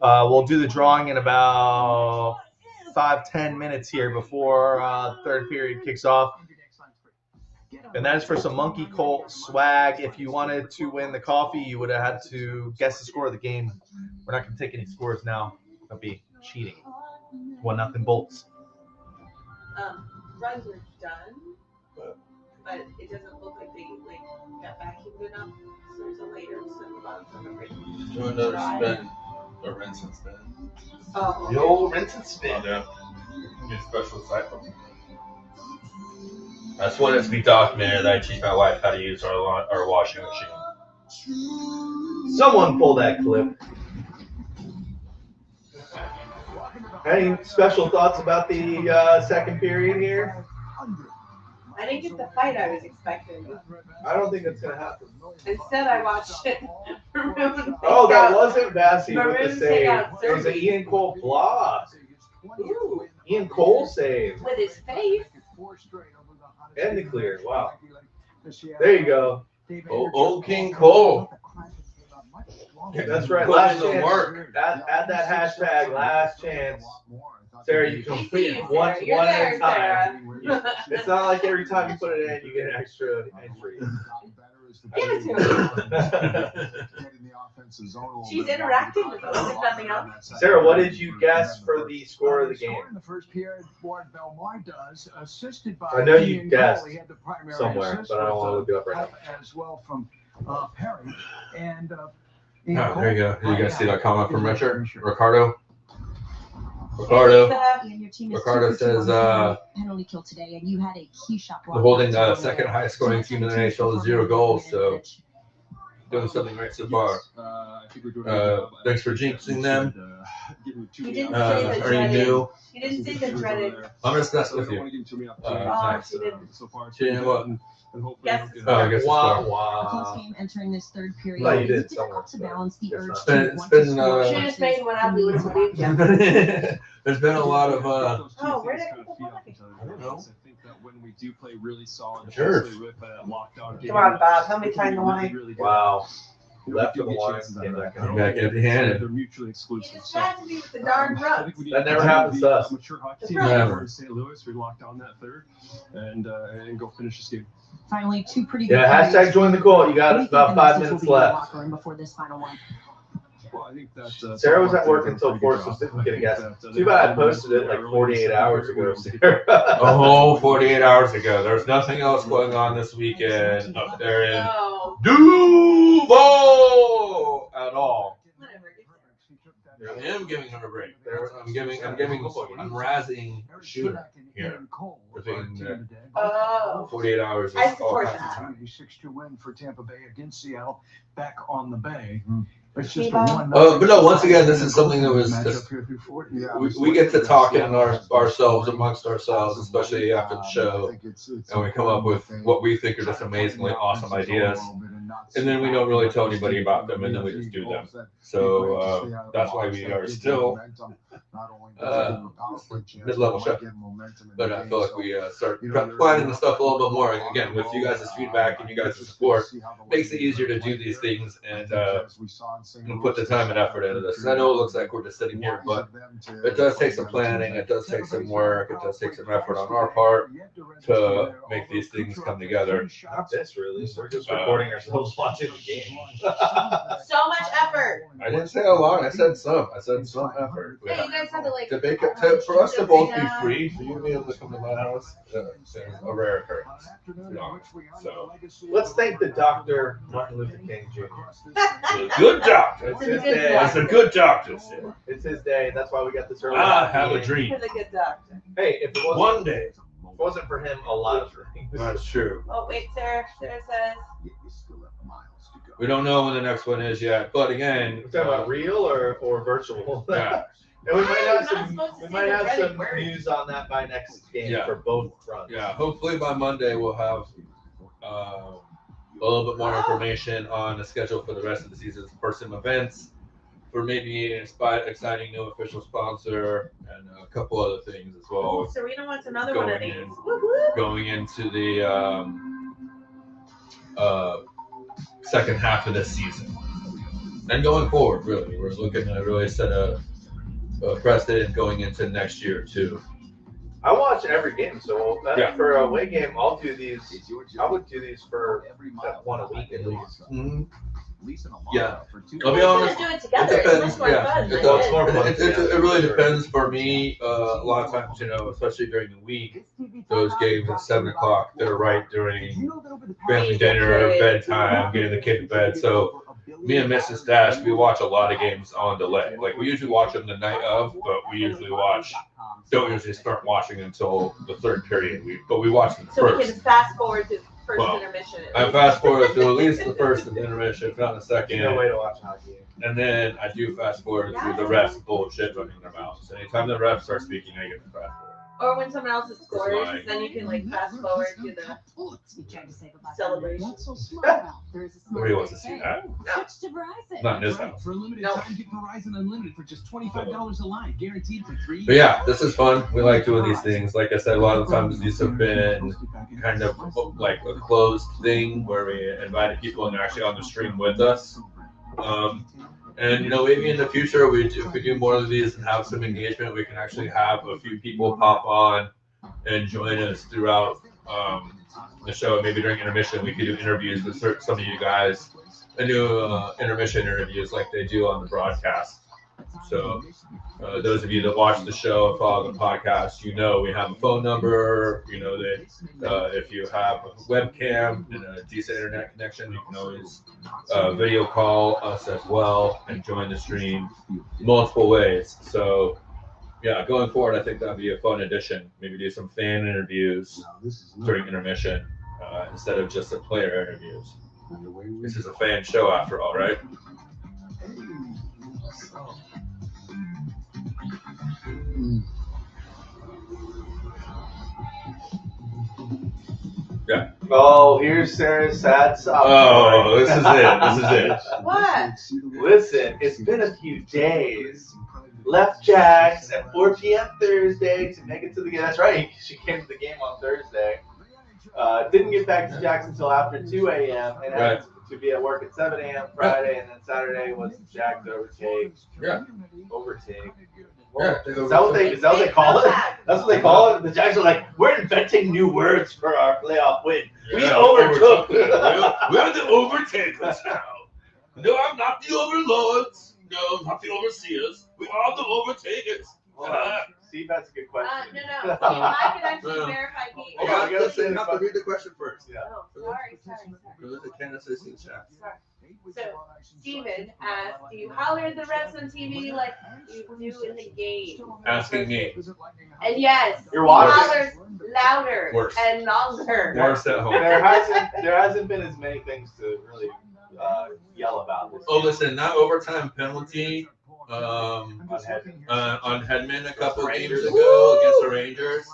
We'll do the drawing in about 5-10 minutes here before third period kicks off. And that is for some Monkey Colt swag. If you wanted to win the coffee, you would have had to guess the score of the game. We're not going to take any scores now. That'd be cheating. 1-0 Bolts. Runs are done, but it doesn't look like they got vacuumed enough. So there's a layer of runs on the fridge. Do another spin. Or rinse and spin. Oh. The old rinse and spin. Yeah. Be a special cycle. That's when it's be documented that I teach my wife how to use our washing machine. Someone pull that clip. Any special thoughts about the second period here? I didn't get the fight I was expecting. I don't think that's going to happen. Instead, I watched it. Oh, that wasn't Vassy with the Maroon save. takeout It was an Ian Cole block. Ooh. Ian Cole save. With his face. And the clear. Wow. There you go. Old King Cole. That's right. Put Last in the chance. work. Add that hashtag. Last chance. Sarah, you complete it one You're at there, a time. It's not like every time you put it in, you get an extra entry. Give it to me. She's interacting with us, if nothing else. Sarah, what did you guess for the score of the game? In the first period, Ward Belmar does, assisted by. I know you Ian guessed Cole. He had the primary somewhere, assist but I don't want to with, look it up right now. as well from Perry and. Oh, there you go. You guys see that comment from Richard? Ricardo? Ricardo says penalty kill today, and you had a key shot. they're holding the second highest scoring team in the NHL to 0 goals, so doing something right so far. Thanks for jinxing them. You didn't say the Are you new? You didn't say the dreaded. I'm just messing with you. Nice. She didn't. She didn't what? Yes. Oh, I guess it's A close game entering this third period. No, you did Is it difficult to balance the urge It's to been- want to score? She just made one up. We would have believed you. There's been a lot of Oh, where did people go? I don't know. I think that when we do play really solid, Sure. especially with lockdown game, Come on, Bob. Help me find the line. Wow. you know, Left we of do the get line, chances out came of back that. out. You know, Back empty-handed. They're mutually You exclusive. just So, had to be with the darn I rug. think we need That never happens to us. Mature hockey team Never. in St. Louis. We lock down that third and go finish this game. Finally, two pretty good Yeah, hashtag periods. join the call. You got What do you about think the 5 message will minutes be in the left. locker room before this final one? Well, I think that's Sarah was at work until 4, so didn't get a guess. Too bad I posted it like 48 hours ago, Sarah. Oh, 48 hours ago. There's nothing else going on this weekend up there in Duval at all. I am giving him a break. I'm razzing Shooter here. Within 48 hours. I support that. 6-2 win for Tampa Bay against Seattle, back on the Bay. It's just a 1-0. But no, once again, this is something that was we get to talk in ourselves amongst ourselves, especially after the show, and we come up with what we think are just amazingly awesome ideas, and then we don't really tell anybody about them, and then we just do them. So that's why we are still mid-level show. But I feel like we start planning the stuff a little bit more. And again, with you guys' feedback and you guys' support, makes it easier to do these things and put the time and effort into this. And I know it looks like we're just sitting here, but it does take some planning. It does take some work. It does take some effort on our part to make these things come together. Not this, really. We're just recording ourselves watching the game. So much effort. I didn't say a lot. I said some. I said some effort. Yeah, you guys had to like. For us to both be free, for you to be able to come to my house, it's a rare occurrence. So let's thank the Dr. Martin Luther King Jr. The good doctor. It's his day. It's a good doctor. It's his day. That's why we got this early. I have a dream. For the good doctor. Hey, if it wasn't one day, if it wasn't for him, a lot of dreams. That's true. Oh wait, Sarah says. We don't know when the next one is yet, but again, we're talking about real or virtual. Yeah. And we might have some news on that by next game for both fronts. Yeah, hopefully by Monday we'll have a little bit more information on the schedule for the rest of the season for some events, for maybe an exciting new official sponsor, and a couple other things as well. Serena wants another one of these. Going into the second half of this season. And going forward, really. We're looking to really set a precedent going into next year, too. I watch every game, so for a away game, I'll do these. I would do these for one a week at least. Mm-hmm. Yeah, I'll be honest. Do it together. It depends. It really depends for me. A lot of times, especially during the week, those games at 7 o'clock, they're right during family dinner, bedtime, getting the kid to bed. So me and Mrs. Stache, we watch a lot of games on delay. Like we usually watch them the night of, but we usually don't usually start watching until the third period. But we watch them first. So we can fast forward to first intermission. I fast forward to at least the first intermission, if not the second. No way to watch hockey. And then I do fast forward through the refs bullshit running their mouths. Anytime the refs start speaking, I get to fast forward. Or when someone else scores, then you can like fast forward to the celebration. Nobody wants to see that. Not in this house. For a limited time, get Verizon Unlimited for just $25 a line, guaranteed for 3 years. But yeah, this is fun. We like doing these things. Like I said, a lot of times these have been kind of like a closed thing where we invited people and they're actually on the stream with us. And maybe in the future, if we do more of these and have some engagement, we can actually have a few people pop on and join us throughout the show. Maybe during intermission, we could do interviews with some of you guys and do intermission interviews like they do on the broadcast. So those of you that watch the show and follow the podcast, we have a phone number. That if you have a webcam and a decent internet connection, you can always video call us as well and join the stream multiple ways. So yeah, going forward, I think that'd be a fun addition. Maybe do some fan interviews during intermission instead of just the player interviews. This is a fan show after all, right? Yeah. Oh, here's Sarah's sad song. Oh, this is it. What? Listen, it's been a few days. Left Jax at 4 p.m. Thursday to make it to the game. That's right. She came to the game on Thursday. Didn't get back to Jax until after 2 a.m. and had to be at work at 7 a.m. Friday, and then Saturday was Jax overtake. Yeah. Overtake. Yeah. Is that what they call it? That's what they call it? The Jags are like, we're inventing new words for our playoff win. We overtook. We're the overtakers now. No, I'm not the overlords. No, not the overseers. We are the overtakers. Steve, that's a good question. No. I could actually No. verify he. I gotta say, you have to read the question first. Yeah. Oh, sorry. Can't say the chat. Sorry. So, Steven asked, do you holler at the refs on TV like you do in the game? Asking me. And yes, You're he watching. hollers louder Worse. and longer. Worse at home. There hasn't been as many things to really yell about this. Oh, listen, that overtime penalty on Hedman a couple games ago against the Rangers.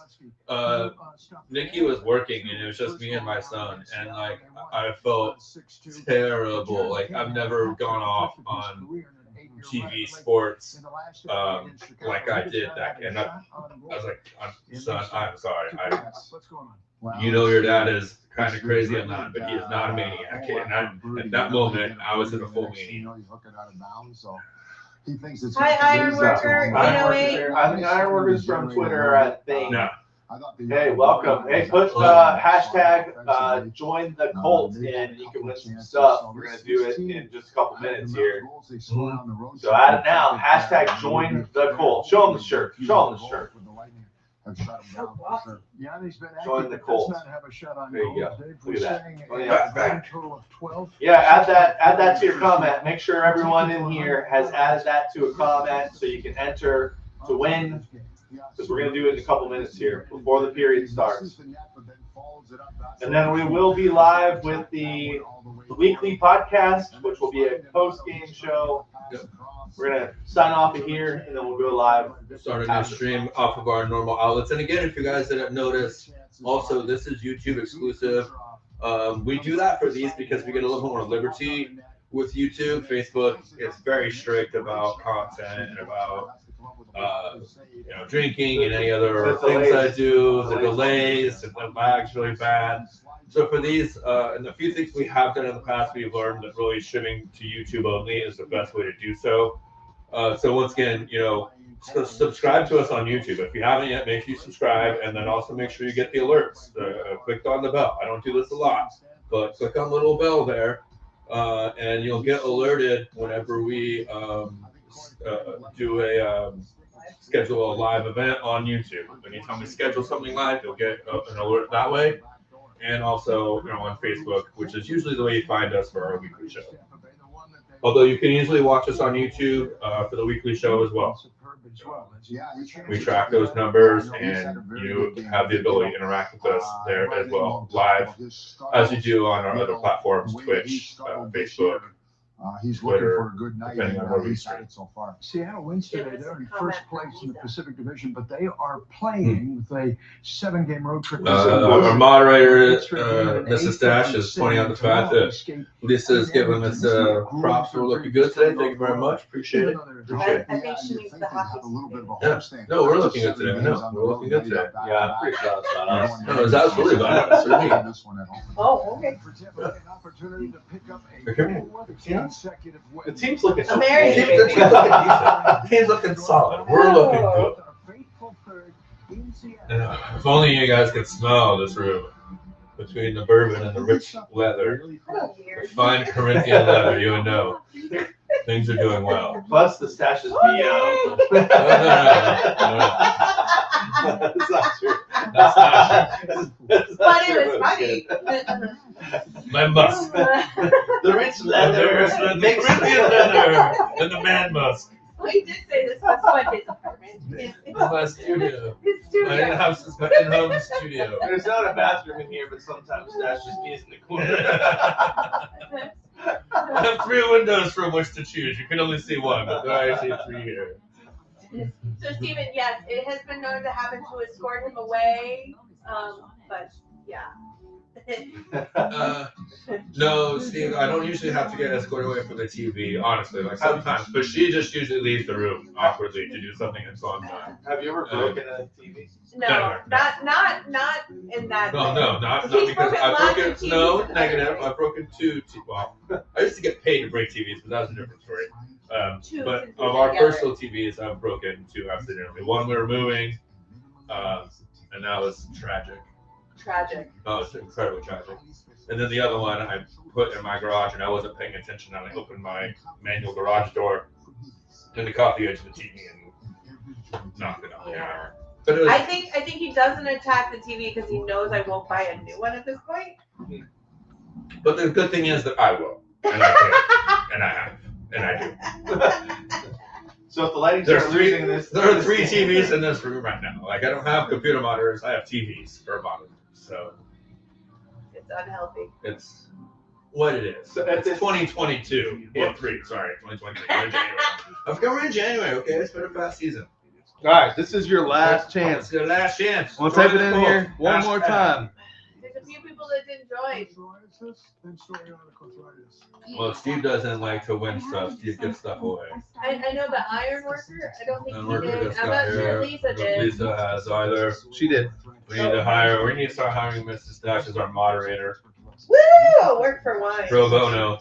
Nikki was working, and it was just me and my son, and like I felt terrible. Like I've never gone off on TV sports like I did that, and I was like, son, I'm sorry. You know your dad is kind of crazy and not, but he is not a maniac. And at that moment, I was in a full meaning. Hi, Ironworker, 808. I think Ironworkers from Twitter are at thing. No. Hey, welcome. Hey, put hashtag join the cult in, and you can win some stuff. We're gonna do it in just a couple minutes here. So add it now. Hashtag join the cult. Show them the shirt. Show them the shirt. Join the cult. There you go. Look at that. Oh, yeah. Yeah, add that to your comment. Make sure everyone in here has added that to a comment so you can enter to win. Because we're going to do it in a couple minutes here before the period starts. And then we will be live with the weekly podcast, which will be a post-game show. We're going to sign off of here, and then we'll go live. Start a new stream off of our normal outlets. And again, if you guys didn't notice, also, this is YouTube exclusive. We do that for these because we get a little more liberty with YouTube. Facebook is very strict about content and about drinking and any other things I do, the delays, and the lag's really bad. So for these, and the few things we have done in the past, we've learned that really streaming to YouTube only is the best way to do so. So once again, subscribe to us on YouTube. If you haven't yet, make sure you subscribe, and then also make sure you get the alerts. Click on the bell. I don't do this a lot, but click on the little bell there, and you'll get alerted whenever we schedule a live event on YouTube. Anytime we schedule something live, you'll get an alert that way. And also, on Facebook, which is usually the way you find us for our weekly show. Although you can easily watch us on YouTube for the weekly show as well. We track those numbers, and you have the ability to interact with us there as well, live, as you do on our other platforms, Twitch, Facebook, He's Twitter, looking for a good night. depending on where we He's had it so far. Seattle wins today. They're in first place in the Pacific Division, but they are playing with a 7-game road trip. Our moderator, Mrs. Stache, is pointing out the fact that Lisa's giving us props. We're looking good today. Thank you very much. Appreciate it. I think she needs the hockey. Yeah. No, we're looking good today. No, we're looking good today. Yeah, I'm pretty sure that's about us. No, it's absolutely about us. Oh, okay. The team's looking so American. Team's looking solid. We're looking good. If only you guys could smell this room between the bourbon and the rich leather, the fine Corinthian leather. You would know things are doing well. Plus the stash is BO. No. That's not true. That's not true. But it was funny. My musk. The rich leather. The Corinthian leather and the man musk. We did say this was what his apartment. My studio. His studio. I didn't have a in-home studio. There's not a bathroom in here, but sometimes Stash just is in the corner. I have 3 windows from which to choose. You can only see one, but there are actually 3 here. So, Steven, yes, it has been known to happen to escort him away, but yeah. No, Steve, I don't usually have to get escorted away from the TV, honestly. Like sometimes, but she just usually leaves the room awkwardly to do something that's on time. Have you ever broken a TV? No, not in that. No, way. not He's because I lots broke of it. No, TVs. negative. I've broken 2. Well, I used to get paid to break TVs, but that's a different story. But of our personal TVs, I've broken 2 accidentally. One we were moving, and that was tragic. Tragic. Oh, it's incredibly tragic. And then the other one I put in my garage, and I wasn't paying attention, and I opened my manual garage door, and he caught the edge of the TV and knocked it out. Yeah. But it was, I think he doesn't attack the TV because he knows I won't buy a new one at this point. but the good thing is that I will, and I can, and I have, and I do. So if the lighting There starts losing this, are three TVs in this room right now. Like I don't have computer monitors, I have TVs for monitors. So It's unhealthy. it's what it is. So It's 2022. Well, 2023. We're in January. I forgot we're in January. Okay, it's been a fast season. All right, this is your last chance. It's your last chance. We'll type it in here one more time. There's a few people that didn't join. Well, Steve doesn't like to win stuff. Steve gives stuff away. I know the iron worker. I don't think And he worker did. just I'm got not here. sure Lisa did. Lisa has either. She did. We need to start hiring Mrs. Stache as our moderator. Woo! Work for wine. Pro bono.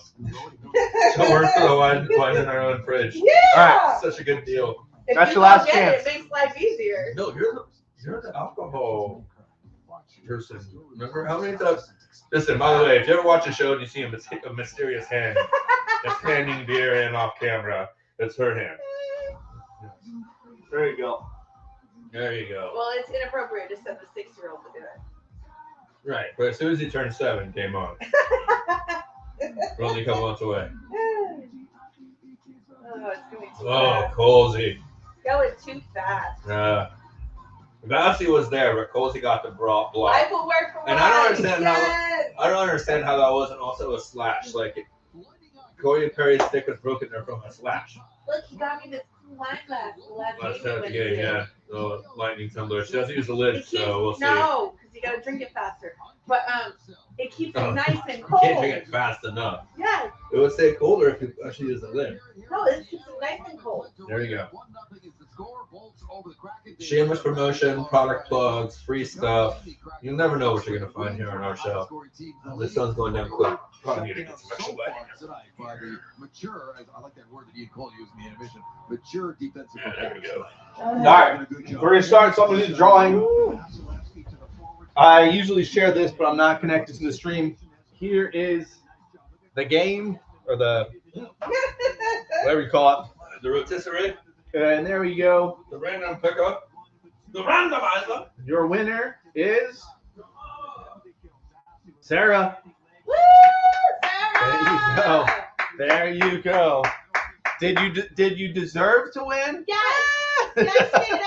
She'll work for the wine in our own fridge. Yeah. All right. Such a good deal. If That's you your last don't get chance. It makes life easier. No, you're the alcohol person. Remember how many times? Listen, by the way, if you ever watch a show and you see a mysterious hand that's handing beer in off camera, that's her hand. there you go. There you go. Well, it's inappropriate to send the 6-year-old to do it. Right, but as soon as he turned 7, game on. We're only a couple months away. Oh, it's gonna be too Oh, fast. Colsey. Going too fast. Vassie was there, but Colsey got the block. I will work for And wine. I don't understand Yes. I don't understand how that wasn't also a slash. Like Corey Perry's stick was broken there from a slash. Look, he got me this wine glass. Last time at the game, yeah. The lightning tumbler. She doesn't use the lid, so we'll see. No, because you gotta drink it faster. But it keeps it nice and You cold. can't drink it fast enough. Yeah. It would stay colder if you actually use the lid. No, it keeps it nice and cold. There you go. Shameless promotion, product plugs, free stuff. You'll never know what you're going to find here on our show. The sun's going down quick. Probably need to get some extra light. Mature, I like that word that Ian Cole used in the animation. Mature defensive. Yeah, there we go. All right, we're gonna start somebody's drawing. I usually share this, but I'm not connected to the stream. Here is the game, or the whatever you call it. The rotisserie. And there we go. The random pickup. The randomizer. Your winner is Sarah. Woo! There Sarah! you go. There you go. Did you deserve to win? Yes! Yes, you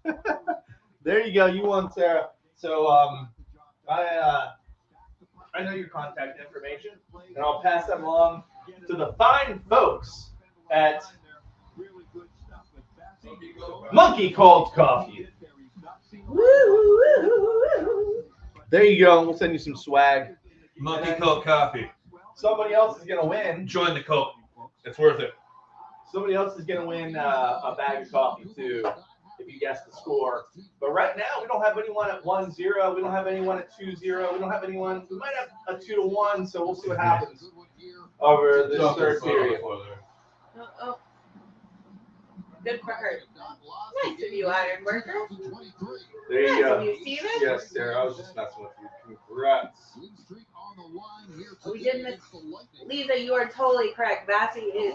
did! There you go. You won, Sarah. So I know your contact information, and I'll pass them along to the fine folks at Monkey Cold Coffee. Woo! There you go. We'll send you some swag. Monkey Cold Coffee. Somebody else is gonna win. Join the cult. It's worth it. Somebody else is gonna win a bag of coffee too, if you guess the score. But right now, we don't have anyone at 1-0. We don't have anyone at 2-0. We don't have anyone. We might have a 2-1. So we'll see what happens over this third period. Oh. Good for her. Nice of you, Iron Worker. There you Nice go. of you, Steven. Yes, Sarah. I was just messing with you. Congrats. We didn't miss. Lisa, you are totally correct. Vassie is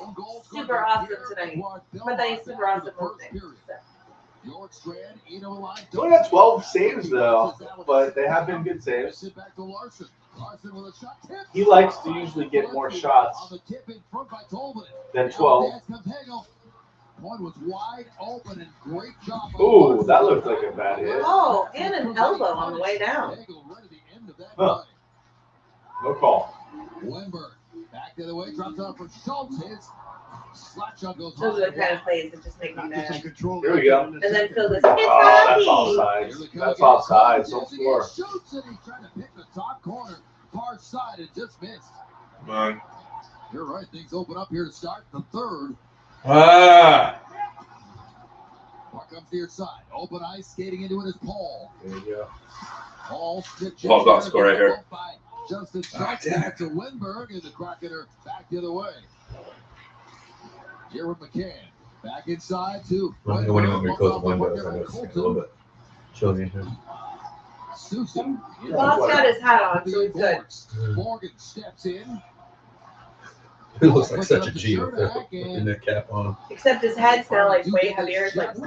super awesome tonight. But then he's super awesome most things. He only got 12 saves though, but they have been good saves. He likes to usually get more shots than 12. Ooh, that looked like a bad hit. Oh, and an elbow on the way down. Huh. No call. Back the other way, drops out for Schultz. His slap shot goes Those are the kind of plays that just make me mad. Here we go. And then Phil goes, it's Oh, that's hockey! offside. That's offside. Don't score. Shoots it. He's trying to pick the top corner. Far side, it just missed. Come on. You're right. Things open up here to start the third. Ah. Puck comes to your side. Open ice, skating into it is Paul. There you go. Paul Paul's got to score right here. Justin Schultz back to Wenberg, and the Kraken are back the other way. Here with McCann. Back inside to When you want me to close the windows, I know it's a little bit chilly in here. Susan. Bob's got his hat on, so he's good. Morgan steps in. He looks like such a G with the cap on. Except his head's now like way heavier. It's like, The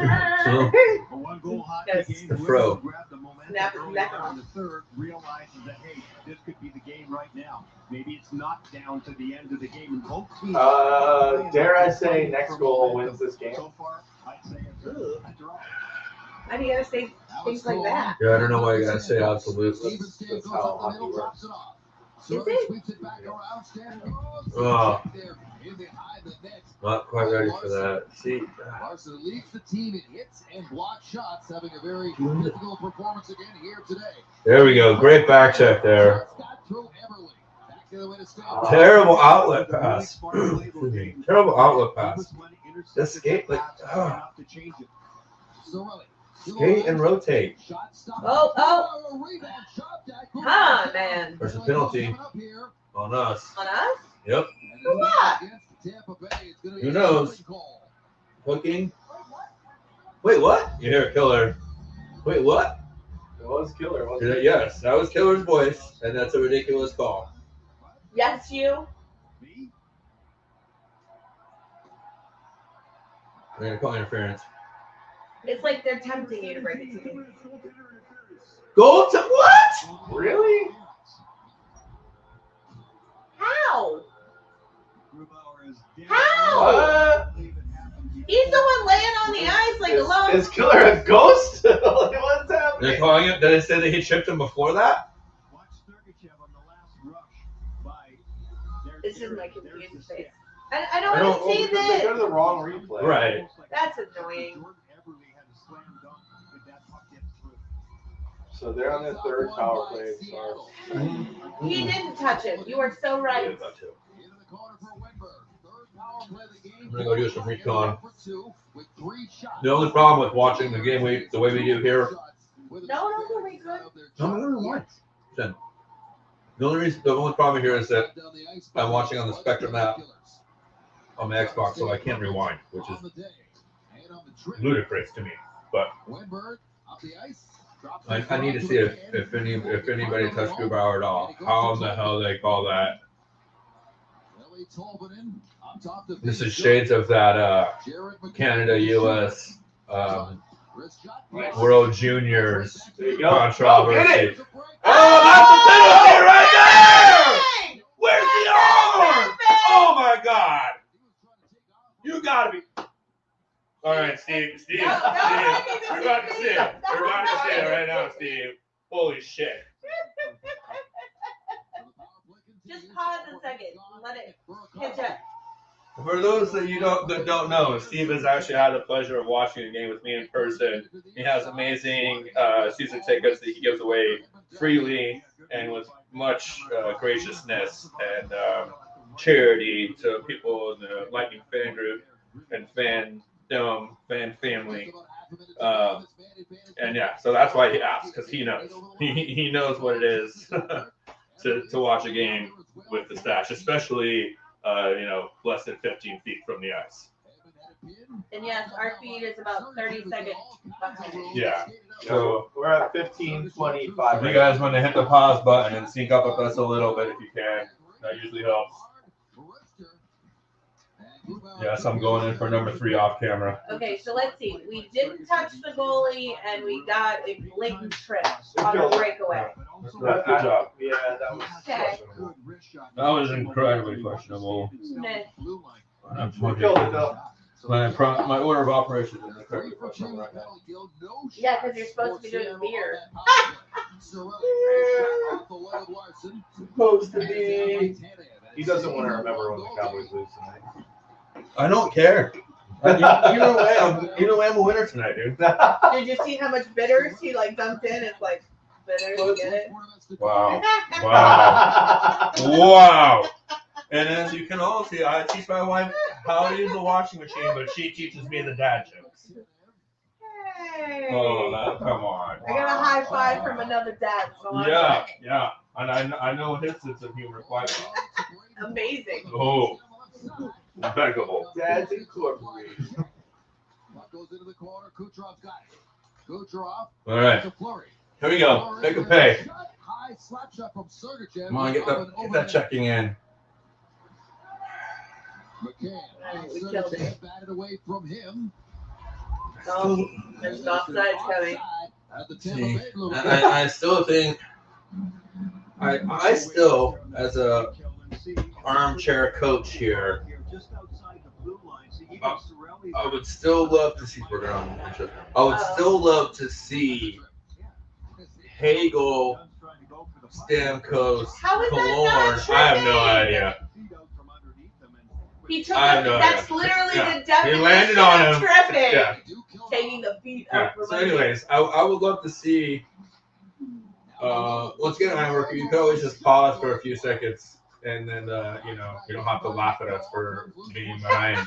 fro. snap his neck off. The third realizes that, hey, this could be the game right now. Maybe it's not down to the end of the game. And both teams dare I say next goal wins this game? So far, I'd say it's a draw. Why do you gotta say things like that? Yeah, I don't know why you gotta say absolute. That's how hockey works. Is it? Oh, not quite ready for that. See, Larson leads the team in hits and block shots, having a very difficult performance again here today. there we go. Great back check there. Terrible outlet pass. Terrible outlet pass. Just skate like skate and rotate. Oh. Come on, man. There's a penalty on us. On us? Yep. For what? Who knows? Hooking. Wait, what? You hear Killer. Wait, what? It was Killer, wasn't it? Yes, that was Killer's voice, and that's a ridiculous call. Yes, you. We're gonna call interference. It's like they're tempting you to break it to me. Goal to what? Really? How? How? How? He's the one laying on the ice like alone. Is Killer a ghost? What's happening? They're calling it. Did they say that he chipped him before that? This is my confused face. I don't want to see They go to this. the wrong replay. Right. That's annoying. So they're on their third power play. So. He didn't touch him. You are so right. I'm gonna go do some recon. The only problem with watching the game the way we do here. No, we're good. No. The only problem here is that I'm watching on the Spectrum app on my Xbox, so I can't rewind, which is ludicrous to me. But I need to see if anybody touched Grubauer at all. How in the hell they call that? This is shades of that Canada U.S. World Juniors controversy. Oh, that's a penalty right there! Where's the arm? Oh my God! You gotta be. All right, Steve. You're about to see it. You're about to see it right now, Steve. Holy shit! Just pause a second. Let it catch up. For those that don't know, Steve has actually had the pleasure of watching a game with me in person. He has amazing season tickets that he gives away freely and with much graciousness and charity to people in the Lightning fan group and fan family. And yeah, so that's why he asked, because he knows. He knows what it is to watch a game with the Stache, especially less than 15 feet from the ice. And yes, our feed is about 30 seconds behind. Yeah. So we're at 15:25. If you guys want to hit the pause button and sync up with us a little bit, if you can, that usually helps. Yes, I'm going in for number 3 off camera. Okay, so let's see. We didn't touch the goalie, and we got a blatant trip on a breakaway. Good job. Yeah, that was questionable. That was incredibly questionable. Meh. We killed it though. My order of operations is incredibly questionable right now. Yeah, because you're supposed to be doing beer. Supposed to be. He doesn't want to remember when the Cowboys lose tonight. I don't care. Either way, I'm a winner tonight, dude. Did you see how much bitters he dumped in? It's like bitters, you get it? Wow. Wow. And as you can all see, I teach my wife how to use a washing machine, but she teaches me the dad jokes. Hey. Oh, come on. I got a high five from another dad. So Yeah. And I know his sense of humor quite well. Amazing. Oh, impeccable. Dad's Incorporated. All right. Here we go. Take a pay. Come on, get that checking in. Alright, we killed it. Batted away from him. Oh, there's an offside coming. See, I still think I still, as a armchair coach here, I would still love to see I would still love to see Hagel, Stamkos, How is that Killorn. not I have no idea. He took I have no that's idea. literally Yeah. the definition He landed on of him. tripping. Yeah. Taking the feet Yeah. up from So, under. anyways, I would love to see. Once again, you can always just pause for a few seconds, and then you don't have to laugh at us for being behind.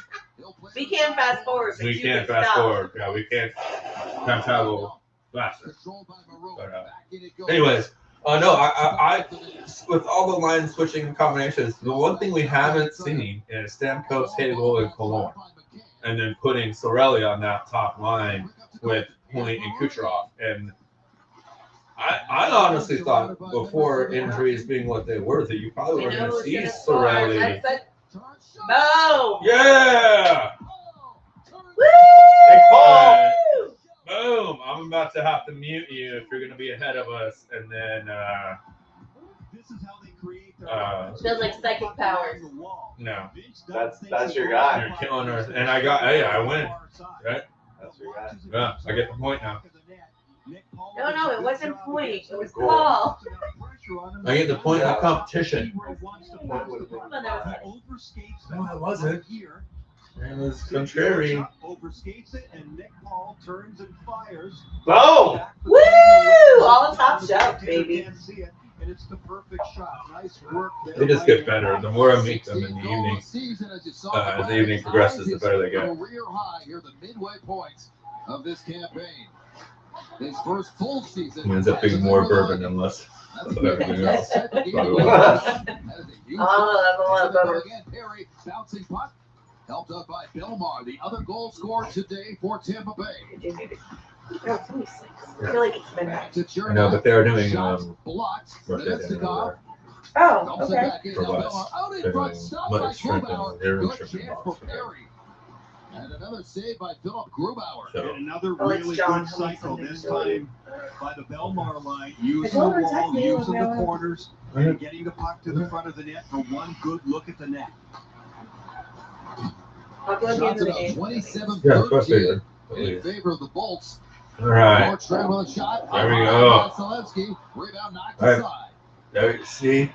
We can't fast forward. But We you can't can fast stop. forward. Yeah, we can't time travel faster. But anyways, no, I with all the line switching combinations, the one thing we haven't seen is Stamkos, Hagel, and Killorn, and then putting Sorelli on that top line with Point and Kucherov. And I honestly thought before injuries being what they were that you probably were going to see Sorelli. Boom! Yeah! Nick Paul! Boom! I'm about to have to mute you if you're going to be ahead of us, and then Feels like psychic powers. no. That's your guy. You're killing us. And I win. Right? That's your guy. Yeah, I get the point now. No, it wasn't Point. It was Paul. I get the point of competition. Oh, No, it wasn't. It was contrary. Overskates it, and Nick Paul turns and fires. Boom! Woo! All top shelf, baby. And it's the perfect shot. Nice work there. They just get better. The more I meet them in the evening, as the evening progresses, the better they get. Career high here, the midway points of this campaign. His first full season. It ends up being more bourbon and less of everything else. Oh, that's Again, Perry bouncing puck, helped up by Belmar, the other goal scored today for Tampa Bay. I feel like it's been I know, but they're doing blocked. what they're doing over Oh, okay. Back in For now, less. Belmar out in They're front, doing stopped much by strength Grubauer. and they're Good restricting chance balls. for Perry. And another save by Philip Grubauer. So, And another Oh, it's really John good cycle, Thompson. this time by the Belmar line, using the told her wall, technically using when the we corners, and getting the puck to the front of the net for one good look at the net. I'll go at the end Shots of the about game. 27 yeah, of course they 13 did. in favor of the Bolts. All right. Nordstrom with a shot. There we go. Vasilevsky, rebound knocked All right. aside. There you see,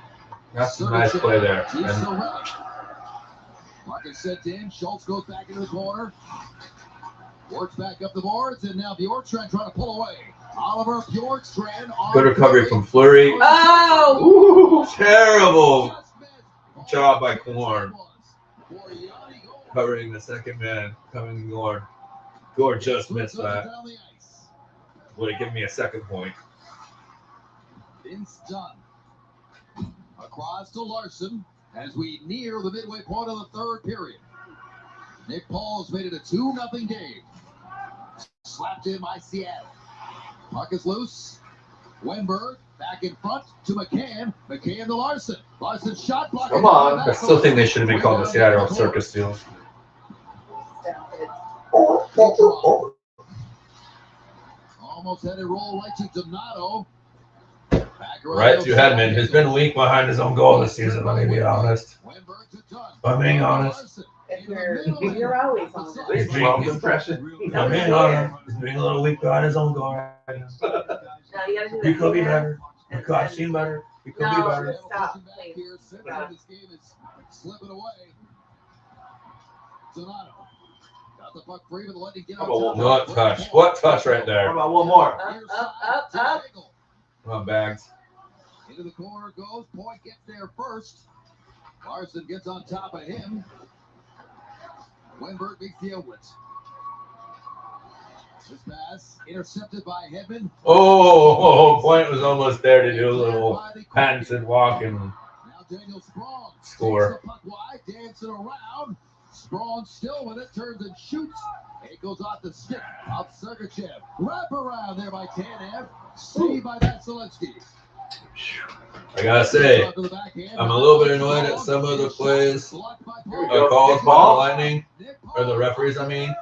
that's a nice play there. To And Sorelli. Marcus sent in. Schultz goes back into the corner. Works back up the boards, and now Bjorkstrand trying to pull away. Oliver Bjorkstrand on good recovery from Fleury. Oh! Ooh, terrible job by Killorn. Covering the second man, coming Gord. Gord just missed that. Would have given me a second point. Vince Dunn. Across to Larson as we near the midway point of the third period. Nick Paul has made it a 2-0 game. Slapped in by Seattle. Puck is loose. Wenberg back in front to McCann. McCann to Larson. Larson shot block. Come on. I still think they should have been called the Seattle Circus Seals. Almost had it roll right to Donato. Right to Hedman, who's been weak behind his own goal this season, let me be honest. If I'm being honest. You're always on He's that. being, I'm being honest. He's being a little weak behind his own goal right now. No, you gotta do He that. could be better. He could have seen better. He could be No, better. stop, please. Yeah. This game is slipping away. Donato. Got the puck free, but the Lightning get on top. What touch? What touch right How there? about one more? Up. Come on, Bags. Into the corner goes. Point gets there first. Larson gets on top of him. Wenberg makes the outlet. This pass intercepted by Hedman. Oh, Point was almost there to do a little pants and walk and Now Daniel Sprong score. takes the puck wide, dancing around. Sprong still with it, turns and shoots. It goes off the stick of Sergachev. Wrap around there by Tanev. Saved by Vasilevsky. I gotta say, I'm a little bit annoyed at some of the plays calls by the Lightning, or the referees, I mean.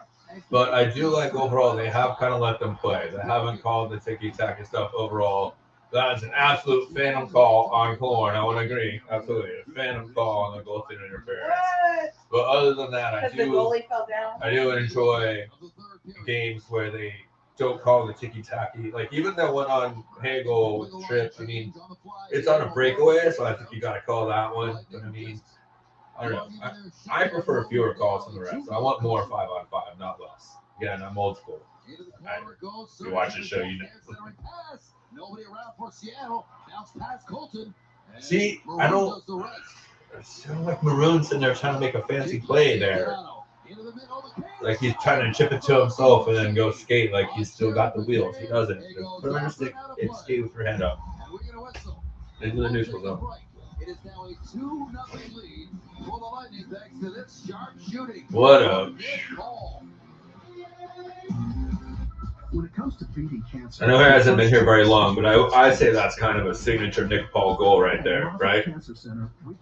But I do like overall, they have kind of let them play. They haven't called the ticky-tacky stuff overall. That is an absolute phantom call on Killorn. I would agree. Absolutely. A phantom call on the goaltender interference. But other than that, I do enjoy games where they don't call the ticky-tacky. Like, even that one on Hagel with Tripp, I mean, it's on a breakaway, so I think you got to call that one. But, I mean, I don't know. I prefer fewer calls from the rest. I want more 5-on-5, not less. Again, I'm old school. You watch the show, you know. Nobody around for Seattle. Bounce past Colton. See, I don't like Maroon's sitting there trying to make a fancy play there. Like he's trying to chip it to himself and then go skate like he's still got the wheels. He doesn't. Just put it on your stick and skate with your hand up. Into the neutral zone. It is now a 2-0 lead for the Lightning thanks to this sharp shooting. What up? When it comes to beating cancer, I know he hasn't been here very long, but I say that's kind of a signature Nick Paul goal right there, right?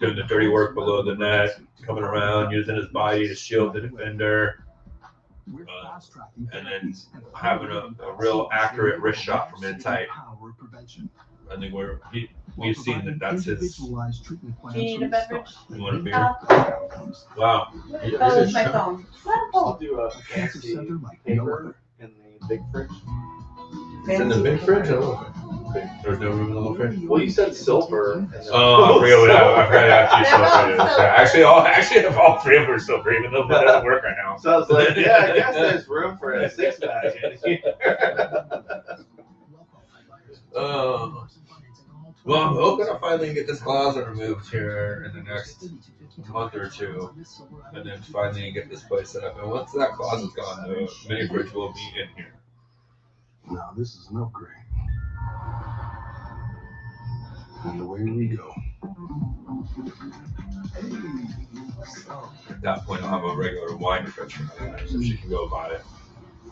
Doing the dirty work below the net, coming around, using his body to shield the defender, and then having a real accurate wrist shot from in tight. I think we've seen that's his. Do you need a beverage? You want a beer? Wow. Oh, it's my phone. I'll do a fancy paper in the big fridge. It's in the big fridge? There's no room in the little fridge? Well, you said silver. Oh, I forgot to have two silver. Actually, if all three of them are silver, even though that doesn't work right now. So I was like, yeah, I guess there's room for a 6-pack in here. Well, I'm hoping to finally get this closet removed here in the next month or two, and then finally get this place set up. And once that closet's gone, the mini fridge will be in here. Now this is an upgrade. And away we go. At that point, I'll have a regular wine fridge for my wife, so she can go buy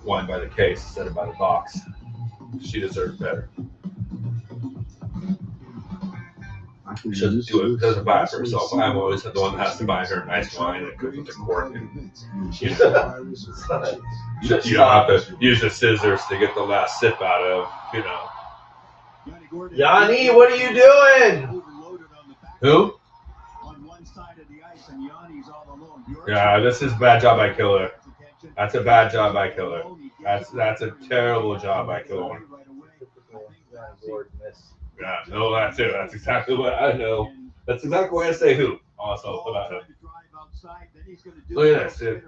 wine by the case instead of by the box. She deserves better. She doesn't buy it for herself. I'm always the one that has to buy her nice wine that goes with the cork. And, you don't have to use the scissors to get the last sip out of, you know. Yanni, what are you doing? Who? Yeah, this is a bad job by Killer. That's a bad job by Killer. That's a terrible job by Killer. Yeah, no, that too. That's exactly what I know. That's exactly what I say. Who also about him. Look at this, dude.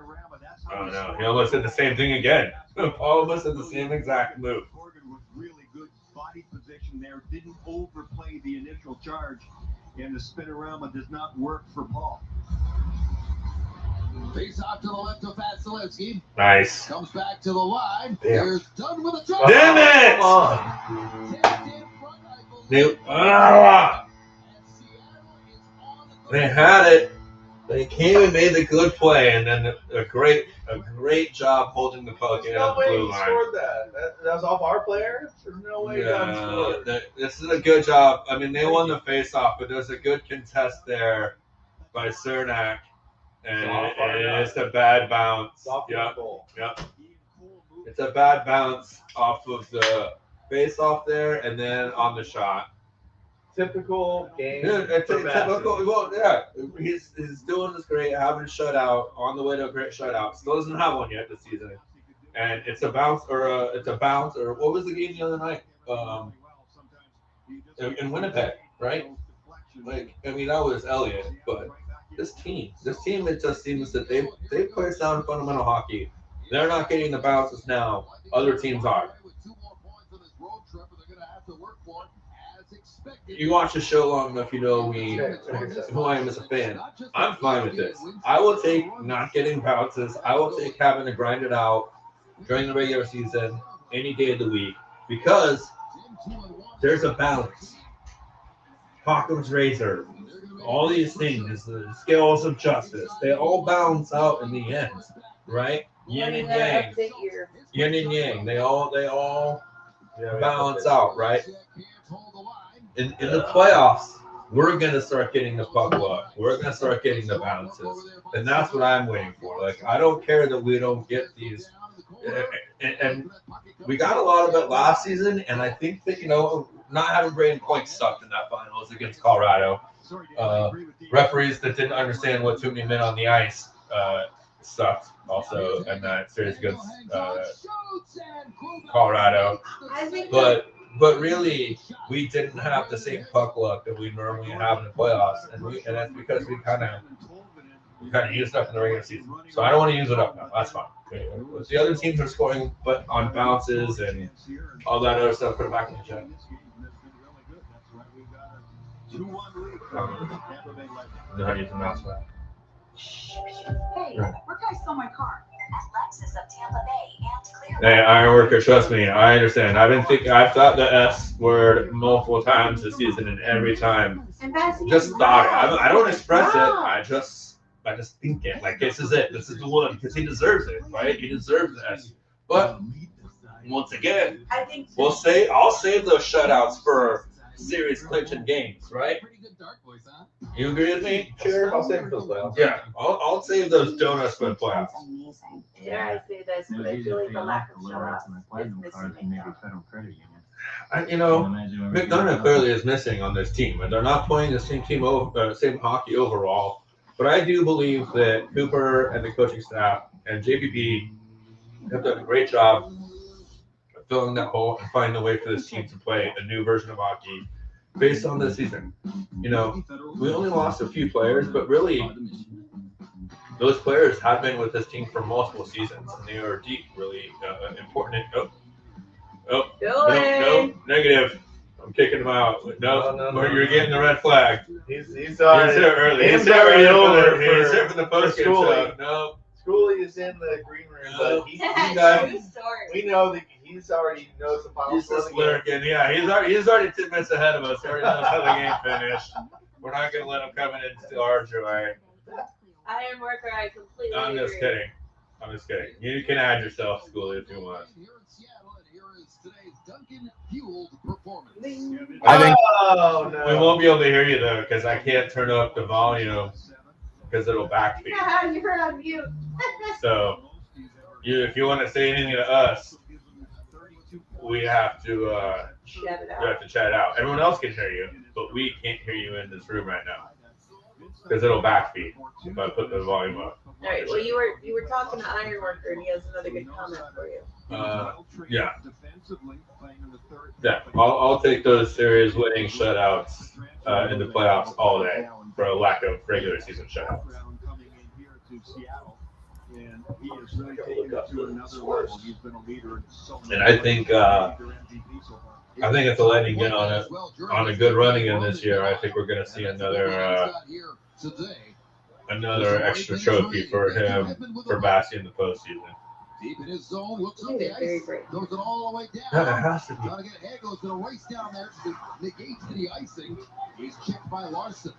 I don't know. He almost did the same thing again. Paul almost did the same exact move. Really good body position there. Didn't overplay the initial charge, and the spinorama does not work for Paul. Face off to the left of Vasilevsky. Nice. Comes back to the line. Damn. Here's done with a drop. Damn it! They had it. They came and made the good play, and then a great job holding the puck in no the way blue he line. scored that. That was off our player? There's no way he scored. This is a good job. I mean, they won the face-off, but there's a good contest there by Cernak. And it's a bad bounce. Yep. It's a bad bounce off of the face-off there, and then on the shot. Typical game. Typical. Well, yeah, he's doing this great, having a shutout on the way to a great shutout. Still doesn't have one yet this season, and it's a bounce or what was the game the other night? In Winnipeg, right? Like, I mean, that was Elliott, but. This team, it just seems that they play sound fundamental hockey. They're not getting the bounces now. Other teams are. You watch the show long enough, you know who I am as a fan. I'm fine with this. I will take not getting bounces. I will take having to grind it out during the regular season any day of the week because there's a balance. Occam's razor. All these things, the scales of justice, they all balance out in the end, right? Yin and yang. Yin and yang. They all balance out, right? in the playoffs, we're gonna start getting the puck luck. We're gonna start getting the bounces, and that's what I'm waiting for. Like, I don't care that we don't get these, and we got a lot of it last season. And I think that not having Braden Point sucked in that finals against Colorado. Referees that didn't understand what too many men on the ice sucked also in that series against Colorado. But really, we didn't have the same puck luck that we normally have in the playoffs, and that's because we kind of used up in the regular season. So I don't want to use it up now. That's fine. The other teams are scoring, but on bounces and all that other stuff. Put it back in the chat. Know how to use the mouse for that. Hey, where can I sell my car? At Lexus of Tampa Bay and Clear. Hey, Ironworker, trust me, I understand. I've thought the S word multiple times this season, and every time just thought it. I don't express it. I just think it. Like, this is it. This is the one, because he deserves it, right? He deserves the S. But once again, I'll save those shutouts for series clinching games, right? You agree with me? Sure, I'll save those playoffs. Yeah, I'll save those donuts for the playoffs. Dare I say this, but I feel like the lack of shut-offs is missing. McDonough clearly is missing on this team, and they're not playing the same same hockey overall. But I do believe that Cooper and the coaching staff and JPP have done a great job of filling that hole and finding a way for this team to play a new version of hockey based on this season. We only lost a few players, but really, those players have been with this team for multiple seasons, and they are deep, really important. No, negative. I'm kicking him out. No, you're getting the red flag. He's there early. He's already over. He's there for the post-game show. No. Schooley is in the green room, but we know that he's already knows the final. He's just lurking. Yeah, he's already 10 minutes ahead of us. He already knows how the game finished. We're not gonna let him come in and steal our joy. Ironworker, I completely I'm just agree. kidding. You can add yourself, Schooley, if you want. I think we won't be able to hear you though, because I can't turn up the volume because it'll backfeed. Yeah, you're on mute. So, if you want to say anything to us, we have to chat it out. We have to chat it out. Everyone else can hear you, but we can't hear you in this room right now because it'll backfeed if I put the volume up. All right. Well, you were talking to Ironworker, and he has another good comment for you. Yeah. I'll take those series winning shutouts in the playoffs all day for a lack of regular season shutouts. And I think if the Lightning get on a good run again this year, I think we're going to see another extra trophy for him for Bassey in the postseason. Deep in his zone, looks up the ice, throws it all the way down. Yeah, it has to be. Trying to get ahead, goes to the race down there to negate the icing. He's checked by Larson.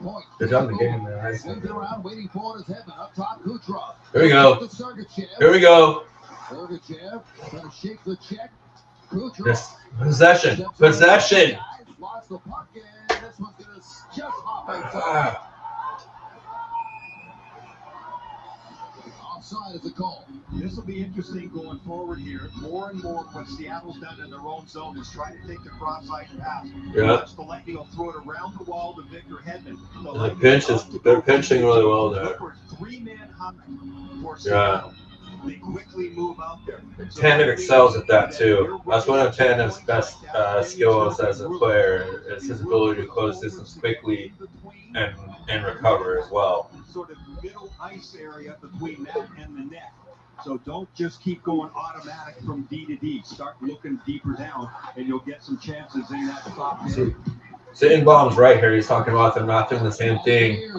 Point. Good job in the game there. Swings it around, waiting for it is Heaven. Up top, Kucherov. Here we go. Sergachev trying to shake the check. Kucherov. Possession. Lost the puck, and this one's going to just hop outside. Offside is a call. This will be interesting going forward here. More and more, what Seattle's done in their own zone is try to take the cross-ice pass. Yeah. The Lightning will throw it around the wall to Victor Hedman. They're pinching really well there. Three-man hunt for Seattle. They quickly move out there. Tannen excels at that too. That's one of Tannen's best skills as a player. Is his ability to close distance quickly and recover as well. Sort of middle ice area between that and the net. So don't just keep going automatic from D to D. Start looking deeper down, and you'll get some chances in that top end. Sittingbaum's right here. He's talking about them not doing the same thing,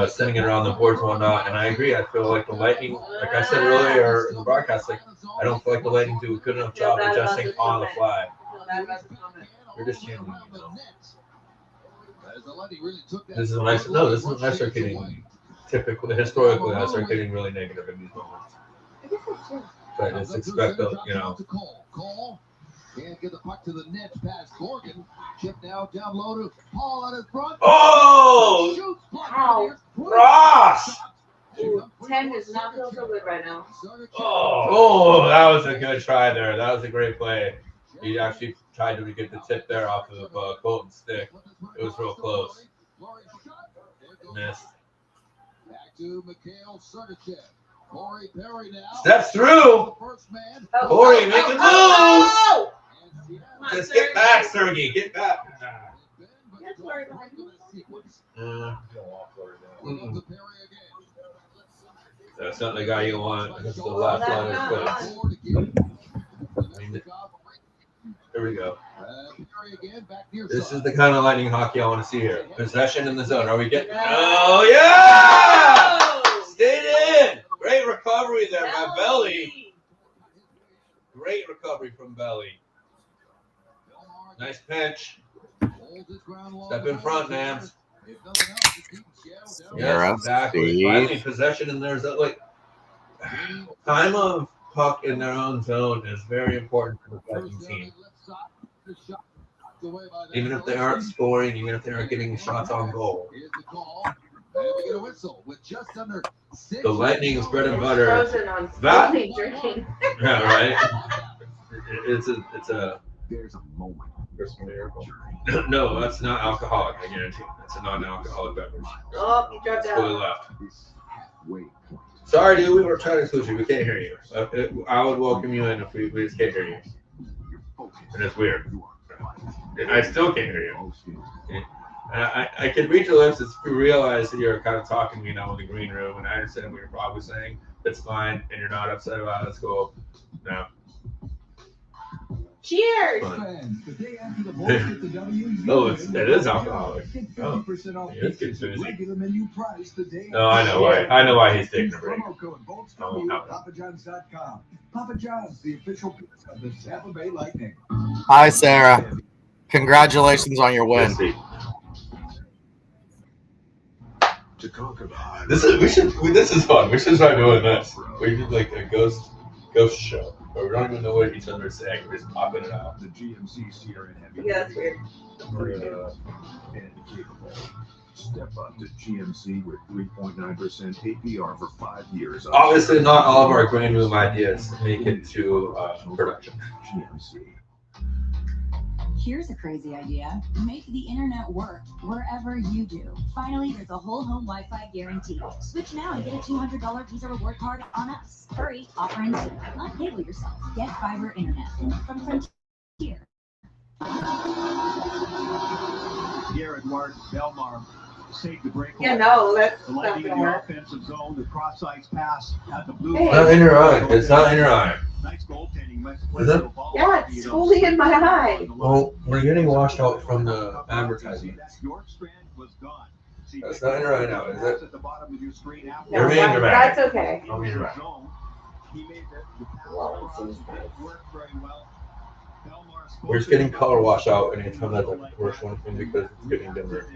sending it around the boards and whatnot. And I agree. I feel like the Lightning, like I said earlier in the broadcast, I don't feel like the Lightning do a good enough job adjusting on the fly. They're just changing. This is when I start getting historically, I start getting really negative in these moments. But just expect, Can't get the puck to the net past Morgan. Chip now down low to Paul on his front. Oh! Shoots Ow. Ross! Ooh, 10 does not feel so good right now. Oh, that was a good try there. That was a great play. He actually tried to get the tip there off of Colton's stick. It was real close. Missed. Back to Mikhail Sergachev. Corey Perry now. Steps through. Corey, make a move. Just get back, Sergey. Get back. That's not the guy you want. This is the last line of clips. Here we go. This is the kind of Lightning hockey I want to see here. Possession in the zone. Are we getting? Oh, yeah! Stayed in. Great recovery there by Belly. Great recovery from Belly. Nice pinch. Step in front, Nams. Yeah, exactly. Finally, possession in there. Like, time of puck in their own zone is very important for the fighting team. Even if they aren't scoring, even if they aren't getting shots on goal. The Lightning's bread and butter. Frozen on smoothie drinking. Yeah, right. It's a. There's a moment. There's a miracle. No, that's not alcoholic. I guarantee. That's a non-alcoholic beverage. Oh, you dropped Fully out. left. Sorry, dude. We were trying to exclude you. We can't hear you. I would welcome you in if we just can't hear you. And it's weird. I still can't hear you. I can read your lips if you realize that you're kind of talking to me now in the green room, and I understand what you're probably saying. That's fine, and you're not upset about it. Let's go. No. Cheers! Oh, it is alcoholic. Oh, it's confusing. No, I know why he's taking a break. Oh, no. Papa John's, the official pizza of the Tampa Bay Lightning. Hi, Sarah. Congratulations on your win. To talk about This is fun. We should start doing this. We did like a ghost show. But we don't even know what each other is saying. We're just popping it out. the GMC Sierra Heavy. Yeah, that's weird. And capable. Step up to GMC with 3.9% APR for 5 years. Obviously, not all of our green room ideas make it to production. GMC. Here's a crazy idea. Make the internet work wherever you do. Finally, there's a whole home Wi-Fi guarantee. Switch now and get a $200 Visa reward card on us. Hurry, offer ends soon. Uncable yourself. Get fiber internet from Frontier. Pierre-Edouard Bellemare saved the breakaway. Yeah, no, that's the not Lightning in gonna the work. offensive zone, the cross-ice pass at the blue Hey. line. Not in your eye. It's not in your eye. Nice goaltending. Is it? Yeah, it's totally in my eye. Well, we're getting washed out from the advertising. That's not in your eye now, is it? No, You're being dramatic. that's okay. Don't be dramatic. Well, it seems nice. We're just getting color wash out anytime that's a commercial one because it's getting dimmer.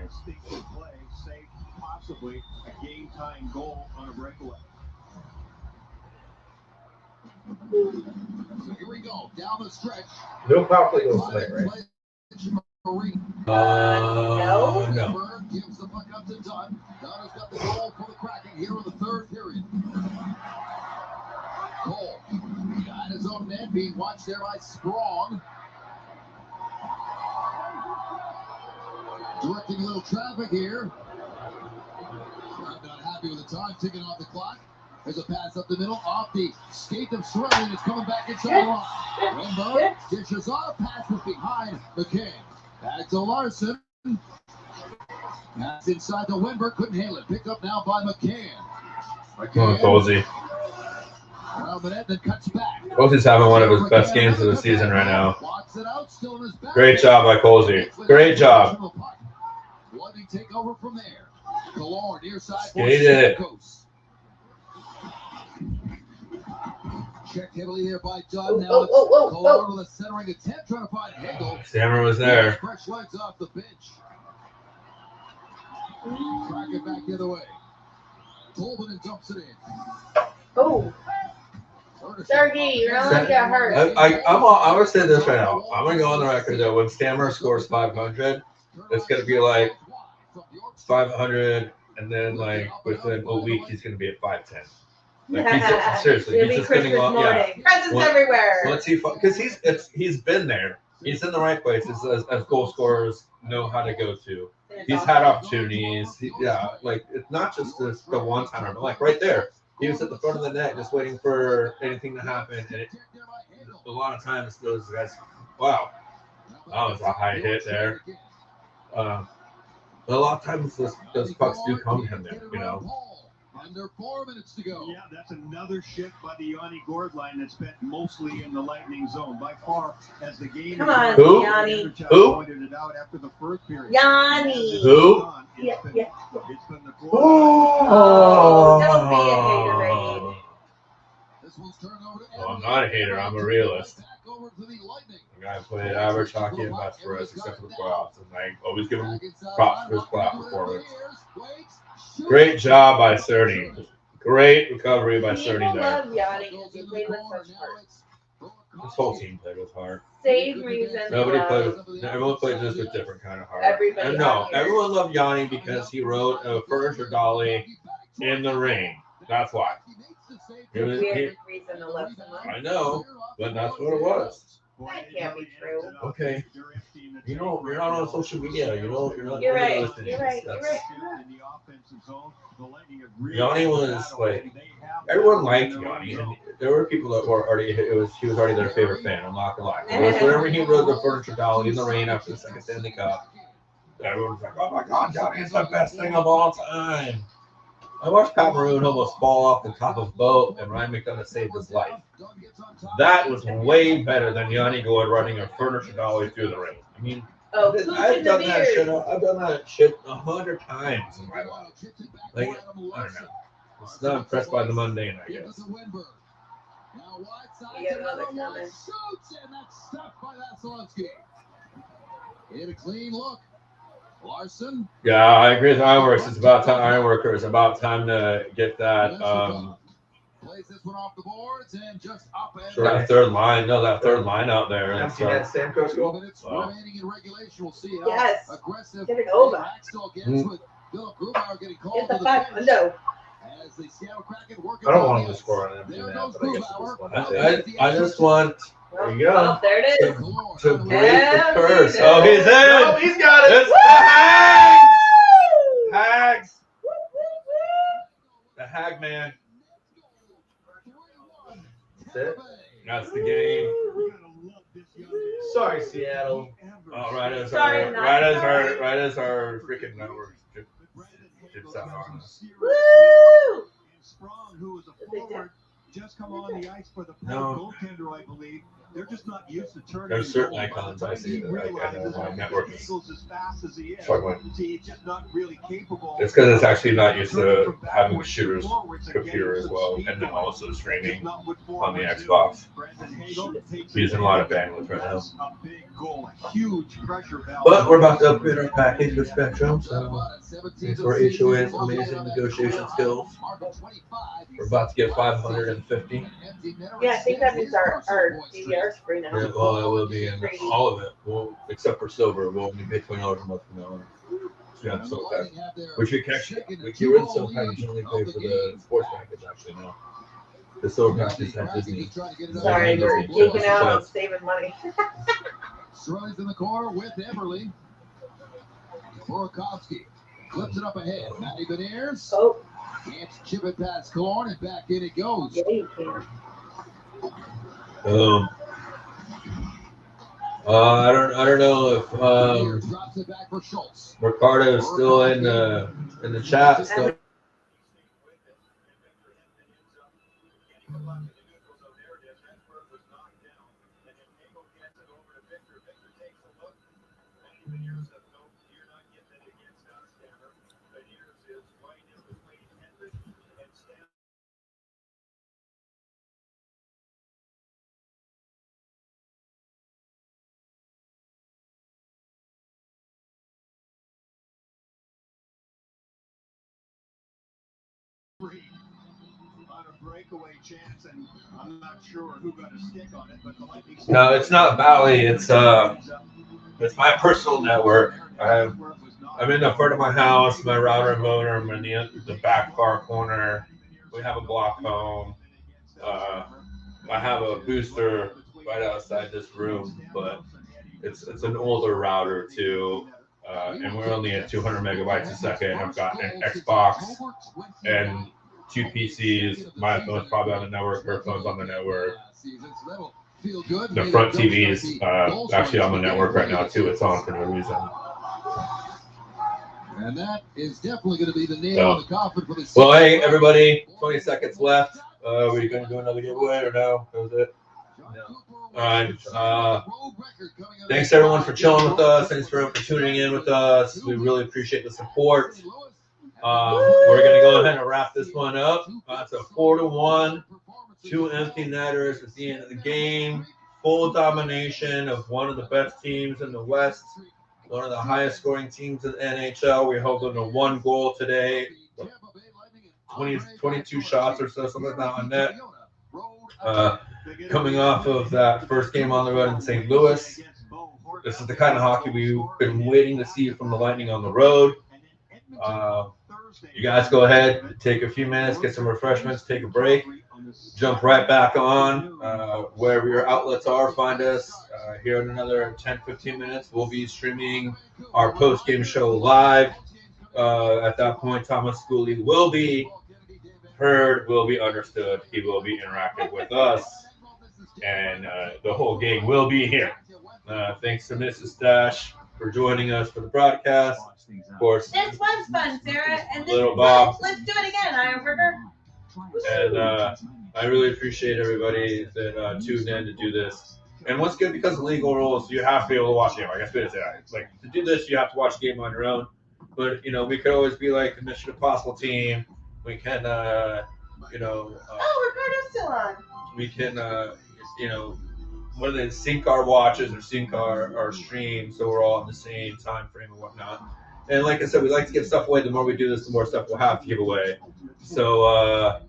Possibly a game-time goal on a breakaway. So here we go, down the stretch. No power play goes tonight, right? No. Gives the puck up to Dunn. Dunn has got the goal for the Kraken here in the third period. Cole got his own net, being watched there by Sprong. Directing a little traffic here. I'm not happy with the time ticking off the clock. There's a pass up the middle, off the skate of Shirley, and it's coming back inside the line. Rembo dishes off, pass was behind McCann. Back to Larson. Pass inside the Wenberg, couldn't handle it. Picked up now by McCann. Oh, Cozy. Around the net, then cuts back. Cozy's having one of his best games of the season right now. Walks it out, still in his back. Great job by Cozy. Great job. Lightning take over from there. Galore near side. Skate it. Checked heavily there by Dunn. Now it's Galore with a centering attempt, trying to find Hegel. Stammer was there. Fresh legs off the bench. Track it back the other way. Tolman and dumps it in. Oh. Sergey, you're not gonna get hurt. I'm gonna say this right now. I'm gonna go on the record that when Stammer scores 500, it's gonna be like 500, and then like within a week he's gonna be at 510. Like seriously, It'll he's be just gonna Christmas go. Yeah. morning. Presents everywhere. Once he, because he's been there. He's in the right places as goal scorers know how to go to. He's had opportunities. Like it's not just the one timer, but like right there, he was at the front of the net just waiting for anything to happen. And a lot of times those guys, wow, that was a high hit there. But a lot of times those pucks do come to him there, you know. Under 4 minutes to go. Yeah, that's another shift by the Yanni Gord line that spent mostly in the Lightning zone. By far, as the game. Come on, Who? Yanni. Who? Pointed it out after the first period. Yanni. Who? It's been the Oh, don't be a hater, baby. This one's turned over to Well, I'm not a hater. I'm a realist. back over to the Lightning. The guy played average hockey and best for us except for the playoffs, and I always give him props for his playoff performance. Great job by Cerny. Great recovery by Cerny People there. love Yanni because he played with such heart. This whole team played with heart. Same reason. Everyone played just with different kind of heart. Everybody. And no, everyone loved Yanni because he rode a furniture dolly in the rain. That's why. Weird reason to love someone. I know, but that's what it was. That can't be true. Okay. You're not on social media. You're not. You're right. Listening. You're right. Yanni was like, everyone liked Yanni, and there were people that were already. He was already their favorite fan. I'm not gonna lie. Whenever he rode the furniture dolly in the rain after the second Stanley Cup, everyone was like, "Oh my God, Yanni's the best thing of all time." I watched Pat Maroon almost fall off the top of a boat, and Ryan McDonough saved his life. That was way better than Yanni Gord running a furniture dolly through the rain. I mean, I've done that shit. I've done that shit 100 times in my life. Like, I don't know. It's not impressed by the mundane, I guess. You get another comment. Hit a clean look. Larson. Yeah, I agree with Ironworks. It's about time. Ironworker. It's about time to get that. Plays this one off the boards and just up and That third line. No, that third line out there. Empty net Stamkos goal. Minutes remaining in regulation. We'll see how Yes. aggressive Get it over. Axtell gets with Philip Grubauer getting called Get the to fuck bench. window. As the Seattle Kraken work I don't want him to score on empty There net, goes but I guess it's Grubauer. I just want There you go. Oh, there it is. to break the curse. Yeah. Oh, he's in. Oh, he's got it. It's the Hags. Hags. The Hag man. That's it. That's the game. Sorry, Seattle. Oh, right as Sorry, our not freaking network dips out on us. Woo! Sprong, who was a forward, just come on the ice for the No. goaltender, I believe. They're just not used to turning. There's certain the ball. icons I see that I know my network is As fast as he is. struggling. See, he's just not really capable. It's because it's actually not used to having the shooter's computer as well, and then also streaming on the Xbox. He's using a lot of bandwidth right now. A big goal, a huge pressure valve. But we're about to upgrade our package with Spectrum, so thanks for HOA's amazing negotiation skills. We're about to get 550. Yeah, I think that means our DVR is free now. Yeah, well, it will be in all of it. Well, except for silver, we'll only pay $20 a month from now on. Yeah, so which we can actually, we were in silver package only pay for the sports package actually now. The silver package has Disney. Sorry, we're geeking out on saving money. Strolls in the corner with Everly. Burakovsky flips it up ahead. Matty Beniers. Oh. Can't chip it past Killorn and back in it goes. Yeah, you can. I don't know if Ricardo is still in the chat. Still. On a break. breakaway chance, and I'm not sure who got a stick on it, but the Lightning. No, it's not Valley. It's my personal network. I'm in the front of my house. My router and modem are in the back far corner. We have a block home. I have a booster right outside this room, but it's an older router too, and we're only at 200 megabytes a second. I've got an Xbox and 2 PCs. My phone's probably on the network. Her phone's on the network. The front TV is actually on the network right now too. It's on for no reason. And that is definitely going to be the nail in the coffin for the season. Well, hey, everybody, 20 seconds left. Are we going to do another giveaway or no? That was it? No. All right. Thanks, everyone, for chilling with us. Thanks for tuning in with us. We really appreciate the support. We're going to go ahead and wrap this one up. It's a 4-1. 2 empty netters at the end of the game. Full domination of one of the best teams in the West. One of the highest scoring teams in the NHL. We're holding a 1 goal today. 22 shots or so, something like that on net. Coming off of that first game on the road in St. Louis. This is the kind of hockey we've been waiting to see from the Lightning on the road. You guys go ahead, take a few minutes, get some refreshments, take a break, jump right back on wherever your outlets are. Find us here in another 10-15 minutes. We'll be streaming our post-game show live. At that point, Thomas Schooley will be heard, will be understood. He will be interactive with us, and the whole gang will be here. Thanks to Mrs. Stache for joining us for the broadcast. Of course, this was fun, Sarah. And this Little Bob. Let's do it again, Ironburger. And I really appreciate everybody that tuned in to do this. And once again, because of legal rules, you have to be able to watch the game. I guess we didn't say that. Like, to do this, you have to watch the game on your own. But, you know, we could always be like the Mission Impossible team. We can, oh, Ricardo's still on. We can, whether they sync our watches or sync our stream so we're all in the same time frame and whatnot. And like I said, we like to give stuff away. The more we do this, the more stuff we'll have to give away. So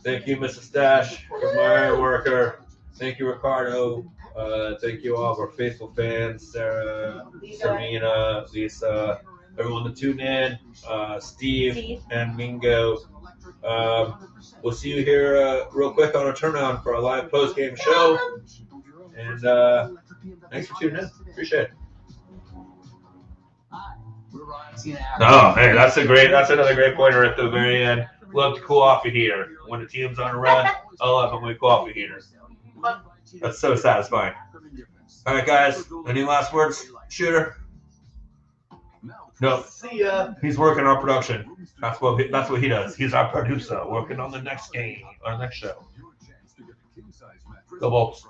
thank you, Mrs. Stache, my iron worker. Thank you, Ricardo. Thank you, all of our faithful fans, Sarah, Serena, Lisa, everyone that tuned in, Steve, and Mingo. We'll see you here real quick on a turnaround for our live post-game show. And thanks for tuning in. Appreciate it. Oh, hey, that's another great pointer at the very end. Love to cool off a heater. When the team's on a run, I love when we cool off a heater. That's so satisfying. All right, guys, any last words? Shooter? No. See ya. He's working on production. That's what he does. He's our producer, working on the next game, our next show. Go Bolts.